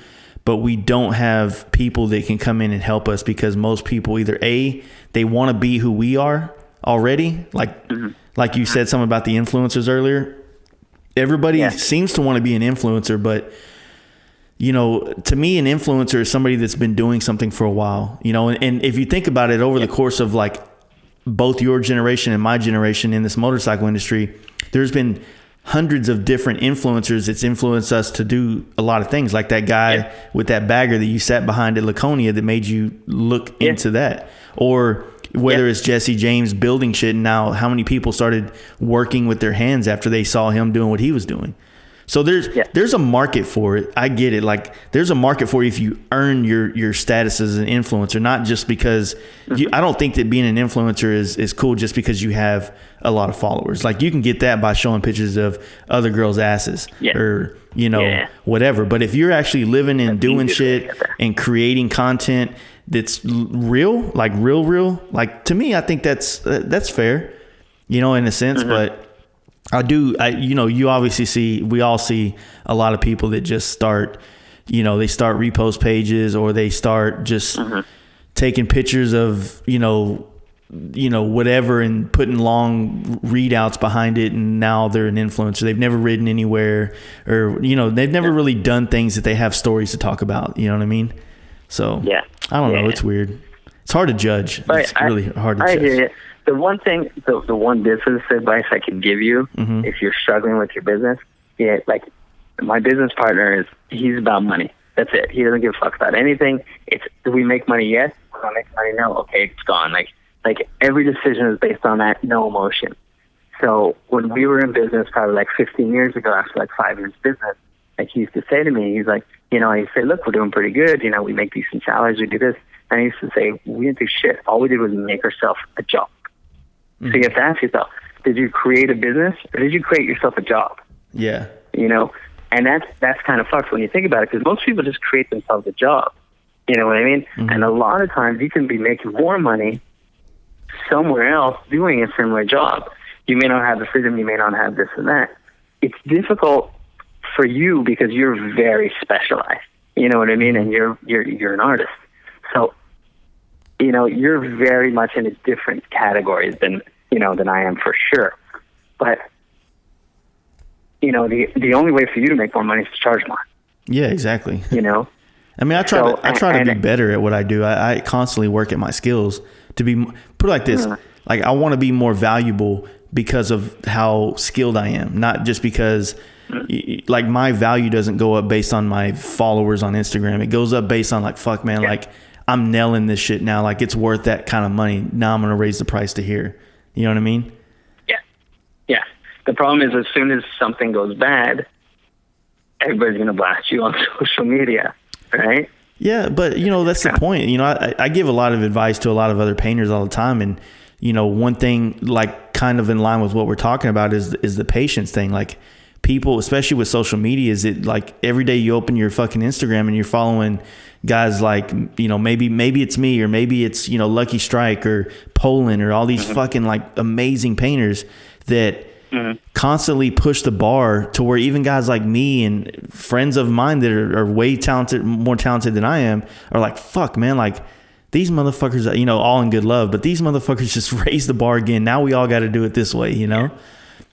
But we don't have people that can come in and help us, because most people either they want to be who we are already. Like you said something about the influencers earlier. Everybody seems to want to be an influencer, but to me, an influencer is somebody that's been doing something for a while, and if you think about it over the course of like both your generation and my generation in this motorcycle industry, there's been hundreds of different influencers that's influenced us to do a lot of things, like that guy with that bagger that you sat behind at Laconia that made you look into that. Or whether it's Jesse James building shit, and now how many people started working with their hands after they saw him doing what he was doing. So there's a market for it. I get it. Like, there's a market for you if you earn your status as an influencer, not just because I don't think that being an influencer is cool just because you have a lot of followers. Like, you can get that by showing pictures of other girls' asses or, whatever. But if you're actually living and doing shit and creating content that's real, like real, like, to me, I think that's fair, in a sense. But you obviously we all see a lot of people that just start, they start repost pages, or they start just taking pictures of, whatever, and putting long readouts behind it. And now they're an influencer. They've never ridden anywhere, or, they've never really done things that they have stories to talk about. You know what I mean? So I don't know. It's weird. It's hard to judge. It's really hard to judge. I hear you. The one thing, the one business advice I can give you, if you're struggling with your business, like, my business partner he's about money. That's it. He doesn't give a fuck about anything. Do we make money? Yes. Do I make money? No. Okay, it's gone. Like every decision is based on that, no emotion. So when we were in business, probably like 15 years ago, after like 5 years business, like, he used to say to me, he's like, I used to say, look, we're doing pretty good. We make decent salaries. We do this. And I used to say, we didn't do shit. All we did was make ourselves a job. So you have to ask yourself, did you create a business, or did you create yourself a job? Yeah. And that's kind of fucked when you think about it, because most people just create themselves a job. You know what I mean? And a lot of times you can be making more money somewhere else doing a similar job. You may not have the freedom, you may not have this and that. It's difficult for you because you're very specialized. You know what I mean? And you're an artist. So, you're very much in a different categories than I am, for sure. But, the only way for you to make more money is to charge more. Yeah, exactly. I mean, I try to be better at what I do. I constantly work at my skills to put it like this. Like, I want to be more valuable because of how skilled I am, not just because like, my value doesn't go up based on my followers on Instagram. It goes up based on, like, fuck, man, like, I'm nailing this shit now. Like, it's worth that kind of money. Now I'm going to raise the price to here. You know what I mean? Yeah. Yeah. The problem is, as soon as something goes bad, everybody's going to blast you on social media, right? Yeah, but, that's the point. I give a lot of advice to a lot of other painters all the time. And, one thing, like, kind of in line with what we're talking about is the patience thing. Like, people, especially with social media, is it like every day you open your fucking Instagram and you're following guys like, maybe it's me, or maybe it's, Lucky Strike or Poland, or all these fucking, like, amazing painters that constantly push the bar to where even guys like me and friends of mine that are way more talented than I am, are like, fuck, man, like, these motherfuckers, all in good love, but these motherfuckers just raised the bar again. Now we all got to do it this way,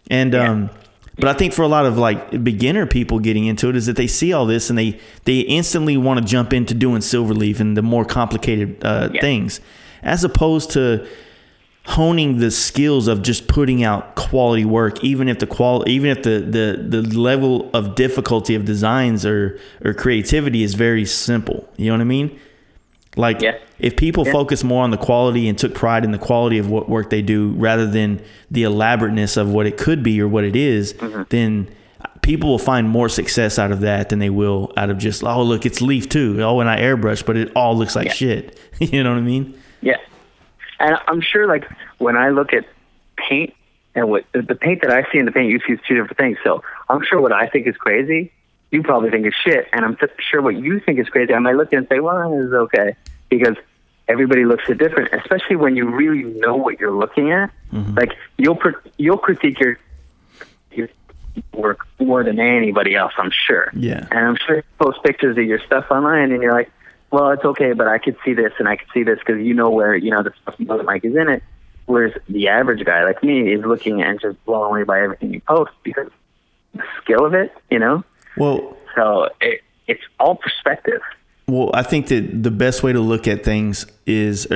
And, but I think for a lot of, like, beginner people getting into it, is that they see all this and they instantly want to jump into doing Silverleaf and the more complicated things, as opposed to honing the skills of just putting out quality work, even if the level of difficulty of designs or creativity is very simple. You know what I mean? Like, if people focus more on the quality and took pride in the quality of what work they do, rather than the elaborateness of what it could be or what it is, then people will find more success out of that than they will out of just, oh, look, it's leaf too. Oh, and I airbrush, but it all looks like shit. You know what I mean? Yeah. And I'm sure, like, when I look at paint, and what the paint that I see and the paint you see is two different things. So I'm sure what I think is crazy, you probably think is shit, and I'm sure what you think is crazy, I might look at it and say, well, this is okay, because everybody looks at different, especially when you really know what you're looking at. Like, you'll critique your work more than anybody else, I'm sure. Yeah. And I'm sure you post pictures of your stuff online, and you're like, well, it's okay, but I could see this, and I could see this, because where, the stuff you know, like, is in it. Whereas the average guy like me is looking and just blown away by everything you post, because the skill of it, Well, so it's all perspective. Well, I think that the best way to look at things is,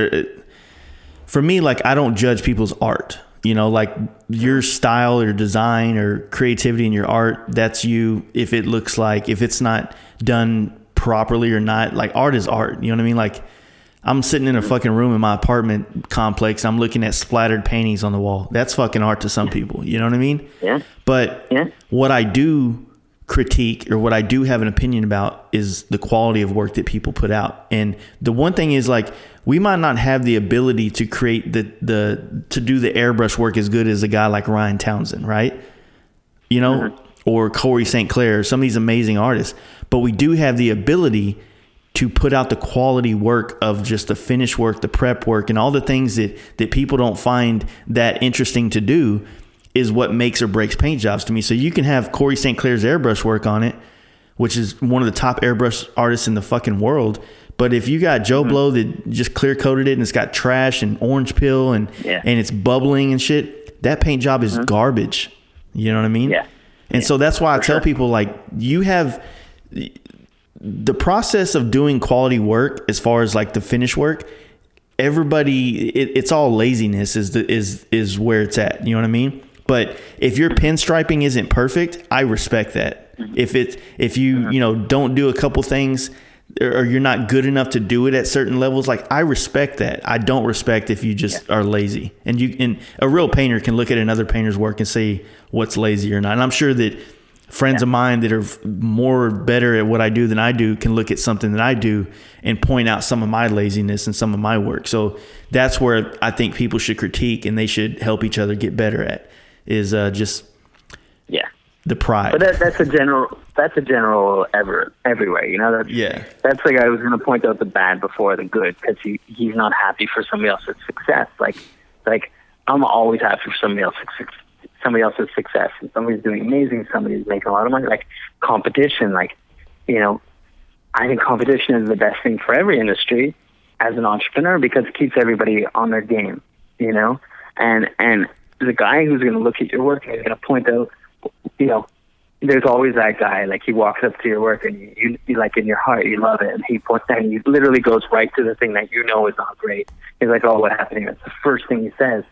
for me, like, I don't judge people's art. You know, like your style or design or creativity in your art, that's you. If it's not done properly or not, like, art is art. You know what I mean? Like, I'm sitting in a fucking room in my apartment complex. I'm looking at splattered paintings on the wall. That's fucking art to some people. You know what I mean? Yeah. But what I do critique, or what I do have an opinion about, is the quality of work that people put out. And the one thing is, like, we might not have the ability to create to do the airbrush work as good as a guy like Ryan Townsend, right? You know, or Corey St. Clair, some of these amazing artists. But we do have the ability to put out the quality work of just the finish work, the prep work, and all the things that people don't find that interesting to do is what makes or breaks paint jobs to me. So you can have Corey St. Clair's airbrush work on it, which is one of the top airbrush artists in the fucking world. But if you got Joe Blow that just clear coated it and it's got trash and orange peel and it's bubbling and shit, that paint job is garbage. You know what I mean? Yeah. And so that's why I tell people, like, you have the process of doing quality work as far as like the finish work. Everybody, it's all laziness is where it's at. You know what I mean? But if your pinstriping isn't perfect, I respect that. If you don't do a couple things, or you're not good enough to do it at certain levels, like, I respect that. I don't respect if you just are lazy. And a real painter can look at another painter's work and say what's lazy or not. And I'm sure that friends of mine that are more better at what I do than I do can look at something that I do and point out some of my laziness and some of my work. So that's where I think people should critique, and they should help each other get better at, is just the pride. But that's a general everywhere. You know, that's like, I was going to point out the bad before the good, because he's not happy for somebody else's success. Like I'm always happy for somebody else's success, and somebody's doing amazing, somebody's making a lot of money. Like, competition, like, you know, I think competition is the best thing for every industry as an entrepreneur, because it keeps everybody on their game, you know. And the guy who's going to look at your work and is going to point out, you know, there's always that guy, like, he walks up to your work and you like, in your heart you love it, and he points and he literally goes right to the thing that you know is not great. He's like, oh, what happened here? It's the first thing he says.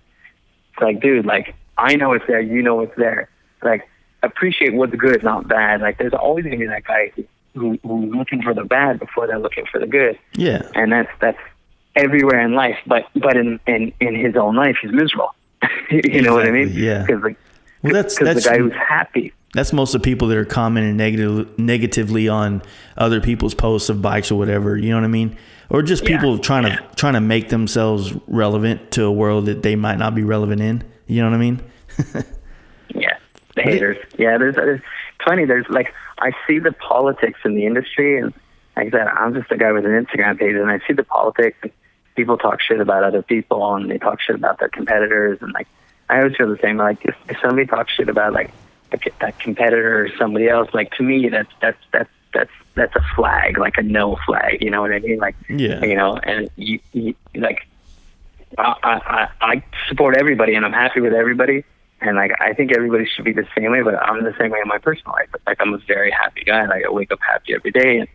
It's like, dude, like, I know it's there, you know it's there. Like, appreciate what's good, not bad. Like, there's always going to be that guy who's looking for the bad before they're looking for the good. Yeah. And that's everywhere in life. But in his own life, he's miserable. You know what I mean? Yeah. Because that's the guy who's happy. That's most of the people that are commenting negatively on other people's posts of bikes or whatever. You know what I mean? Or just people trying to make themselves relevant to a world that they might not be relevant in. You know what I mean? The haters. There's it's funny. There's, like, I see the politics in the industry, and like I said, I'm just a guy with an Instagram page, and I see the politics. And people talk shit about other people, and they talk shit about their competitors, and, like, I always feel the same. Like, if somebody talks shit about, like, a competitor or somebody else, like, to me, that's a flag, like a no flag. You know what I mean? Like, you know, and you like, I support everybody, and I'm happy with everybody, and, like, I think everybody should be the same way. But I'm the same way in my personal life. Like, I'm a very happy guy. Like, I wake up happy every day, and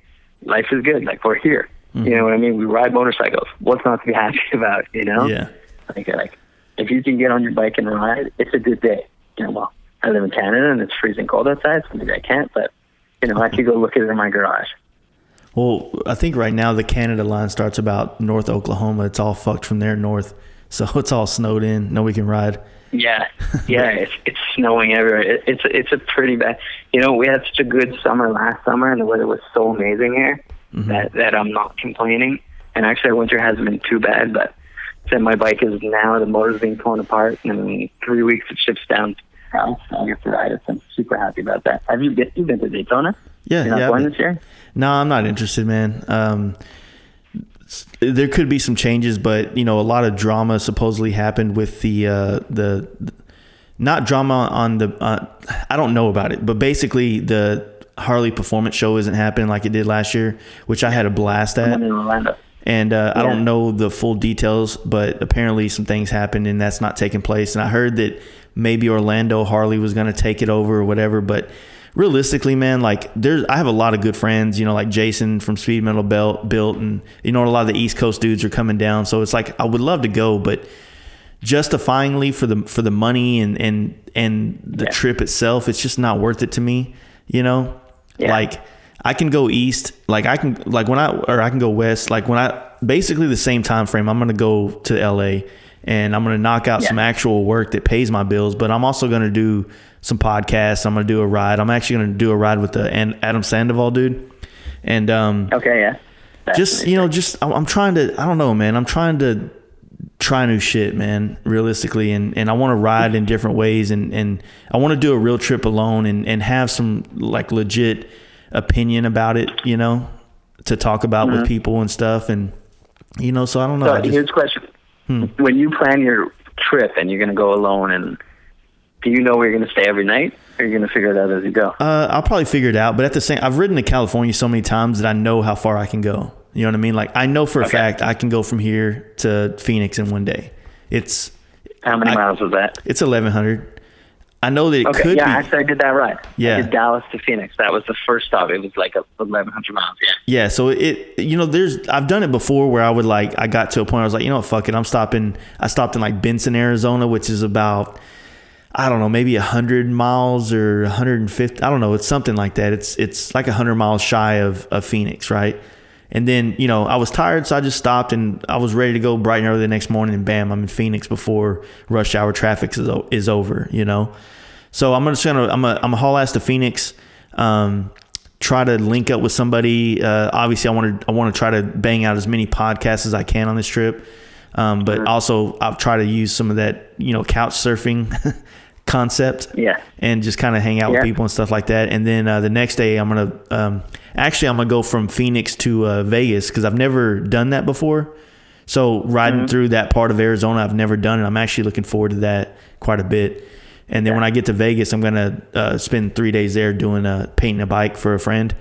life is good. Like, we're here. Mm-hmm. You know what I mean? We ride motorcycles. What's not to be happy about? You know? Yeah. Like, if you can get on your bike and ride, it's a good day. You know, well, I live in Canada and it's freezing cold outside, so maybe I can't. But, you know, I could go look at it in my garage. Well, I think right now the Canada line starts about North Oklahoma. It's all fucked from there north, so it's all snowed in. Nobody can ride. Yeah, it's snowing everywhere. It's a pretty bad. You know, we had such a good summer last summer, and the weather was so amazing here that I'm not complaining. And actually, our winter hasn't been too bad. But then my bike is now, the motor's being torn apart, and in 3 weeks it ships down south. So I get to ride it. So I'm super happy about that. Have you been to Daytona? Yeah, You're not going this year? No, I'm not interested, man. There could be some changes, but, you know, a lot of drama supposedly happened with the not drama on the I don't know about it, but basically the Harley performance show isn't happening like it did last year, which I had a blast at. I'm in Orlando. And I don't know the full details, but apparently some things happened and that's not taking place. And I heard that maybe Orlando Harley was going to take it over or whatever, but realistically, man, like I have a lot of good friends, you know, like Jason from Speed Metal Built, and you know, a lot of the East Coast dudes are coming down. So it's like, I would love to go, but justifyingly for the money and the trip itself, it's just not worth it to me, you know? Yeah. Like I can go east, like I can go west, like basically the same time frame, I'm going to go to LA and I'm going to knock out some actual work that pays my bills, but I'm also going to do some podcasts. I'm going to do a ride. I'm actually going to do a ride with the Adam Sandoval dude. And, okay. Yeah. Just, you know, I'm trying to, I don't know, man. I'm trying to try new shit, man, realistically. And I want to ride in different ways. And I want to do a real trip alone and have some like legit opinion about it, you know, to talk about with people and stuff. And, you know, so I don't know. So here's a question. When you plan your trip and you're going to go alone, and do you know where you're going to stay every night, or are you going to figure it out as you go? I'll probably figure it out. But at the same, I've ridden to California so many times that I know how far I can go. You know what I mean? Like I know for a fact I can go from here to Phoenix in one day. It's how many miles was that? It's 1,100. I know that it could be. Yeah, actually I did that right. Yeah. I did Dallas to Phoenix. That was the first stop. It was like 1,100 miles. Yeah. Yeah. So you know, I've done it before where I got to a point where I was like, you know what, fuck it. I stopped in like Benson, Arizona, which is about, I don't know, maybe 100 miles or 150. I don't know. It's something like that. It's like 100 miles shy of Phoenix. Right. And then, you know, I was tired, so I just stopped and I was ready to go bright and early the next morning, and bam, I'm in Phoenix before rush hour traffic is over, you know? So I'm gonna haul ass to Phoenix, try to link up with somebody. Obviously I want to try to bang out as many podcasts as I can on this trip. But also I'll try to use some of that, you know, couch surfing concept, and just kind of hang out with people and stuff like that. And then the next day I'm gonna go from Phoenix to Vegas, because I've never done that before. So riding through that part of Arizona, I've never done it. I'm actually looking forward to that quite a bit. And then when I get to Vegas, I'm gonna spend 3 days there doing painting a bike for a friend,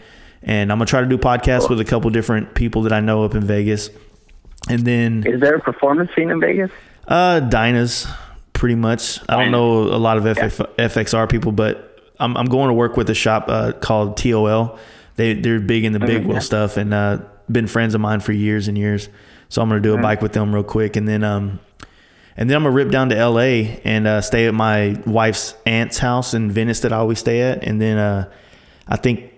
and I'm gonna try to do podcasts with a couple different people that I know up in Vegas. And then, is there a performance scene in Vegas? Dyna's. Pretty much. I don't know a lot of FXR people, but I'm going to work with a shop called TOL. They're big in the big wheel stuff, and been friends of mine for years and years. So I'm going to do a bike with them real quick, and then I'm gonna rip down to LA and stay at my wife's aunt's house in Venice that I always stay at. And then I think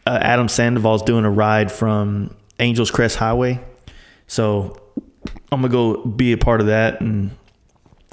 Adam Sandoval's doing a ride from Angels Crest Highway, so I'm gonna go be a part of that and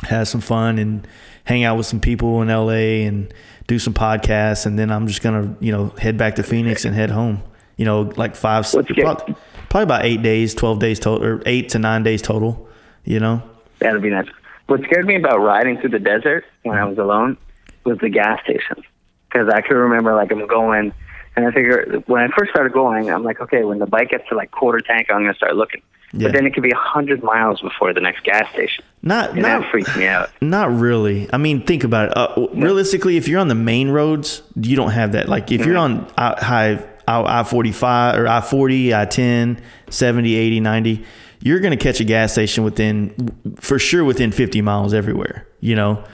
have some fun and hang out with some people in LA and do some podcasts. And then I'm just going to, you know, head back to Phoenix and head home, you know, like probably about 8 days, 12 days total, or 8 to 9 days total, you know? That'd be nice. What scared me about riding through the desert when I was alone was the gas stations. Because I could remember, like, I'm going, and I figure when I first started going, I'm like, okay, when the bike gets to like quarter tank, I'm going to start looking. Yeah. But then it could be 100 miles before the next gas station. That freaks me out. Not really. I mean, think about it. Realistically, if you're on the main roads, you don't have that. Like if you're on I-45 or I-40, I-10, 70, 80, 90, you're going to catch a gas station within 50 miles everywhere, you know?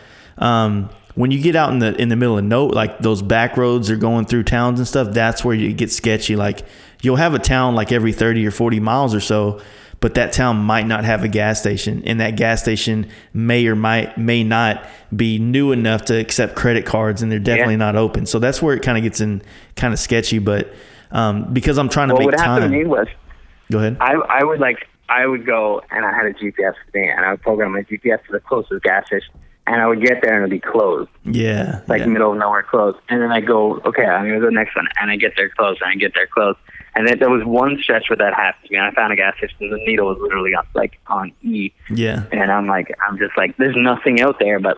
When you get out in the middle of like those back roads are going through towns and stuff, that's where you get sketchy. Like you'll have a town like every 30 or 40 miles or so, but that town might not have a gas station, and that gas station may not be new enough to accept credit cards, and they're definitely not open. So that's where it kind of gets in kind of sketchy. But because I'm trying to make time. What happened to me was, go ahead. I would go, and I had a GPS thing, and I would program my GPS to the closest gas station, and I would get there and it'd be closed. Yeah. Middle of nowhere closed. And then I go, okay, I'm going to go next one. And I get there closed, and I get there closed. And then there was one stretch where that happened to me. I found a gas station. The needle was literally on E. Yeah. And I'm just like, there's nothing out there but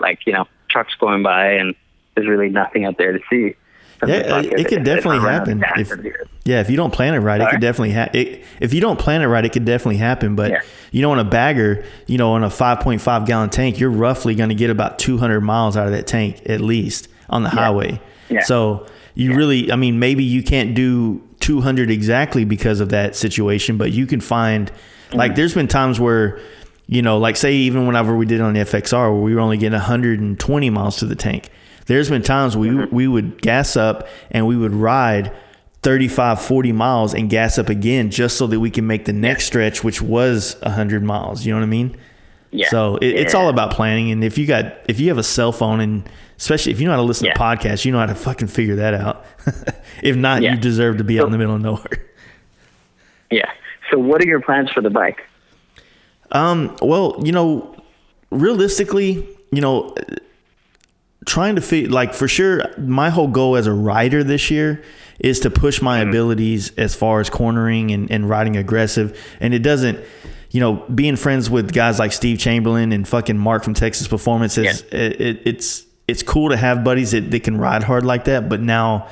trucks going by, and there's really nothing out there to see. Yeah, it could definitely happen. If you don't plan it right, it could definitely happen. If you don't plan it right, it could definitely happen. But on a bagger, on a 5.5 gallon tank, you're roughly going to get about 200 miles out of that tank at least on the highway. Yeah. So really, I mean, maybe you can't do 200 exactly because of that situation, but you can find like there's been times where, like say even whenever we did on the FXR where we were only getting 120 miles to the tank. There's been times we would gas up and we would ride 35, 40 miles and gas up again just so that we can make the next stretch, which was 100 miles. You know what I mean? Yeah. So it's all about planning. And if you have a cell phone, and especially if you know how to listen to podcasts, you know how to fucking figure that out. If not, you deserve to be out in the middle of nowhere. Yeah. So what are your plans for the bike? Well, realistically, trying to fit, like, for sure, my whole goal as a rider this year is to push my abilities as far as cornering and riding aggressive. And it doesn't, being friends with guys like Steve Chamberlain and fucking Mark from Texas Performance it's cool to have buddies that can ride hard like that. But now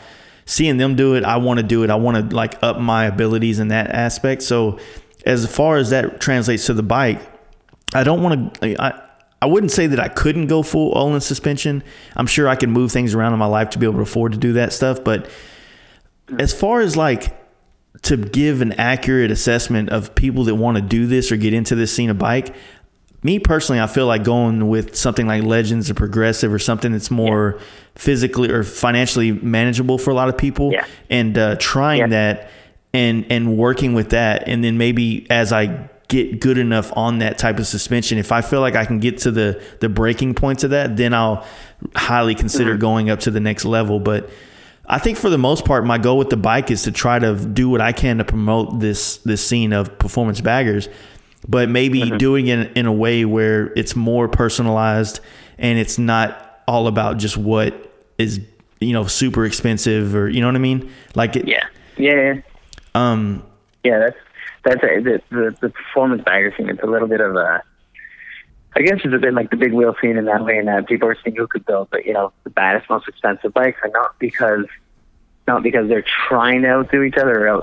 seeing them do it, I want to do it. I want to like up my abilities in that aspect. So as far as that translates to the bike, I don't want to, I wouldn't say that I couldn't go full all-in suspension. I'm sure I can move things around in my life to be able to afford to do that stuff. But as far as like to give an accurate assessment of people that want to do this or get into this scene of bike, me personally, I feel like going with something like Legends or Progressive or something that's more physically or financially manageable for a lot of people, and trying that and working with that. And then maybe as I get good enough on that type of suspension, if I feel like I can get to the breaking points of that, then I'll highly consider going up to the next level. But I think for the most part, my goal with the bike is to try to do what I can to promote this scene of performance baggers, but maybe doing it in a way where it's more personalized and it's not all about just what is, super expensive or, you know what I mean? Like it. That's the performance bagger scene. It's a little bit of I guess it's a bit like the big wheel scene in that way, in that people are seeing who could build, but the baddest, most expensive bikes are not because they're trying to outdo each other or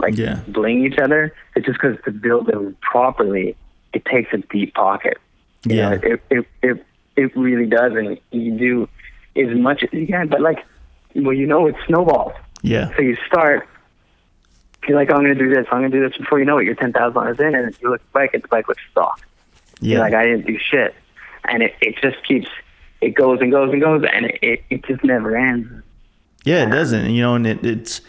bling each other. It's just because to build them properly, it takes a deep pocket. It really does, and you do as much as you can. But it snowballs. Yeah. So you start. You're like, I'm going to do this. I'm going to do this. Before you know it, you're $10,000 in, and you look at the bike looks stock. Yeah. You're like, I didn't do shit. And it just keeps, it goes and goes and goes, and it just never ends. Yeah, it doesn't. And it's,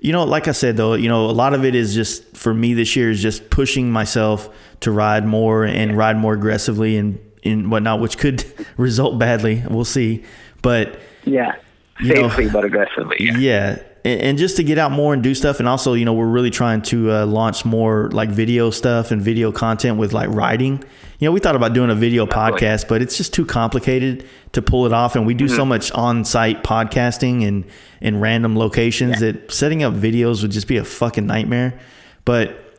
like I said, though, a lot of it is just, for me this year, is just pushing myself to ride more and ride more aggressively and whatnot, which could result badly. We'll see. But safely but aggressively. Yeah. And just to get out more and do stuff. And also, we're really trying to launch more like video stuff and video content with like riding. We thought about doing a video podcast, but it's just too complicated to pull it off. And we do so much on-site podcasting and in random locations that setting up videos would just be a fucking nightmare. But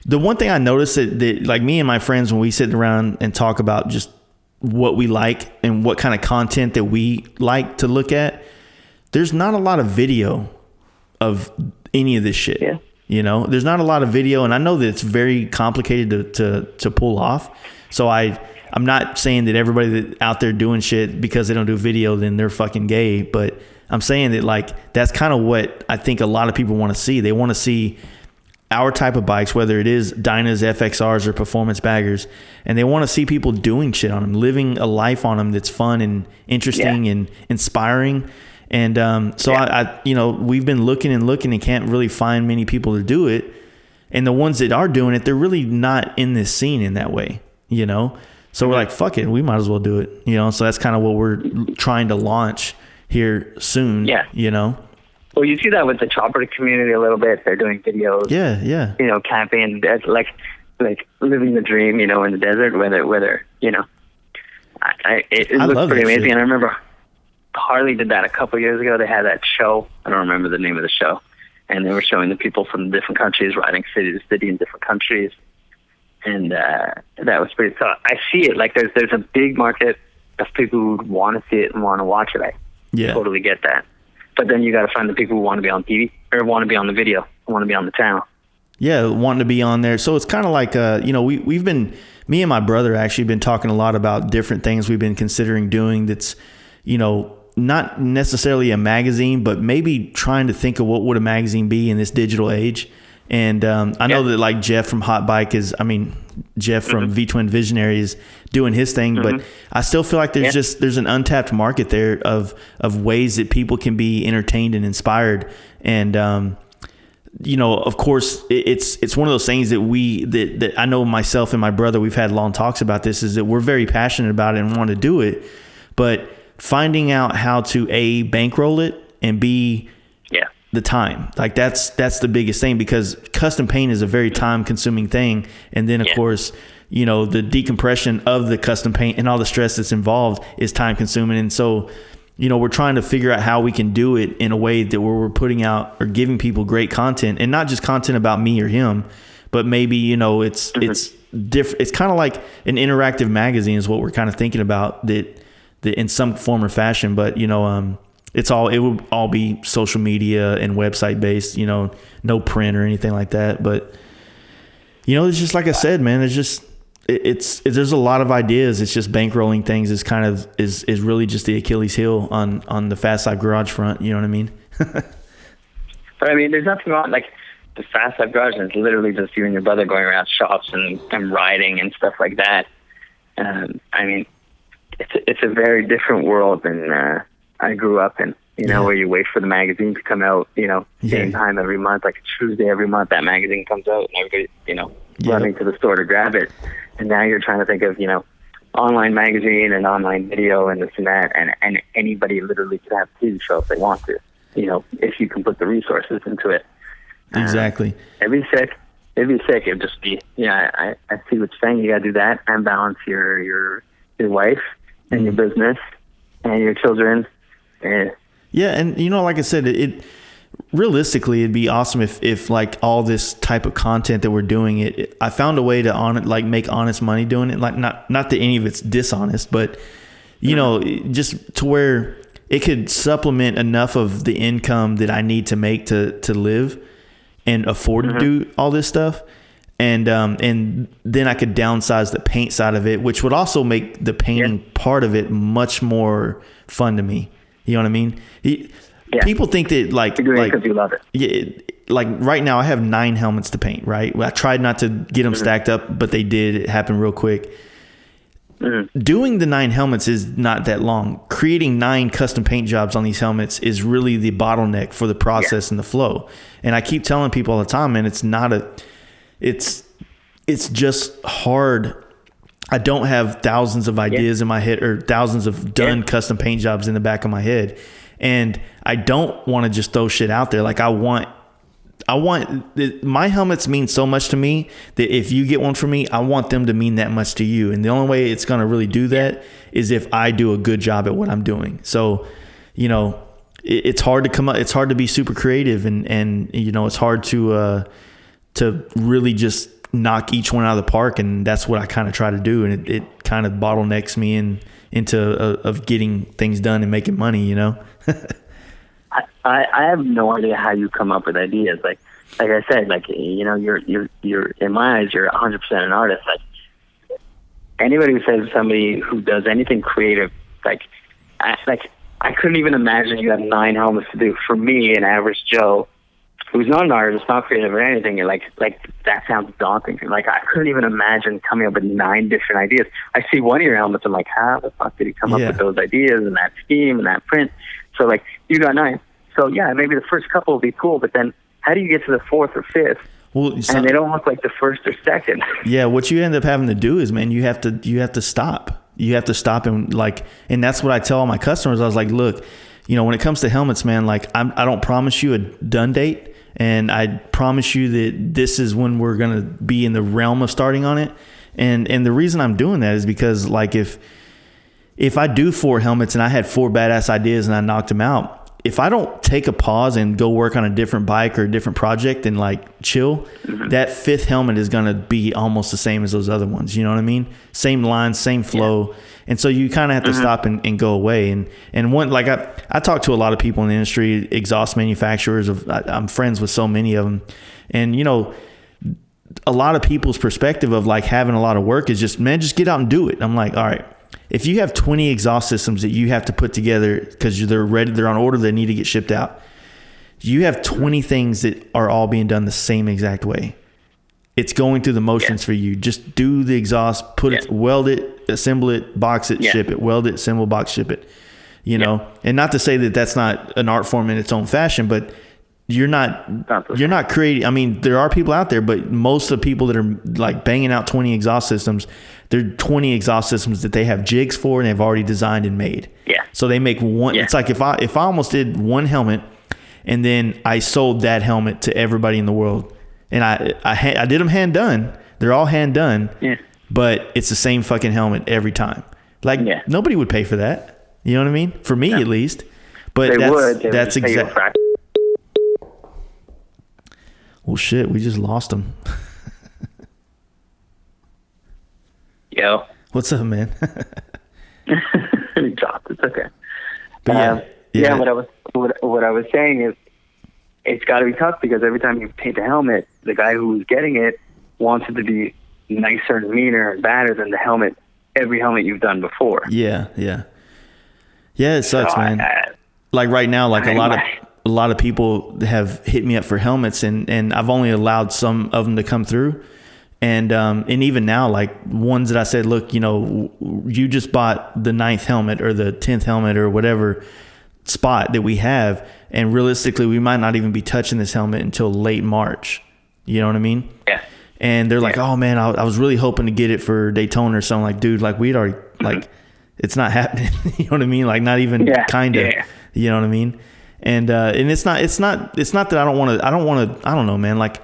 the one thing I noticed that like me and my friends, when we sit around and talk about just what we like and what kind of content that we like to look at, there's not a lot of video of any of this shit. There's not a lot of video, and I know that it's very complicated to pull off. So I'm not saying that everybody that out there doing shit because they don't do video, then they're fucking gay. But I'm saying that like that's kind of what I think a lot of people want to see. They want to see our type of bikes, whether it is Dynas, FXRs, or performance baggers, and they want to see people doing shit on them, living a life on them that's fun and interesting and inspiring. And I we've been looking and can't really find many people to do it. And the ones that are doing it, they're really not in this scene in that way, So we're like, fuck it, we might as well do it, So that's kind of what we're trying to launch here soon, Well, you see that with the chopper community a little bit. They're doing videos. Camping, like living the dream, in the desert, whether it looks pretty amazing. Shit. And I remember Harley did that a couple years ago. They had that show. I don't remember the name of the show. And they were showing the people from different countries riding city to city in different countries. And that was pretty tough. I see it. Like there's a big market of people who want to see it and want to watch it. I totally get that. But then you got to find the people who want to be on TV or want to be on the video, want to be on the channel. Yeah, wanting to be on there. So it's kind of like, we've been, me and my brother actually been talking a lot about different things we've been considering doing that's, not necessarily a magazine, but maybe trying to think of what would a magazine be in this digital age. And I know that like Jeff from Hot Bike Jeff from V Twin Visionaries doing his thing, but I still feel like there's an untapped market there of ways that people can be entertained and inspired. And, you know, of course it's one of those things that I know myself and my brother, we've had long talks about this, is that we're very passionate about it and want to do it, but finding out how to A, bankroll it, and B, the time. Like that's the biggest thing, because custom paint is a very time consuming thing. And then of course, you know, the decompression of the custom paint and all the stress that's involved is time consuming. And so, you know, we're trying to figure out how we can do it in a way that we're putting out or giving people great content, and not just content about me or him, but maybe, you know, it's different. It's kind of like an interactive magazine is what we're kind of thinking about, that in some form or fashion, but you know, it will all be social media and website based, you know, no print or anything like that. But, you know, it's just like I said, man, there's a lot of ideas. It's just bankrolling things is really just the Achilles heel on the Fast Life Garage front. You know what I mean? But I mean, there's nothing wrong. Like the Fast Life Garage is literally just you and your brother going around shops and riding and stuff like that. I mean, it's a very different world than I grew up in, you know, where you wait for the magazine to come out, you know, same time every month, like a Tuesday every month, that magazine comes out and everybody, you know, running to the store to grab it. And now you're trying to think of, you know, online magazine and online video and this and that. And anybody literally could have a TV show if they want to, you know, if you can put the resources into it. Exactly. It'd be sick. It'd just be, I see what you're saying. You got to do that and balance your wife and your business and your children. Yeah, and you know, like I said, it realistically, it'd be awesome if like all this type of content that we're doing, I found a way to make honest money doing it. Like not that any of it's dishonest, but you know, just to where it could supplement enough of the income that I need to make to live and afford to do all this stuff. And then I could downsize the paint side of it, which would also make the painting part of it much more fun to me. You know what I mean? People think that like because you love it. Yeah, like right now I have 9 helmets to paint, right? I tried not to get them stacked up, but they did. It happened real quick. Doing the 9 helmets is not that long. Creating 9 custom paint jobs on these helmets is really the bottleneck for the process and the flow. And I keep telling people all the time, man, it's just hard. I don't have thousands of ideas in my head or thousands of done custom paint jobs in the back of my head. And I don't want to just throw shit out there. Like I want my helmets mean so much to me that if you get one for me, I want them to mean that much to you. And the only way it's going to really do that is if I do a good job at what I'm doing. So, you know, it's hard to come up. It's hard to be super creative and, you know, it's hard to really just knock each one out of the park. And that's what I kind of try to do. And it kind of bottlenecks me into of getting things done and making money, you know? I have no idea how you come up with ideas. Like I said, like, you know, you're in my eyes, you're 100% an artist. Like anybody who says somebody who does anything creative, I couldn't even imagine you have 9 helmets to do. For me, an average Joe who's not an artist, not creative or anything, you're like that sounds daunting. Like I couldn't even imagine coming up with 9 different ideas. I see one of your helmets, I'm like, how the fuck did he come up with those ideas and that scheme and that print? So like you got 9. So yeah, maybe the first couple will be cool, but then how do you get to the 4th or 5th? Well, and they don't look like the first or second. Yeah, what you end up having to do is, man, you have to stop. You have to stop and that's what I tell all my customers. I was like, look, you know, when it comes to helmets, man, like I don't promise you a done date. And I promise you that this is when we're going to be in the realm of starting on it. And the reason I'm doing that is because like if I do 4 helmets and I had 4 badass ideas and I knocked them out, if I don't take a pause and go work on a different bike or a different project and like chill, that 5th helmet is going to be almost the same as those other ones. You know what I mean? Same lines, same flow. Yeah. And so you kind of have to stop and go away. And one, like I talk to a lot of people in the industry, exhaust manufacturers. I'm friends with so many of them. And, you know, a lot of people's perspective of like having a lot of work is just, man, just get out and do it. I'm like, all right, if you have 20 exhaust systems that you have to put together because they're ready, they're on order, they need to get shipped out. You have 20 things that are all being done the same exact way. it's going through the motions for you. Just do the exhaust, put it, weld it, assemble it, box it, ship it, weld it, assemble, box, ship it, you know, and not to say that that's not an art form in its own fashion, but you're not creating. I mean, there are people out there, but most of the people that are like banging out 20 exhaust systems, they're 20 exhaust systems that they have jigs for and they've already designed and made. Yeah. So they make one. It's like if I almost did one helmet and then I sold that helmet to everybody in the world, and I did them hand done. They're all hand done. Yeah. But it's the same fucking helmet every time. Like nobody would pay for that. You know what I mean? For me at least. But that's exactly. Well, shit, we just lost him. Yo. What's up, man? He dropped. It's okay. But what I was saying is, it's got to be tough because every time you paint a helmet, the guy who's getting it wants it to be nicer and meaner and badder than every helmet you've done before. Yeah. It sucks, man. Like right now, like a lot of people have hit me up for helmets, and I've only allowed some of them to come through. And even now, like ones that I said, look, you know, you just bought the 9th helmet or the 10th helmet or whatever spot that we have, and realistically we might not even be touching this helmet until late March. You know what I mean? Yeah. And they're like, oh man, I was really hoping to get it for Daytona or something. Like, dude, like we'd already like it's not happening. You know what I mean? Like not even kind of. You know what I mean? And it's not that I don't know, man. Like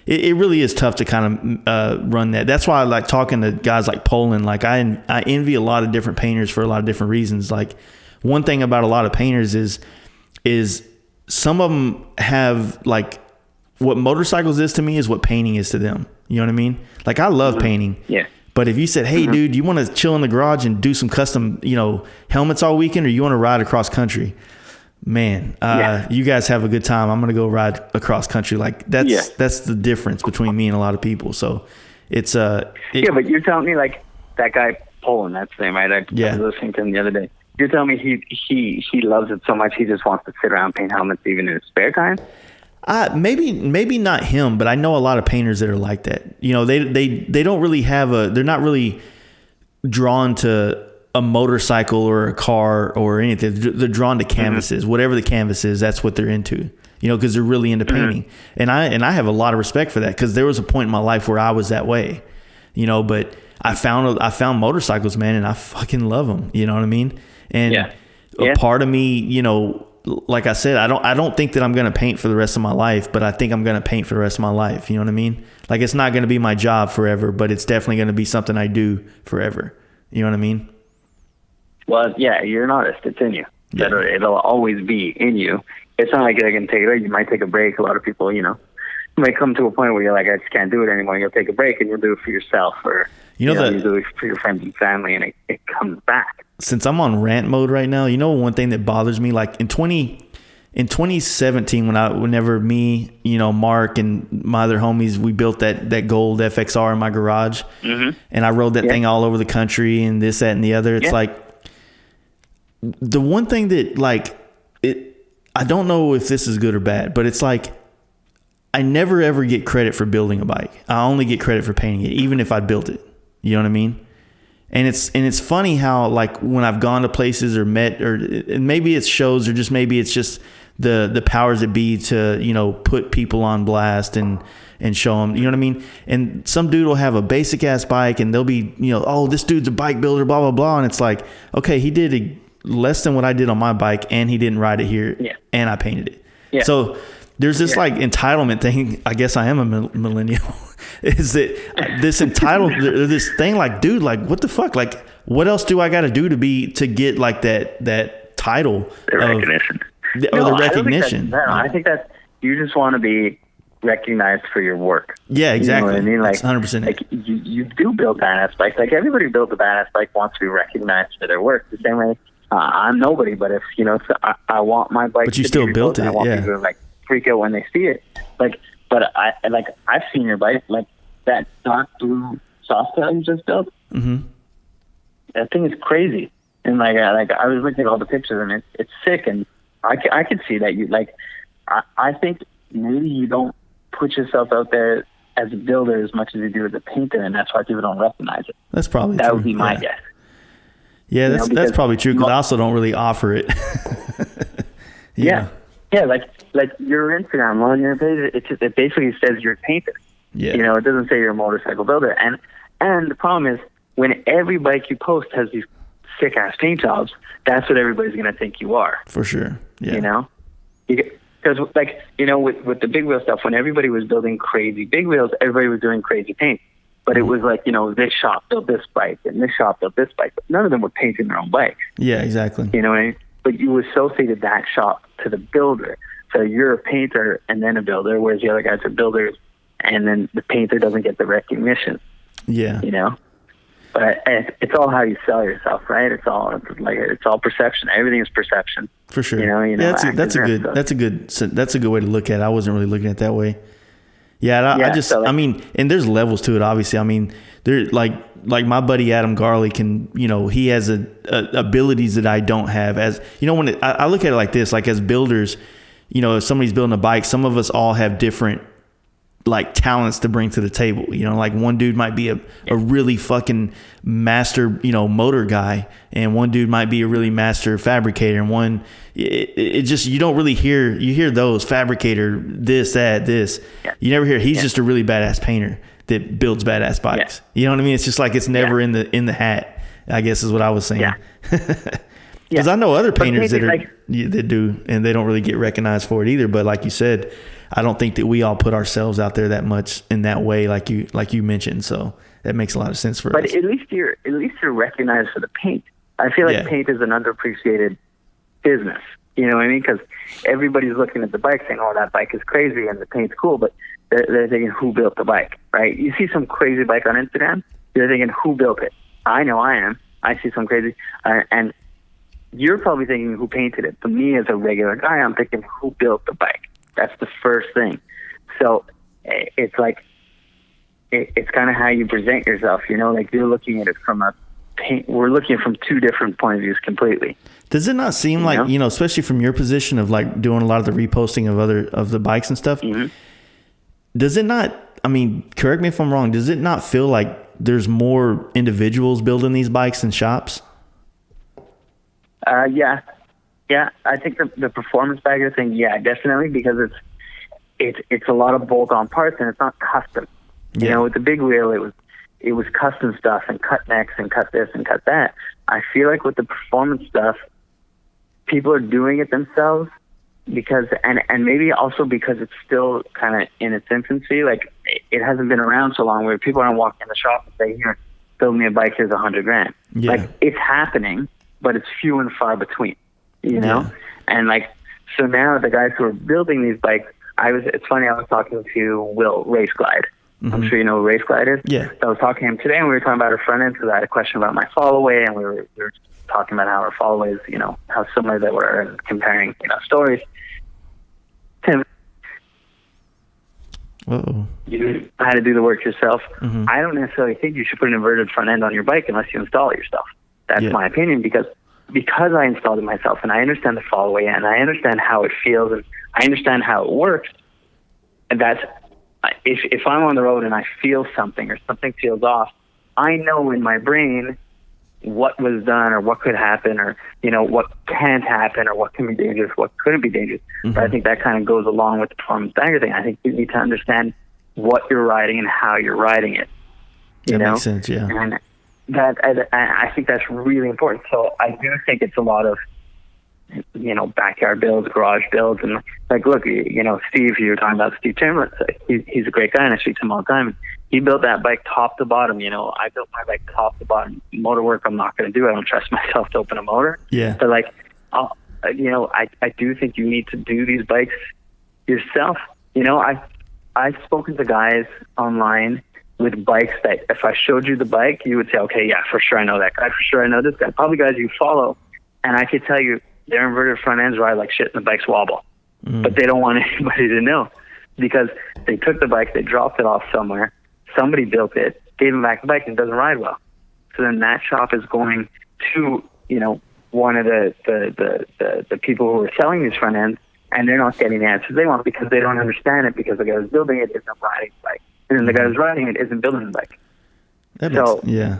it really is tough to kind of run that. That's why I like talking to guys like Poland. Like I envy a lot of different painters for a lot of different reasons. Like one thing about a lot of painters is some of them have like what motorcycles is to me is what painting is to them. You know what I mean? Like I love painting. Yeah. But if you said, hey, dude, you want to chill in the garage and do some custom, you know, helmets all weekend, or you want to ride across country, man, you guys have a good time. I'm going to go ride across country. Like that's the difference between me and a lot of people. So it's but you're telling me like that guy Poland, that's the name, right? I was listening to him the other day. You're telling me he loves it so much he just wants to sit around and paint helmets even in his spare time? Maybe not him, but I know a lot of painters that are like that. You know, they don't really have they're not really drawn to a motorcycle or a car or anything. They're drawn to canvases, whatever the canvas is, that's what they're into, you know, because they're really into painting. And I have a lot of respect for that, because there was a point in my life where I was that way, you know, but I found motorcycles, man, and I fucking love them. You know what I mean? And a part of me, you know, like I said, I don't think that I'm going to paint for the rest of my life, but I think I'm going to paint for the rest of my life. You know what I mean? Like it's not going to be my job forever, but it's definitely going to be something I do forever. You know what I mean? Well, yeah, you're an artist. It's in you. Yeah. It'll always be in you. It's not like I can take it. You might take a break. A lot of people, you know, you might come to a point where you're like, I just can't do it anymore. You'll take a break and you'll do it for yourself, or you do it for your friends and family, and it comes back. Since I'm on rant mode right now, you know, one thing that bothers me, like in 2017, whenever me, you know, Mark and my other homies, we built that gold FXR in my garage, and I rode that thing all over the country and this, that, and the other. It's like the one thing that like I don't know if this is good or bad, but it's like I never ever get credit for building a bike. I only get credit for painting it, even if I built it. You know what I mean? And it's funny how like when I've gone to places or met, or and maybe it's shows, or just maybe it's just the powers that be to, you know, put people on blast and show them, you know what I mean? And some dude will have a basic ass bike and they'll be, you know, oh, this dude's a bike builder, blah, blah, blah. And it's like, okay, he did less than what I did on my bike, and he didn't ride it here, and I painted it. Yeah. So there's this like entitlement thing. I guess I am a millennial. Is that this this thing? Like, dude, like what the fuck? Like, what else do I got to do to get like that title? The recognition. The recognition. I think that you just want to be recognized for your work. Yeah, exactly. You know what I mean? Like, 100%. Like you do build badass bikes. Like everybody who builds a badass bike wants to be recognized for their work. The same way I'm nobody, but if you know, I want my bike. But you still built it. I want people to like freak out when they see it. Like, but I've seen your bike, like that dark blue Softail you just built. That thing is crazy. And like I was looking at all the pictures, and it's sick. And I could see that you like. I think maybe you don't put yourself out there as a builder as much as you do as a painter, and that's why people don't recognize it. That's probably that true. would be my guess. Yeah, that's probably true, because I also don't really offer it. Yeah, like your Instagram on your page, it basically says you're a painter. Yeah, you know, it doesn't say you're a motorcycle builder. And the problem is, when every bike you post has these sick ass paint jobs, that's what everybody's gonna think you are. For sure. Yeah. You know, because like, you know, with the big wheel stuff, when everybody was building crazy big wheels, everybody was doing crazy paint. But it was like, you know, this shop built this bike and this shop built this bike, but none of them were painting their own bikes. Yeah, exactly. You know what I mean? But you associated that shop to the builder. So you're a painter and then a builder, whereas the other guys are builders, and then the painter doesn't get the recognition. Yeah. You know? But it's all how you sell yourself, right? It's all perception. Everything is perception. For sure. You know, yeah, that's a good way to look at it. I wasn't really looking at it that way. Yeah, I mean, and there's levels to it, obviously. I mean, there like my buddy Adam Garley can, you know, he has abilities that I don't have. As you know, when I look at it like this, like as builders, you know, if somebody's building a bike, some of us all have different like talents to bring to the table. You know, like one dude might be a really fucking master, you know, motor guy, and one dude might be a really master fabricator, and one it just, you don't really hear those fabricator, this. You never hear he's just a really badass painter that builds badass bikes. You know what I mean? It's just like it's never in the hat, I guess is what I was saying. Because I know other painters that do, and they don't really get recognized for it either. But like you said, I don't think that we all put ourselves out there that much in that way, like you mentioned. So that makes a lot of sense for us. But at least you're recognized for the paint. I feel like paint is an underappreciated business. You know what I mean? Because everybody's looking at the bike saying, "Oh, that bike is crazy," and the paint's cool, but they're thinking, "Who built the bike?" Right? You see some crazy bike on Instagram, you're thinking, "Who built it?" I know I am. I see some crazy, and you're probably thinking, "Who painted it?" But me, as a regular guy, I'm thinking, "Who built the bike?" That's the first thing. So it's like, it's kind of how you present yourself, you know, like you're looking at it from we're looking from two different point of views completely. Does it not seem like, you know, especially from your position of like doing a lot of the reposting of the bikes and stuff, does it not, I mean, correct me if I'm wrong, does it not feel like there's more individuals building these bikes than shops? Yeah, I think the performance bagger thing, yeah, definitely, because it's a lot of bolt-on parts and it's not custom. You know, with the big wheel, it was custom stuff and cut necks and cut this and cut that. I feel like with the performance stuff, people are doing it themselves because, and maybe also because it's still kind of in its infancy. Like it hasn't been around so long where people aren't walking in the shop and say, "Here, build me a bike. Here's $100,000." Yeah. Like it's happening, but it's few and far between. You know, and like, so now the guys who are building these bikes, it's funny, I was talking to Will Race Glide. I'm sure you know who Race Glide is. Yeah. So I was talking to him today and we were talking about our front end because I had a question about my fall away, and we were talking about how our fall aways, you know, how similar they were and comparing, you know, stories. Tim, you had to do the work yourself. I don't necessarily think you should put an inverted front end on your bike unless you install it yourself. That's my opinion, because I installed it myself and I understand the fall away and I understand how it feels and I understand how it works. And that's, if I'm on the road and I feel something or something feels off, I know in my brain what was done or what could happen or, you know, what can't happen or what can be dangerous, what couldn't be dangerous. But I think that kind of goes along with the performance bagger thing. I think you need to understand what you're riding and how you're riding it. That makes sense, yeah. And I think that's really important. So I do think it's a lot of, you know, backyard builds, garage builds, and like, look, you know, Steve, you were talking about Steve Timmerman. He's a great guy, and I speak to him all the time. He built that bike top to bottom. You know, I built my bike top to bottom. Motor work, I'm not going to do. I don't trust myself to open a motor. Yeah. But like, you know, I do think you need to do these bikes yourself. You know, I've spoken to guys online with bikes that if I showed you the bike, you would say, okay, yeah, for sure I know that guy. For sure I know this guy. Probably guys you follow. And I could tell you their inverted front ends ride like shit and the bikes wobble. But they don't want anybody to know because they took the bike, they dropped it off somewhere, somebody built it, gave them back the bike, and it doesn't ride well. So then that shop is going to, you know, one of the people who are selling these front ends, and they're not getting the answers they want because they don't understand it because the guy who's building it isn't riding the bike. and then the guy who's riding it isn't building the bike. So yeah,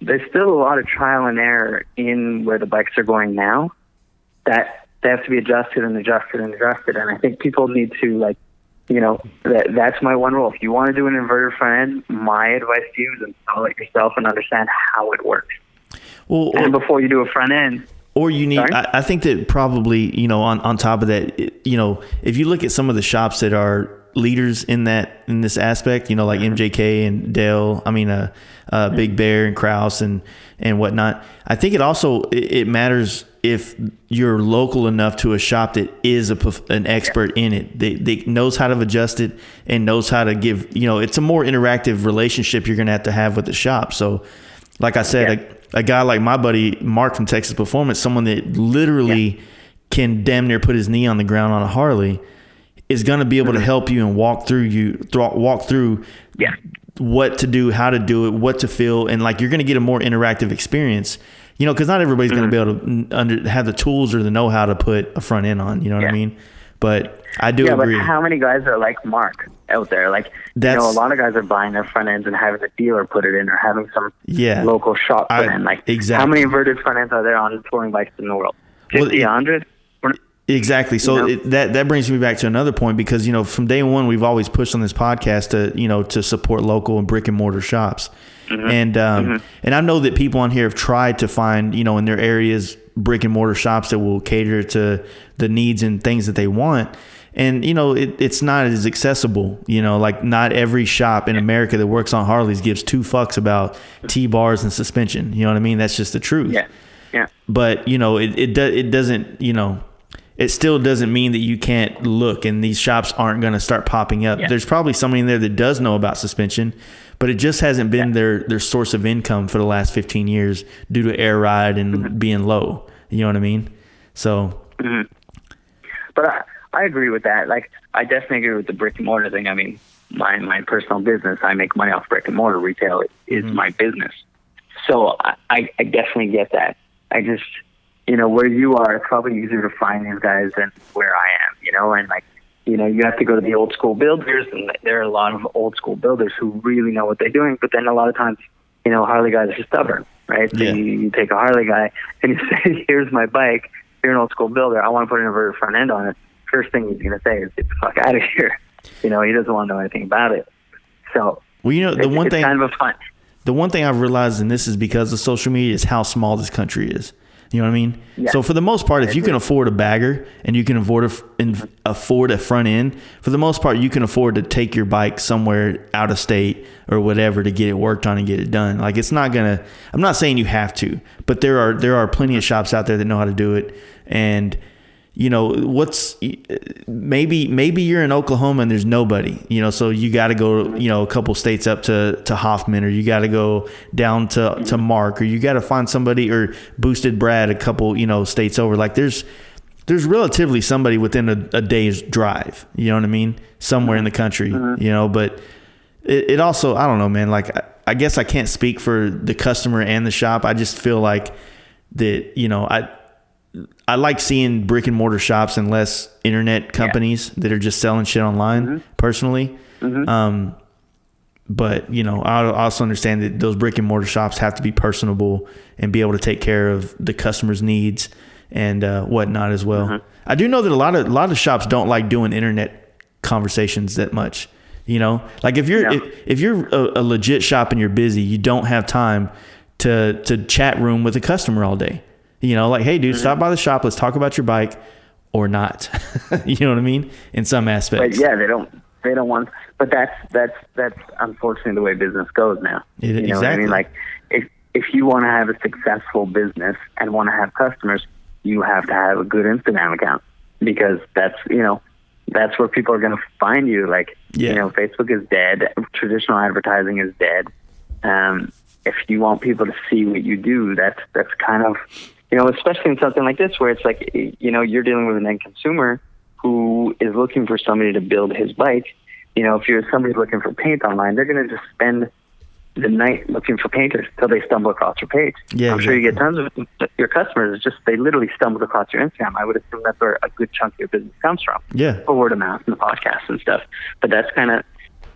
there's still a lot of trial and error in where the bikes are going now, that they have to be adjusted and adjusted and adjusted. And I think people need to, like, that's my one rule. If you want to do an inverted front end, my advice to you is install it yourself and understand how it works. Well, and before you do a front end. Or you need, I think that probably, on top of that, if you look at some of the shops that are leaders in this aspect, like MJK and Dell, Big Bear and Kraus and whatnot. I think it also, it matters if you're local enough to a shop that is an expert in it. They knows how to adjust it and knows how to give, it's a more interactive relationship you're going to have with the shop. So like I said, a guy like my buddy Mark from Texas Performance, someone that literally can damn near put his knee on the ground on a Harley, is going to be able to help you and walk through what to do, how to do it, what to feel. And like, you're going to get a more interactive experience, because not everybody's going to be able to have the tools or the know-how to put a front end on, what I mean? But I do agree. But how many guys are like Mark out there? Like, a lot of guys are buying their front ends and having a dealer put it in, or having some local shop put in. Like, how many inverted front ends are there on touring bikes in the world? 50, 100? Exactly. So that brings me back to another point, because, from day one, we've always pushed on this podcast to support local and brick and mortar shops. And I know that people on here have tried to find, in their areas, brick and mortar shops that will cater to the needs and things that they want. And, it's not as accessible, like not every shop in America that works on Harleys gives two fucks about T-bars and suspension. You know what I mean? That's just the truth. Yeah. But, it doesn't, it still doesn't mean that you can't look, and these shops aren't going to start popping up. There's probably somebody in there that does know about suspension, but it just hasn't been their source of income for the last 15 years due to air ride and being low. You know what I mean? So. But I agree with that. Like, I definitely agree with the brick and mortar thing. I mean, my personal business, I make money off brick and mortar retail. Is my business. So I definitely get that. I just, where you are, it's probably easier to find these guys than where I am, and like, you have to go to the old school builders, and there are a lot of old school builders who really know what they're doing. But then a lot of times, Harley guys are stubborn, right? So you take a Harley guy and you say, here's my bike. You're an old school builder. I want to put an inverted front end on it. First thing he's going to say is, get the fuck out of here. He doesn't want to know anything about it. So, the one thing, kind of a fun. The one thing I've realized, and this is because of social media, is how small this country is. You know what I mean? Yeah. So for the most part, if you can afford a bagger and you can afford a front end, for the most part, you can afford to take your bike somewhere out of state or whatever to get it worked on and get it done. Like, it's not gonna, I'm not saying you have to, but there are plenty of shops out there that know how to do it. And maybe you're in Oklahoma and there's nobody, so you got to go, a couple states up to Hoffman, or you got to go down to Mark, or you got to find somebody, or Boosted Brad a couple, states over. Like, there's relatively somebody within a day's drive, you know what I mean? Somewhere in the country, but it also, I don't know, man, like, I guess I can't speak for the customer and the shop. I just feel like that, I like seeing brick and mortar shops and less internet companies that are just selling shit online, personally. But, I also understand that those brick and mortar shops have to be personable and be able to take care of the customer's needs and whatnot as well. I do know that a lot of shops don't like doing internet conversations that much. Like, if you're a legit shop and you're busy, you don't have time to chat room with a customer all day. Like, hey, dude, stop by the shop. Let's talk about your bike, or not. You know what I mean? In some aspects. But yeah, they don't want. But that's unfortunately the way business goes now. You know what I mean? Like, if you want to have a successful business and want to have customers, you have to have a good Instagram account, because that's where people are going to find you. Like, Facebook is dead. Traditional advertising is dead. If you want people to see what you do, that's kind of, especially in something like this, where it's like, you're dealing with an end consumer who is looking for somebody to build his bike. If you're somebody looking for paint online, they're going to just spend the night looking for painters till they stumble across your page. Yeah, I'm sure you get tons of your customers. It's just they literally stumbled across your Instagram. I would assume that's where a good chunk of your business comes from. Yeah, for word of mouth and the podcasts and stuff. But that's kind of,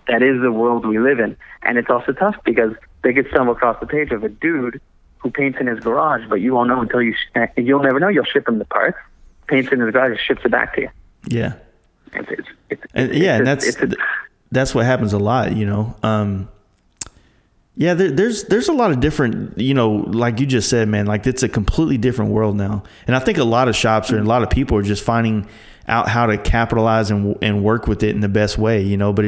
that is the world we live in. And it's also tough because they could stumble across the page of a dude who paints in his garage, but you won't know until you'll never know. You'll ship him the parts, paints in his garage, and ships it back to you. Yeah. That's what happens a lot, you know. There's a lot of different, you know, like you just said, man, like it's a completely different world now. And I think a lot of shops and a lot of people are just finding out how to capitalize and work with it in the best way, you know, but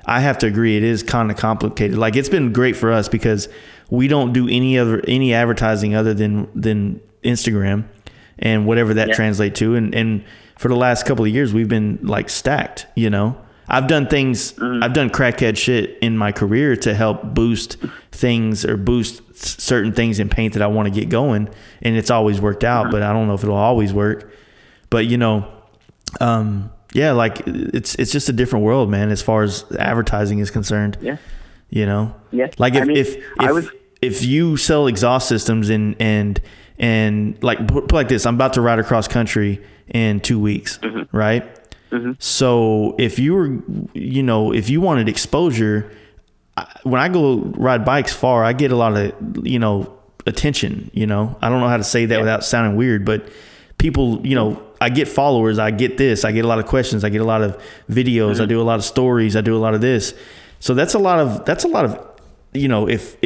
I have to agree, it is kind of complicated. Like it's been great for us because we don't do any advertising other than Instagram and whatever that translates to. And for the last couple of years, we've been like stacked, you know. I've done crackhead shit in my career to help boost things or boost certain things in paint that I want to get going. And it's always worked out, but I don't know if it'll always work. But, you know, like it's just a different world, man, as far as advertising is concerned. Yeah. You know? Yeah. Like if you sell exhaust systems and like put like this, I'm about to ride across country in 2 weeks, right? Mm-hmm. So if you wanted exposure, when I go ride bikes far, I get a lot of, you know, attention, you know, I don't know how to say that without sounding weird, but people, you know, I get followers, I get this, I get a lot of questions, I get a lot of videos, I do a lot of stories, I do a lot of this. So that's a lot of, you know, if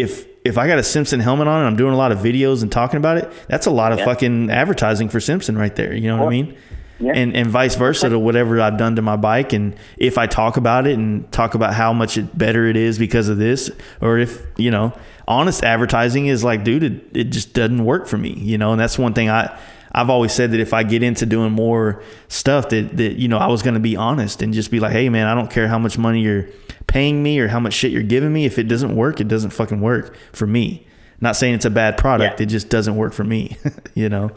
I got a Simpson helmet on and I'm doing a lot of videos and talking about it, that's a lot of fucking advertising for Simpson right there. You know what I mean? Yeah. And vice versa to whatever I've done to my bike. And if I talk about it and talk about how much better it is because of this, or if, you know, honest advertising is like, dude, it just doesn't work for me, you know? And that's one thing I've always said, that if I get into doing more stuff that, you know, I was going to be honest and just be like, hey man, I don't care how much money you're paying me or how much shit you're giving me. If it doesn't work, it doesn't fucking work for me. Not saying it's a bad product. It just doesn't work for me. You know,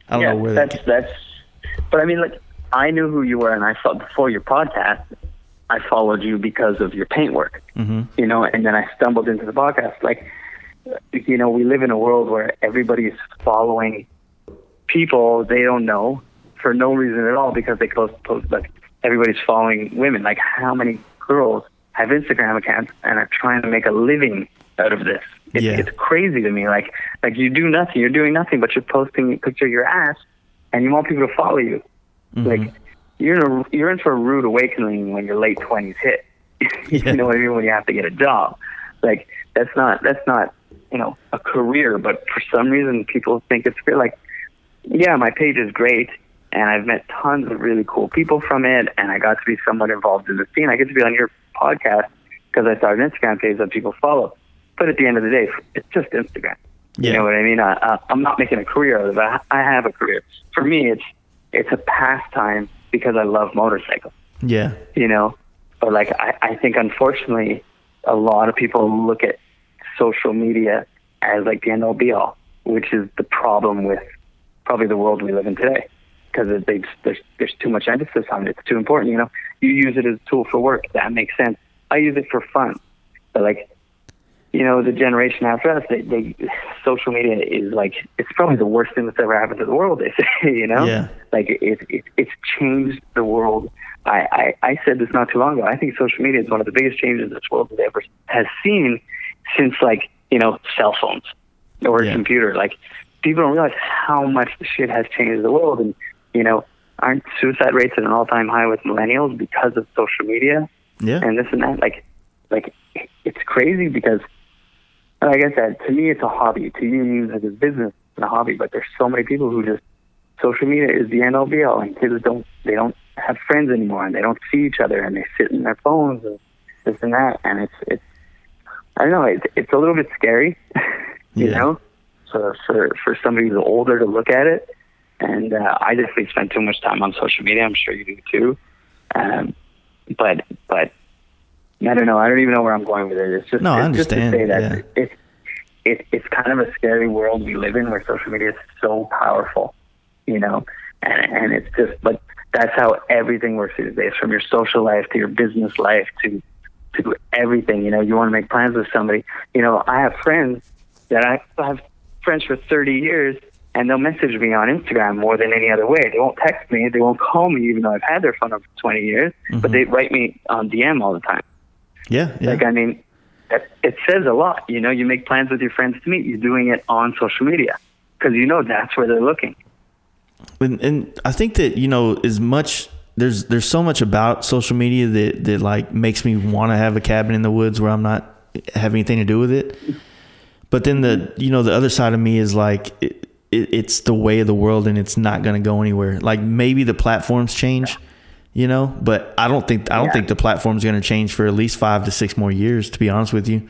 I don't know where that's, but I mean, like, I knew who you were, and I saw before your podcast, I followed you because of your paint work, you know, and then I stumbled into the podcast. Like, you know, we live in a world where everybody's following people they don't know for no reason at all, because they post like everybody's following women. Like, how many girls have Instagram accounts and are trying to make a living out of this? It's crazy to me. Like you do nothing, you're doing nothing, but you're posting a picture of your ass and you want people to follow you. Like, you're in for a rude awakening when your late 20s hit. You know what I mean? When you have to get a job. Like, that's not, you know, a career, but for some reason people think it's fair. Like, yeah, my page is great, and I've met tons of really cool people from it, and I got to be somewhat involved in the scene. I get to be on your podcast because I started an Instagram page that people follow. But at the end of the day, it's just Instagram. You know what I mean? I'm not making a career out of it. I have a career. For me, it's a pastime because I love motorcycles. Yeah. You know? But, like, I think, unfortunately, a lot of people look at social media as, like, the end-all be-all, which is the problem with probably the world we live in today, because there's too much emphasis on it. It's too important, you know? You use it as a tool for work. That makes sense. I use it for fun. But, like, you know, the generation after us, social media is, like, it's probably the worst thing that's ever happened to the world, they say, you know? Yeah. Like, it's changed the world. I said this not too long ago. I think social media is one of the biggest changes this world ever has seen since, like, you know, cell phones or a computer. Like, people don't realize how much the shit has changed the world. And, you know, aren't suicide rates at an all-time high with millennials because of social media? Yeah. And this and that. Like, it's crazy because, like I said, to me, it's a hobby. To you, use it as business and a hobby. But there's so many people who just, social media is the end-all be-all, and kids don't have friends anymore, and they don't see each other, and they sit in their phones and this and that. And it's I don't know, it's a little bit scary, you know, for somebody who's older to look at it. And I definitely spend too much time on social media. I'm sure you do too. But I don't know. I don't even know where I'm going with it. It's just, I understand. Just to say that it's kind of a scary world we live in, where social media is so powerful, you know, and it's just, but that's how everything works these days, from your social life to your business life to everything. You know, you want to make plans with somebody. You know, I have friends that I have friends for 30 years, and they'll message me on Instagram more than any other way. They won't text me. They won't call me, even though I've had their phone number for 20 years. But they write me on DM all the time. Yeah. Like, I mean, it says a lot. You know, you make plans with your friends to meet. You're doing it on social media because you know that's where they're looking. And I think that, you know, as much there's so much about social media that like makes me want to have a cabin in the woods where I'm not have anything to do with it. But then the other side of me is like it's the way of the world and it's not going to go anywhere. Like maybe the platforms change, you know, but I don't think the platform's going to change for at least 5 to 6 more years, to be honest with you.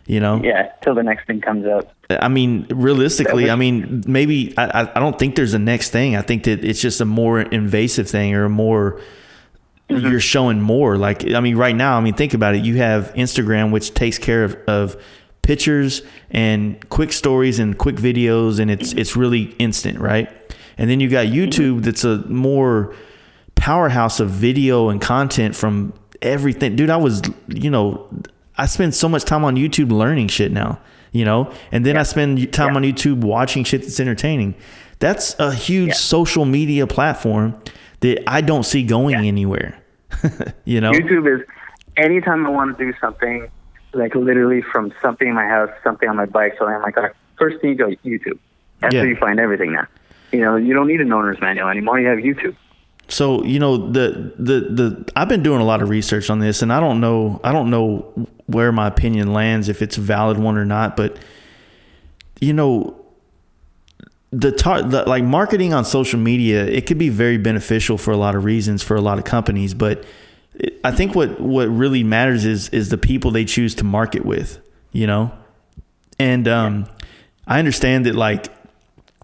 You know? Yeah, till the next thing comes out. I mean, realistically, I mean, maybe I don't think there's a next thing. I think that it's just a more invasive thing or a more you're showing more. Like, I mean, right now, I mean, think about it. You have Instagram, which takes care of pictures and quick stories and quick videos, and it's really instant, right? And then you got YouTube, that's a more powerhouse of video and content from everything. Dude, I spend so much time on YouTube learning shit now, you know, and then I spend time on YouTube watching shit that's entertaining. That's a huge social media platform that I don't see going anywhere. You know, YouTube is anytime I want to do something, like literally from something in my house, something on my bike, something on my car, first thing you go YouTube. That's where you find everything now. You know, you don't need an owner's manual anymore. You have YouTube. So, you know, I've been doing a lot of research on this, and I don't know where my opinion lands, if it's a valid one or not, but you know, like marketing on social media, it could be very beneficial for a lot of reasons for a lot of companies, but I think what really matters is the people they choose to market with, you know? And I understand that, like,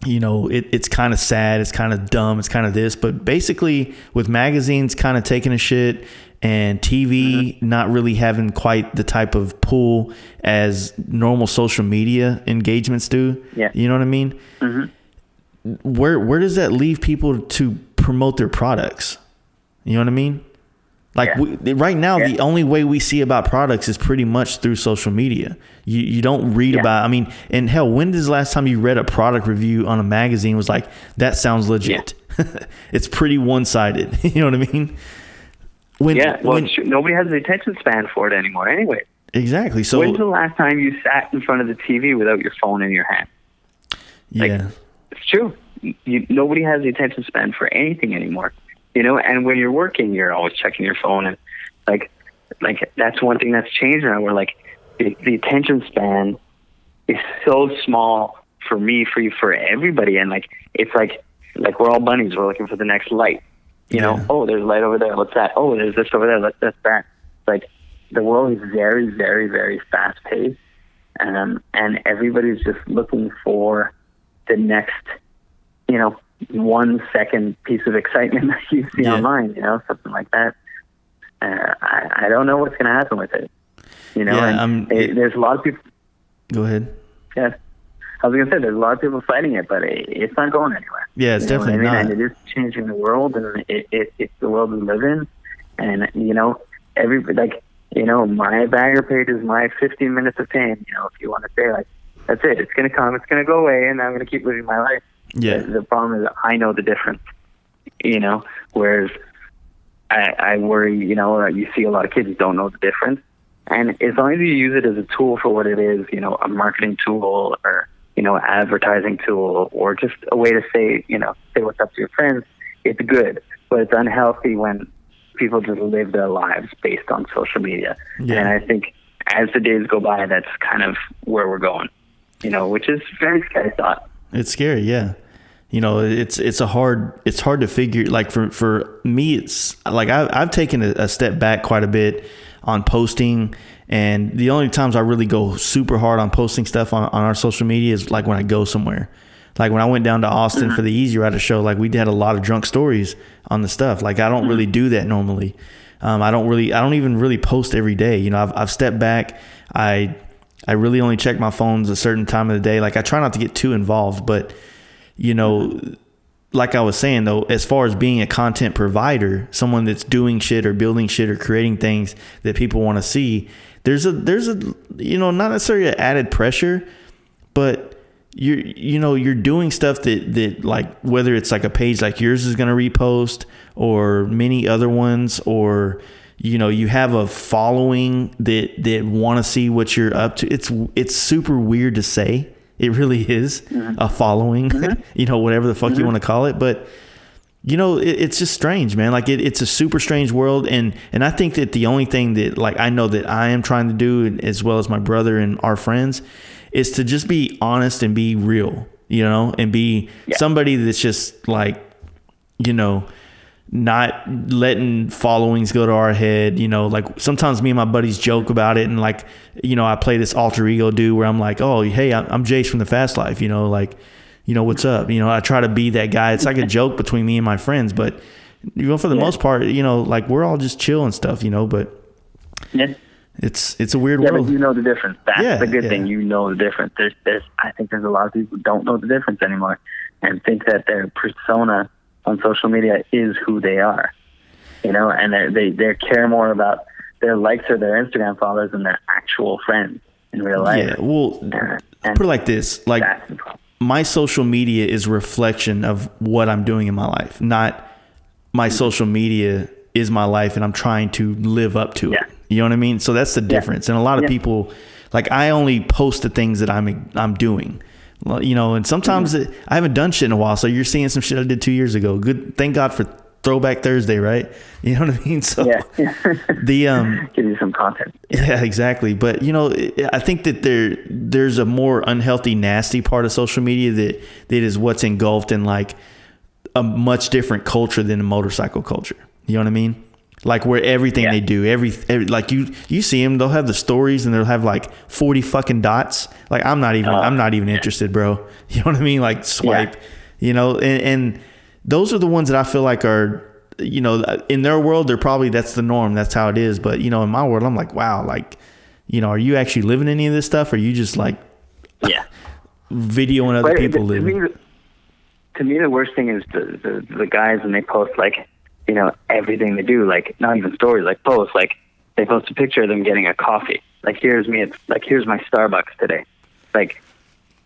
you know, it's kind of sad, it's kind of dumb, it's kind of this, but basically with magazines kind of taking a shit and TV not really having quite the type of pull as normal social media engagements do. Yeah. You know what I mean? Where does that leave people to promote their products? You know what I mean? Like right now, the only way we see about products is pretty much through social media. You don't read about, I mean, and hell, when is the last time you read a product review on a magazine was like, that sounds legit? It's pretty one-sided. You know what I mean? Nobody has the attention span for it anymore anyway. Exactly. So when's the last time you sat in front of the TV without your phone in your hand? It's true. Nobody has the attention span for anything anymore. You know, and when you're working, you're always checking your phone, and like that's one thing that's changed now. Where like the attention span is so small for me, for you, for everybody, and like it's like we're all bunnies. We're looking for the next light. You know, oh, there's a light over there. What's that? Oh, there's this over there. That's that. Like the world is very, very, very fast paced, and everybody's just looking for the next, you know, 1 second piece of excitement that you see online, you know, something like that. I don't know what's going to happen with it, you know. There's a lot of people. Go ahead. Yeah, I was going to say there's a lot of people fighting it, but it's not going anywhere. Yeah, it's definitely not. And it is changing the world, and it's the world we live in. And you know, my bagger page is my 15 minutes of pain. You know, if you want to say like, that's it. It's going to come. It's going to go away, and I'm going to keep living my life. Yeah. The problem is I know the difference, you know, whereas I worry, you know, you see a lot of kids don't know the difference. And as long as you use it as a tool for what it is, you know, a marketing tool or, you know, advertising tool or just a way to say what's up to your friends, it's good. But it's unhealthy when people just live their lives based on social media. Yeah. And I think as the days go by, that's kind of where we're going, you know, which is very scary thought. It's scary, yeah. You know, it's hard to figure. Like for me, it's like I've taken a step back quite a bit on posting, and the only times I really go super hard on posting stuff on our social media is like when I go somewhere. Like when I went down to Austin for the Easy Rider show, like we had a lot of drunk stories on the stuff. Like I don't really do that normally. I don't even really post every day. You know, I've stepped back. I really only check my phones a certain time of the day. Like I try not to get too involved, but you know, like I was saying though, as far as being a content provider, someone that's doing shit or building shit or creating things that people want to see, there's a, you know, not necessarily an added pressure, but you're doing stuff that like, whether it's like a page like yours is going to repost, or many other ones, or you have a following that want to see what you're up to. It's super weird to say. It really is a following, whatever the fuck you want to call it. But it's just strange, man. Like it's a super strange world. And I think that the only thing that like, I know that I am trying to do, as well as my brother and our friends, is to just be honest and be real, and be somebody that's just like, not letting followings go to our head. Like sometimes me and my buddies joke about it, and like, I play this alter ego dude where I'm like, oh, hey, I'm Jace from the Fast Life, like, what's up? I try to be that guy. It's like a joke between me and my friends, but for the most part, like we're all just chill and stuff, but it's a weird world. But you know the difference. That's the good thing. The difference. I think there's a lot of people who don't know the difference anymore and think that their persona on social media is who they are, and they care more about their likes or their Instagram followers than their actual friends in real life. Yeah, well, put it like this: like my social media is a reflection of what I'm doing in my life, not my social media is my life and I'm trying to live up to it. You know what I mean? So that's the difference. And a lot of people, like, I only post the things that I'm doing. And sometimes I haven't done shit in a while. So you're seeing some shit I did 2 years ago. Good. Thank God for Throwback Thursday, right? You know what I mean? So give you some content. Yeah, exactly. But I think that there's a more unhealthy, nasty part of social media that is what's engulfed in like a much different culture than the motorcycle culture. You know what I mean? Like where everything they do, every like you see them, they'll have the stories and they'll have like 40 fucking dots. Like I'm not even interested, bro. You know what I mean? Like swipe, and those are the ones that I feel like are, in their world, that's the norm. That's how it is. But, in my world, I'm like, wow, like, are you actually living any of this stuff? Or are you just like videoing other people living? To me, the worst thing is the guys when they post like, everything they do, like not even stories, like posts, like they post a picture of them getting a coffee. Like, here's me. It's like, here's my Starbucks today. Like,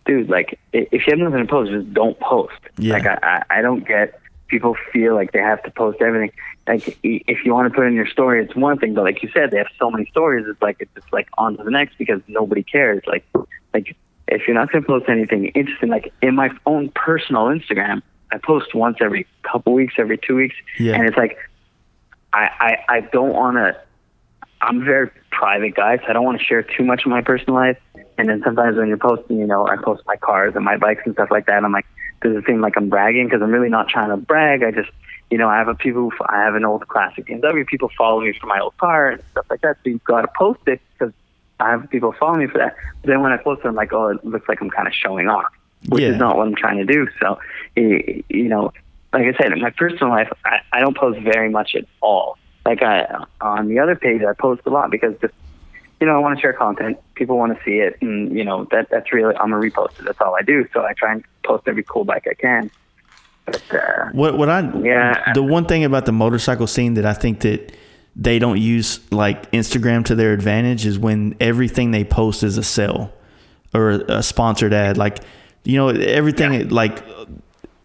dude, like if you have nothing to post, just don't post. Yeah. Like I don't get, people feel like they have to post everything. Like if you want to put in your story, it's one thing, but like you said, they have so many stories. It's just like on to the next because nobody cares. Like if you're not going to post anything interesting, like in my own personal Instagram, I post once every couple weeks, every 2 weeks. Yeah. And it's like, I don't want to, I'm a very private guy, so I don't want to share too much of my personal life. And then sometimes when you're posting, I post my cars and my bikes and stuff like that. I'm like, does it seem like I'm bragging? Because I'm really not trying to brag. I just, I have an old classic BMW. People follow me for my old car and stuff like that. So you've got to post it because I have people follow me for that. But then when I post it, I'm like, oh, it looks like I'm kind of showing off, which is not what I'm trying to do. So, like I said, in my personal life, I don't post very much at all. Like on the other page, I post a lot because just, I want to share content. People want to see it. And, that's really, I'm a reposter. That's all I do. So I try and post every cool bike I can. But, the one thing about the motorcycle scene that I think that they don't use like Instagram to their advantage is when everything they post is a sell or a sponsored ad. Like, everything like,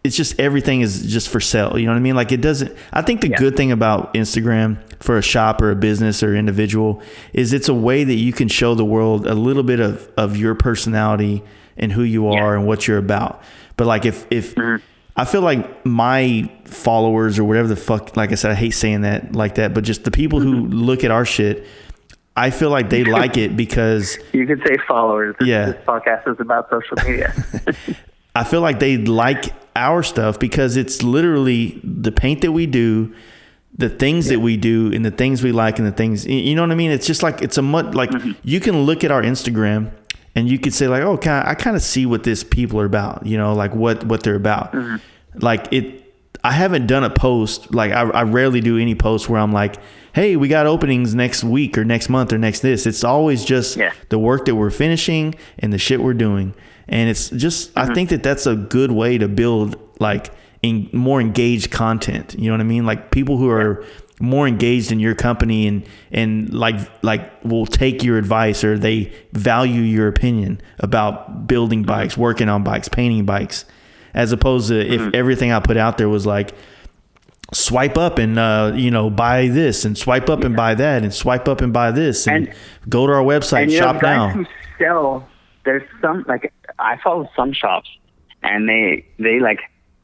it's just, everything is just for sale. You know what I mean? Like it doesn't, I think the good thing about Instagram for a shop or a business or individual is it's a way that you can show the world a little bit of your personality and who you are and what you're about. But like if I feel like my followers or whatever the fuck, like I said, I hate saying that like that, but just the people who look at our shit, I feel like they like it because you could say followers. This podcast is about social media. I feel like they like our stuff because it's literally the paint that we do, the things that we do, and the things we like, and the things, you know what I mean? It's just like, it's you can look at our Instagram and you could say like, oh, I kind of see what this people are about, like what they're about. Like I haven't done a post. Like I rarely do any post where I'm like, hey, we got openings next week or next month or next this. It's always just the work that we're finishing and the shit we're doing. And it's just, I think that that's a good way to build like more engaged content. You know what I mean? Like people who are more engaged in your company and like will take your advice, or they value your opinion about building bikes, working on bikes, painting bikes, as opposed to if everything I put out there was like, swipe up and buy this, and swipe up and buy that, and swipe up and buy this, and go to our website, shop now. Who sell, there's some, like, I follow some shops, and they like,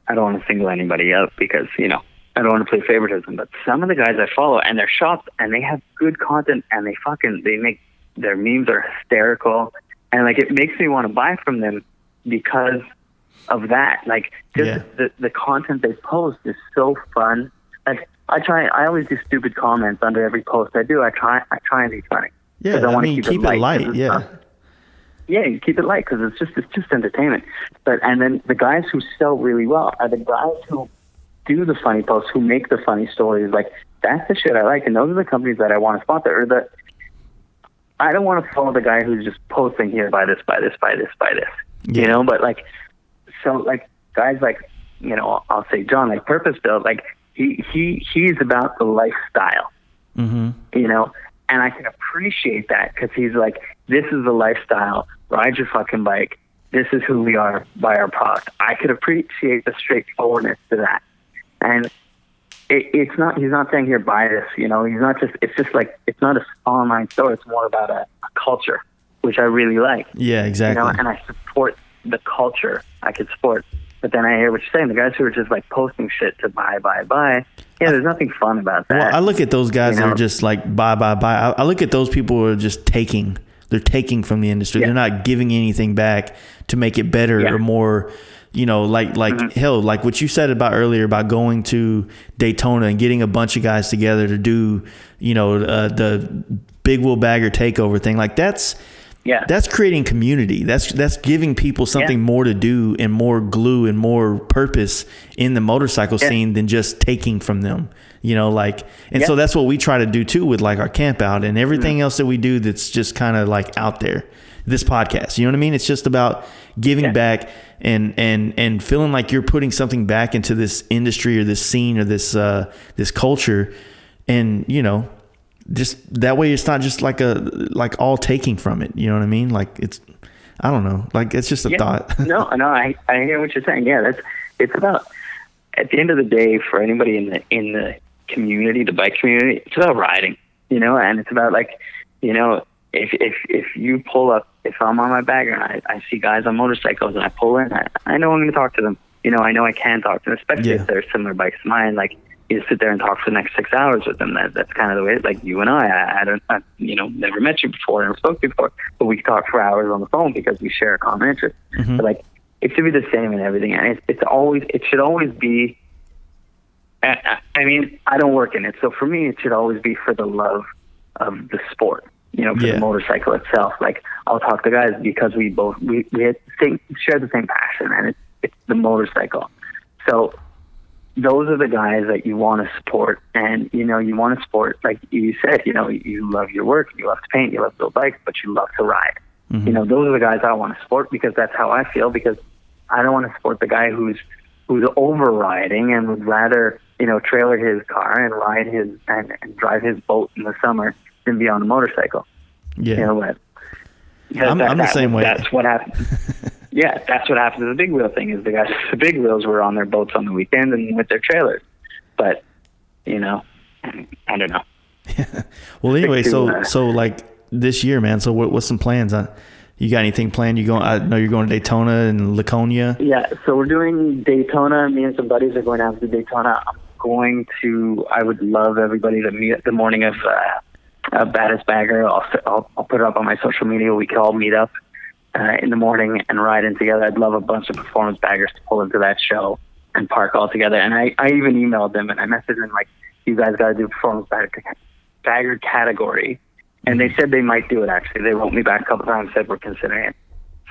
I don't want to single anybody out because I don't want to play favoritism, but some of the guys I follow and their shops, and they have good content, and they make their memes are hysterical, and like it makes me want to buy from them because of that. Like just the content they post is so fun. Like I always do stupid comments under every post I do. I try and be funny. Yeah, I mean, keep it light. Yeah. Yeah, you keep it light because it's just entertainment. And then the guys who sell really well are the guys who do the funny posts, who make the funny stories. Like that's the shit I like, and those are the companies that I want to sponsor. I don't want to follow the guy who's just posting here, buy this, buy this, buy this, buy this. Yeah. But like, so like guys like I'll say John, like Purpose Built, like he's about the lifestyle. And I can appreciate that because he's like, this is the lifestyle. Ride your fucking bike. This is who we are. Buy our product. I could appreciate the straightforwardness to that. And he's not saying here, buy this, he's not just, it's just like, it's not an online store. It's more about a culture, which I really like. Yeah, exactly. And I support the culture. I could support, but then I hear what you're saying. The guys who are just like posting shit to buy. Yeah, there's nothing fun about that. Well, I look at those guys that are just like buy. I look at those people who are just taking. They're taking from the industry. Yeah. They're not giving anything back to make it better or more. Hell, like what you said about earlier about going to Daytona and getting a bunch of guys together to do, the big wheel bagger takeover thing. Like that's creating community. That's giving people something more to do and more glue and more purpose in the motorcycle scene than just taking from them. So that's what we try to do too with like our camp out and everything else that we do that's just kind of like out there. This podcast, you know what I mean? It's just about giving back and feeling like you're putting something back into this industry or this scene or this culture, and just that way it's not just like all taking from it. You know what I mean? Like I don't know, like it's just a thought. No, I hear what you're saying. Yeah, it's about, at the end of the day, for anybody in the community, the bike community, it's about riding, and it's about like, if you pull up, if I'm on my bagger and I see guys on motorcycles and I pull in, I know I'm going to talk to them. I know I can talk to them, especially if they're similar bikes to mine. Like you sit there and talk for the next 6 hours with them. That's kind of the way. Like you and I never met you before, never spoke to you before, but we talk for hours on the phone because we share a common interest. But like it should be the same in everything, and it should always be. I mean, I don't work in it, so for me, it should always be for the love of the sport. For the motorcycle itself. Like I'll talk to guys because we share the same passion, and it's the motorcycle. So those are the guys that you want to support, and you want to support, like you said, you love your work, you love to paint, you love to build bikes, but you love to ride. Those are the guys I want to support because that's how I feel. Because I don't want to support the guy who's over riding and would rather trailer his car and ride and drive his boat in the summer than be on a motorcycle. But I'm the same way. That's what happens. That's what happens to the big wheel thing. Is the guys with the big wheels were on their boats on the weekend and with their trailers. But I don't know. Well, anyway, so like this year, man. So what's some plans? You got anything planned? I know you're going to Daytona and Laconia. Yeah, so we're doing Daytona. Me and some buddies are going out to Daytona. I would love everybody to meet the morning of Baddest Bagger. I'll put it up on my social media. We can all meet up in the morning and ride in together. I'd love a bunch of performance baggers to pull into that show and park all together. And I even emailed them and I messaged them like, you guys got to do performance bagger category. And they said they might do it, actually. They wrote me back a couple times, said we're considering it.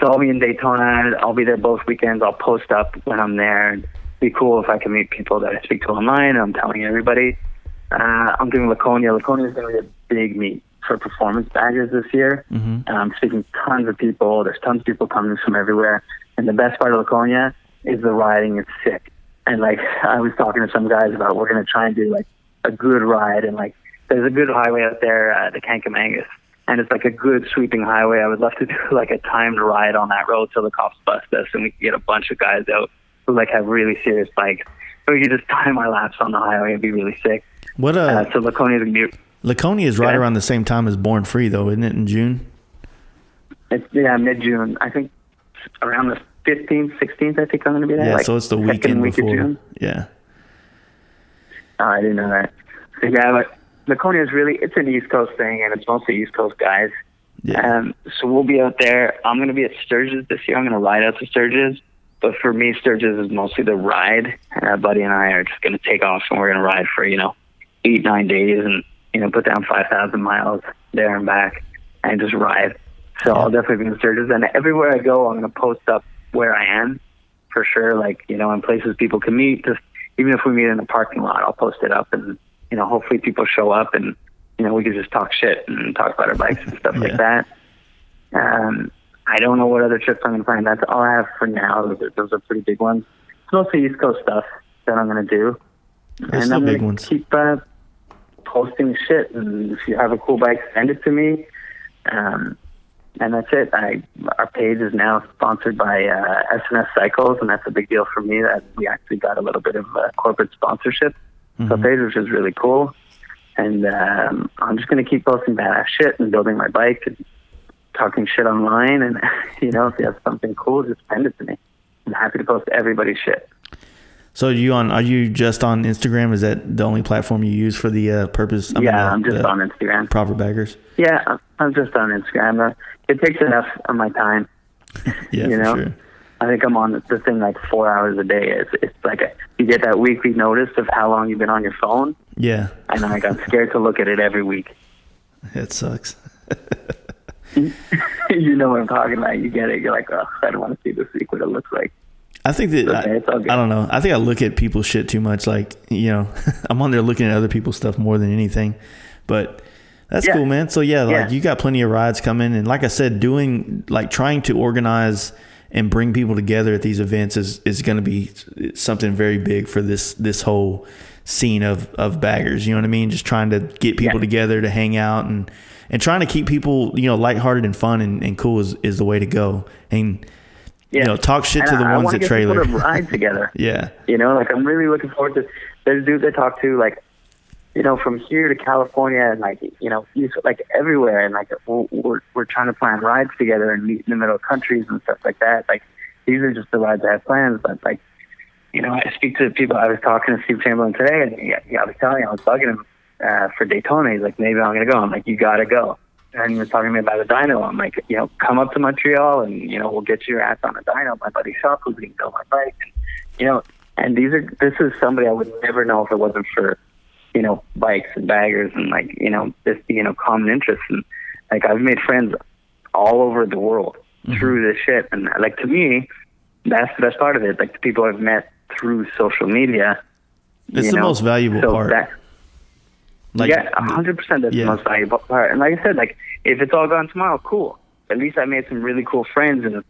So I'll be in Daytona. I'll be there both weekends. I'll post up when I'm there. It'd be cool if I can meet people that I speak to online. I'm telling everybody. I'm doing Laconia. Laconia is going to be a big meet for performance baggers this year. I'm speaking to tons of people. There's tons of people coming from everywhere. And the best part of Laconia is the riding is sick. And like I was talking to some guys about, we're going to try and do like a good ride. And like, there's a good highway out there, the Kankamangas, and it's like a good sweeping highway. I would love to do like a timed ride on that road till the cops bust us, and we can get a bunch of guys out who like have really serious bikes. So we could just time our laps on the highway. It'd be really sick. What so Laconia is Laconia is right around the same time as Born Free, though, isn't it? In June. It's mid-June. I think around the 15th, 16th. I think I'm going to be there. Yeah, like, so it's the weekend week before. of June. Yeah. Oh, I didn't know that. So yeah, but Laconia is it's an East Coast thing, and it's mostly East Coast guys. Yeah. So we'll be out there. I'm going to be at Sturgis this year. I'm going to ride out to Sturgis. But for me, Sturgis is mostly the ride. Buddy and I are just going to take off, and we're going to ride for, 8-9 days and, put down 5,000 miles there and back and just ride. So I'll definitely be in Sturgis. And everywhere I go, I'm going to post up where I am for sure. Like, in places people can meet. Just even if we meet in a parking lot, I'll post it up and, hopefully people show up and, we can just talk shit and talk about our bikes and stuff like that. I don't know what other trips I'm going to find. That's all I have for now. Those are pretty big ones. It's mostly East Coast stuff that I'm going to do. Those and I'm big going ones. to keep posting shit. And if you have a cool bike, send it to me. And that's it. Our page is now sponsored by SNS Cycles, and that's a big deal for me that we actually got a little bit of corporate sponsorship. So page, which is really cool. And I'm just going to keep posting badass shit and building my bike and talking shit online. And, if you have something cool, just send it to me. I'm happy to post everybody's shit. So are you just on Instagram? Is that the only platform you use for the purpose? I'm just on Instagram. Proper Baggers? Yeah, I'm just on Instagram. It takes enough of my time. Yeah, for sure. I think I'm on the thing like 4 hours a day. It's like you get that weekly notice of how long you've been on your phone. Yeah. And I got scared to look at it every week. It sucks. You know what I'm talking about. You get it. You're like, oh, I don't want to see this week what it looks like. I think that I don't know. I think I look at people's shit too much. Like, I'm on there looking at other people's stuff more than anything. But that's cool, man. So you got plenty of rides coming, and like I said, trying to organize and bring people together at these events is going to be something very big for this whole scene of baggers. You know what I mean? Just trying to get people together to hang out and trying to keep people, lighthearted and fun and cool is the way to go. And talk shit to the ones at trailer. I want to get people to ride together. Yeah. I'm really looking forward to. There's dudes I talk to, like, from here to California and like, like everywhere. And like, we're trying to plan rides together and meet in the middle of countries and stuff like that. Like, these are just the rides I have plans. But like, I speak to people. I was talking to Steve Chamberlain today, and I was telling him, I was bugging him for Daytona. He's like, maybe I'm going to go. I'm like, you got to go. And he was talking to me about a dyno. I'm like, come up to Montreal and, we'll get your ass on a dyno. My buddy shop who can build my bike. And, and this is somebody I would never know if it wasn't for, bikes and baggers and like, this being a common interest. And like, I've made friends all over the world through this shit. And like, to me, that's the best part of it. Like, the people I've met through social media. It's the most valuable part. Like, 100% that's the most valuable part. And like I said, like, if it's all gone tomorrow, cool. At least I made some really cool friends, and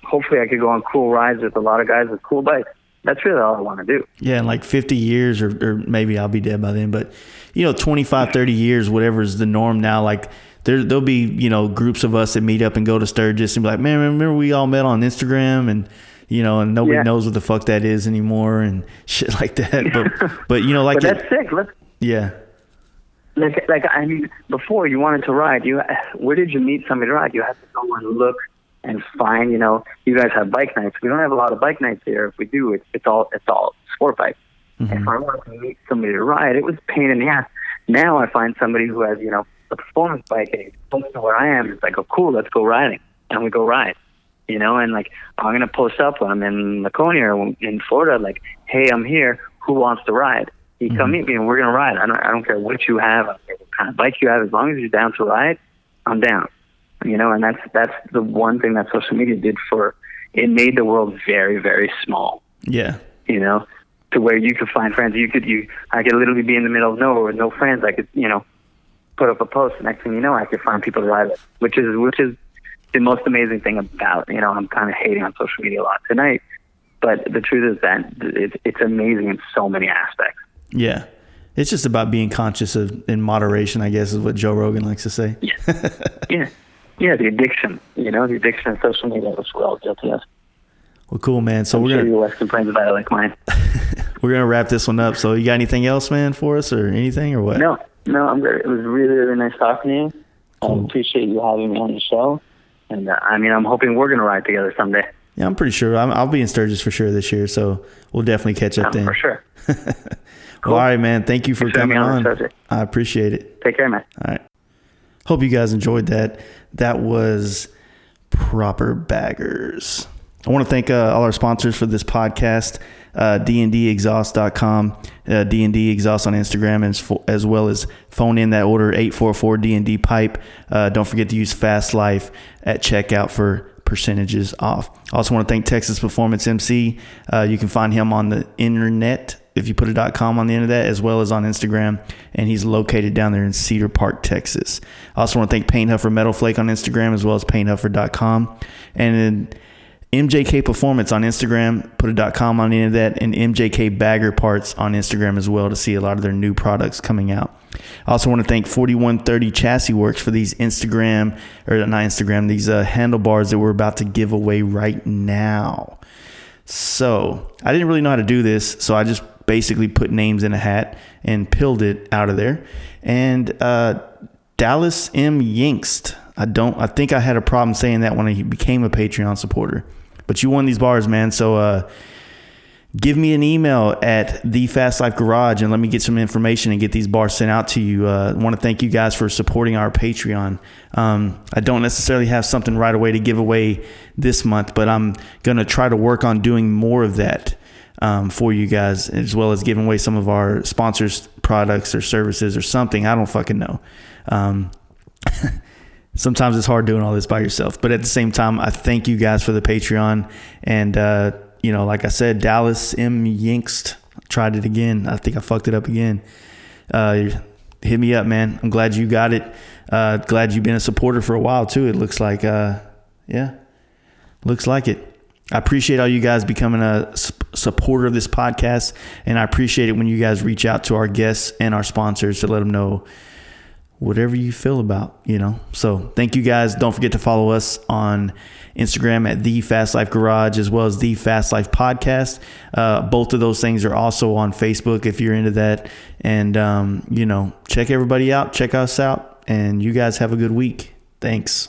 hopefully I could go on cool rides with a lot of guys with cool bikes. That's really all I want to do. Yeah, in like 50 years, or maybe I'll be dead by then, but 25, 30 years, whatever is the norm now. Like, there'll be groups of us that meet up and go to Sturgis and be like, man, remember we all met on Instagram and and nobody knows what the fuck that is anymore and shit like that. But like, but that's sick. Yeah. Like I mean, before you wanted to ride, where did you meet somebody to ride? You had to go and look and find. You guys have bike nights. We don't have a lot of bike nights here. If we do, it's all sport bikes. If I wanted to meet somebody to ride, it was a pain in the ass. Now I find somebody who has a performance bike and it's close to where I am. It's like, oh, cool, let's go riding, and we go ride. And like, I'm gonna post up when I'm in Laconia or in Florida. Like, hey, I'm here. Who wants to ride? You come meet me and we're going to ride. I don't care what you have. I don't care what kind of bike you have. As long as you're down to ride, I'm down. And that's the one thing that social media did it made the world very, very small. Yeah. To where you could find friends. I could literally be in the middle of nowhere with no friends. I could, put up a post. The next thing you know, I could find people to ride with, which is the most amazing thing about, I'm kind of hating on social media a lot tonight, but the truth is that it's amazing in so many aspects. Yeah. it's just about being conscious of in moderation, I guess, is what Joe Rogan likes to say. Yeah, the addiction, the addiction of social media, which we're all guilty of. Well, cool, man. So I'm we're sure gonna your West complains about it like mine. we're gonna wrap this one up. So you got anything else, man, for us, or anything, or what? No, I'm good. It was really, really nice talking to you. Cool. I appreciate you having me on the show. And I'm hoping we're gonna ride together someday. Yeah, I'm pretty sure. I'll be in Sturgis for sure this year, so we'll definitely catch up then. For sure. Cool. Well, all right, man. Thank you for coming on. I appreciate it. Take care, man. All right. Hope you guys enjoyed that. That was Proper Baggers. I want to thank all our sponsors for this podcast, dndexhaust.com, D&D Exhaust on Instagram, as well as phone in that order, 844-D&D pipe. Don't forget to use Fast Life at checkout for percentages off. I also want to thank Texas Performance MC. You can find him on the internet if you put a .com on the end of that, as well as on Instagram, and he's located down there in Cedar Park, Texas. I also want to thank Paint Huffer Metal Flake on Instagram, as well as painthuffer.com, and then MJK Performance on Instagram, put a .com on the end of that, and MJK Bagger Parts on Instagram as well to see a lot of their new products coming out. I also want to thank 4130 Chassis Works for these these handlebars that we're about to give away right now. So I didn't really know how to do this, so I just basically put names in a hat and pilled it out of there. And Dallas M. Yinkst, I think I had a problem saying that when I became a Patreon supporter, but you won these bars, man. So give me an email at the Fast Life Garage and let me get some information and get these bars sent out to you. I want to thank you guys for supporting our Patreon. I don't necessarily have something right away to give away this month, but I'm going to try to work on doing more of that for you guys, as well as giving away some of our sponsors' products or services or something. I don't fucking know. Sometimes it's hard doing all this by yourself, but at the same time, I thank you guys for the Patreon. And, like I said, Dallas M. Yinkst, tried it again. I think I fucked it up again. Hit me up, man. I'm glad you got it. Glad you've been a supporter for a while too. It looks like, looks like it. I appreciate all you guys becoming a supporter of this podcast. And I appreciate it when you guys reach out to our guests and our sponsors to let them know whatever you feel about, So thank you guys. Don't forget to follow us on Instagram at The Fast Life Garage, as well as The Fast Life Podcast. Both of those things are also on Facebook if you're into that. And, check everybody out. Check us out. And you guys have a good week. Thanks.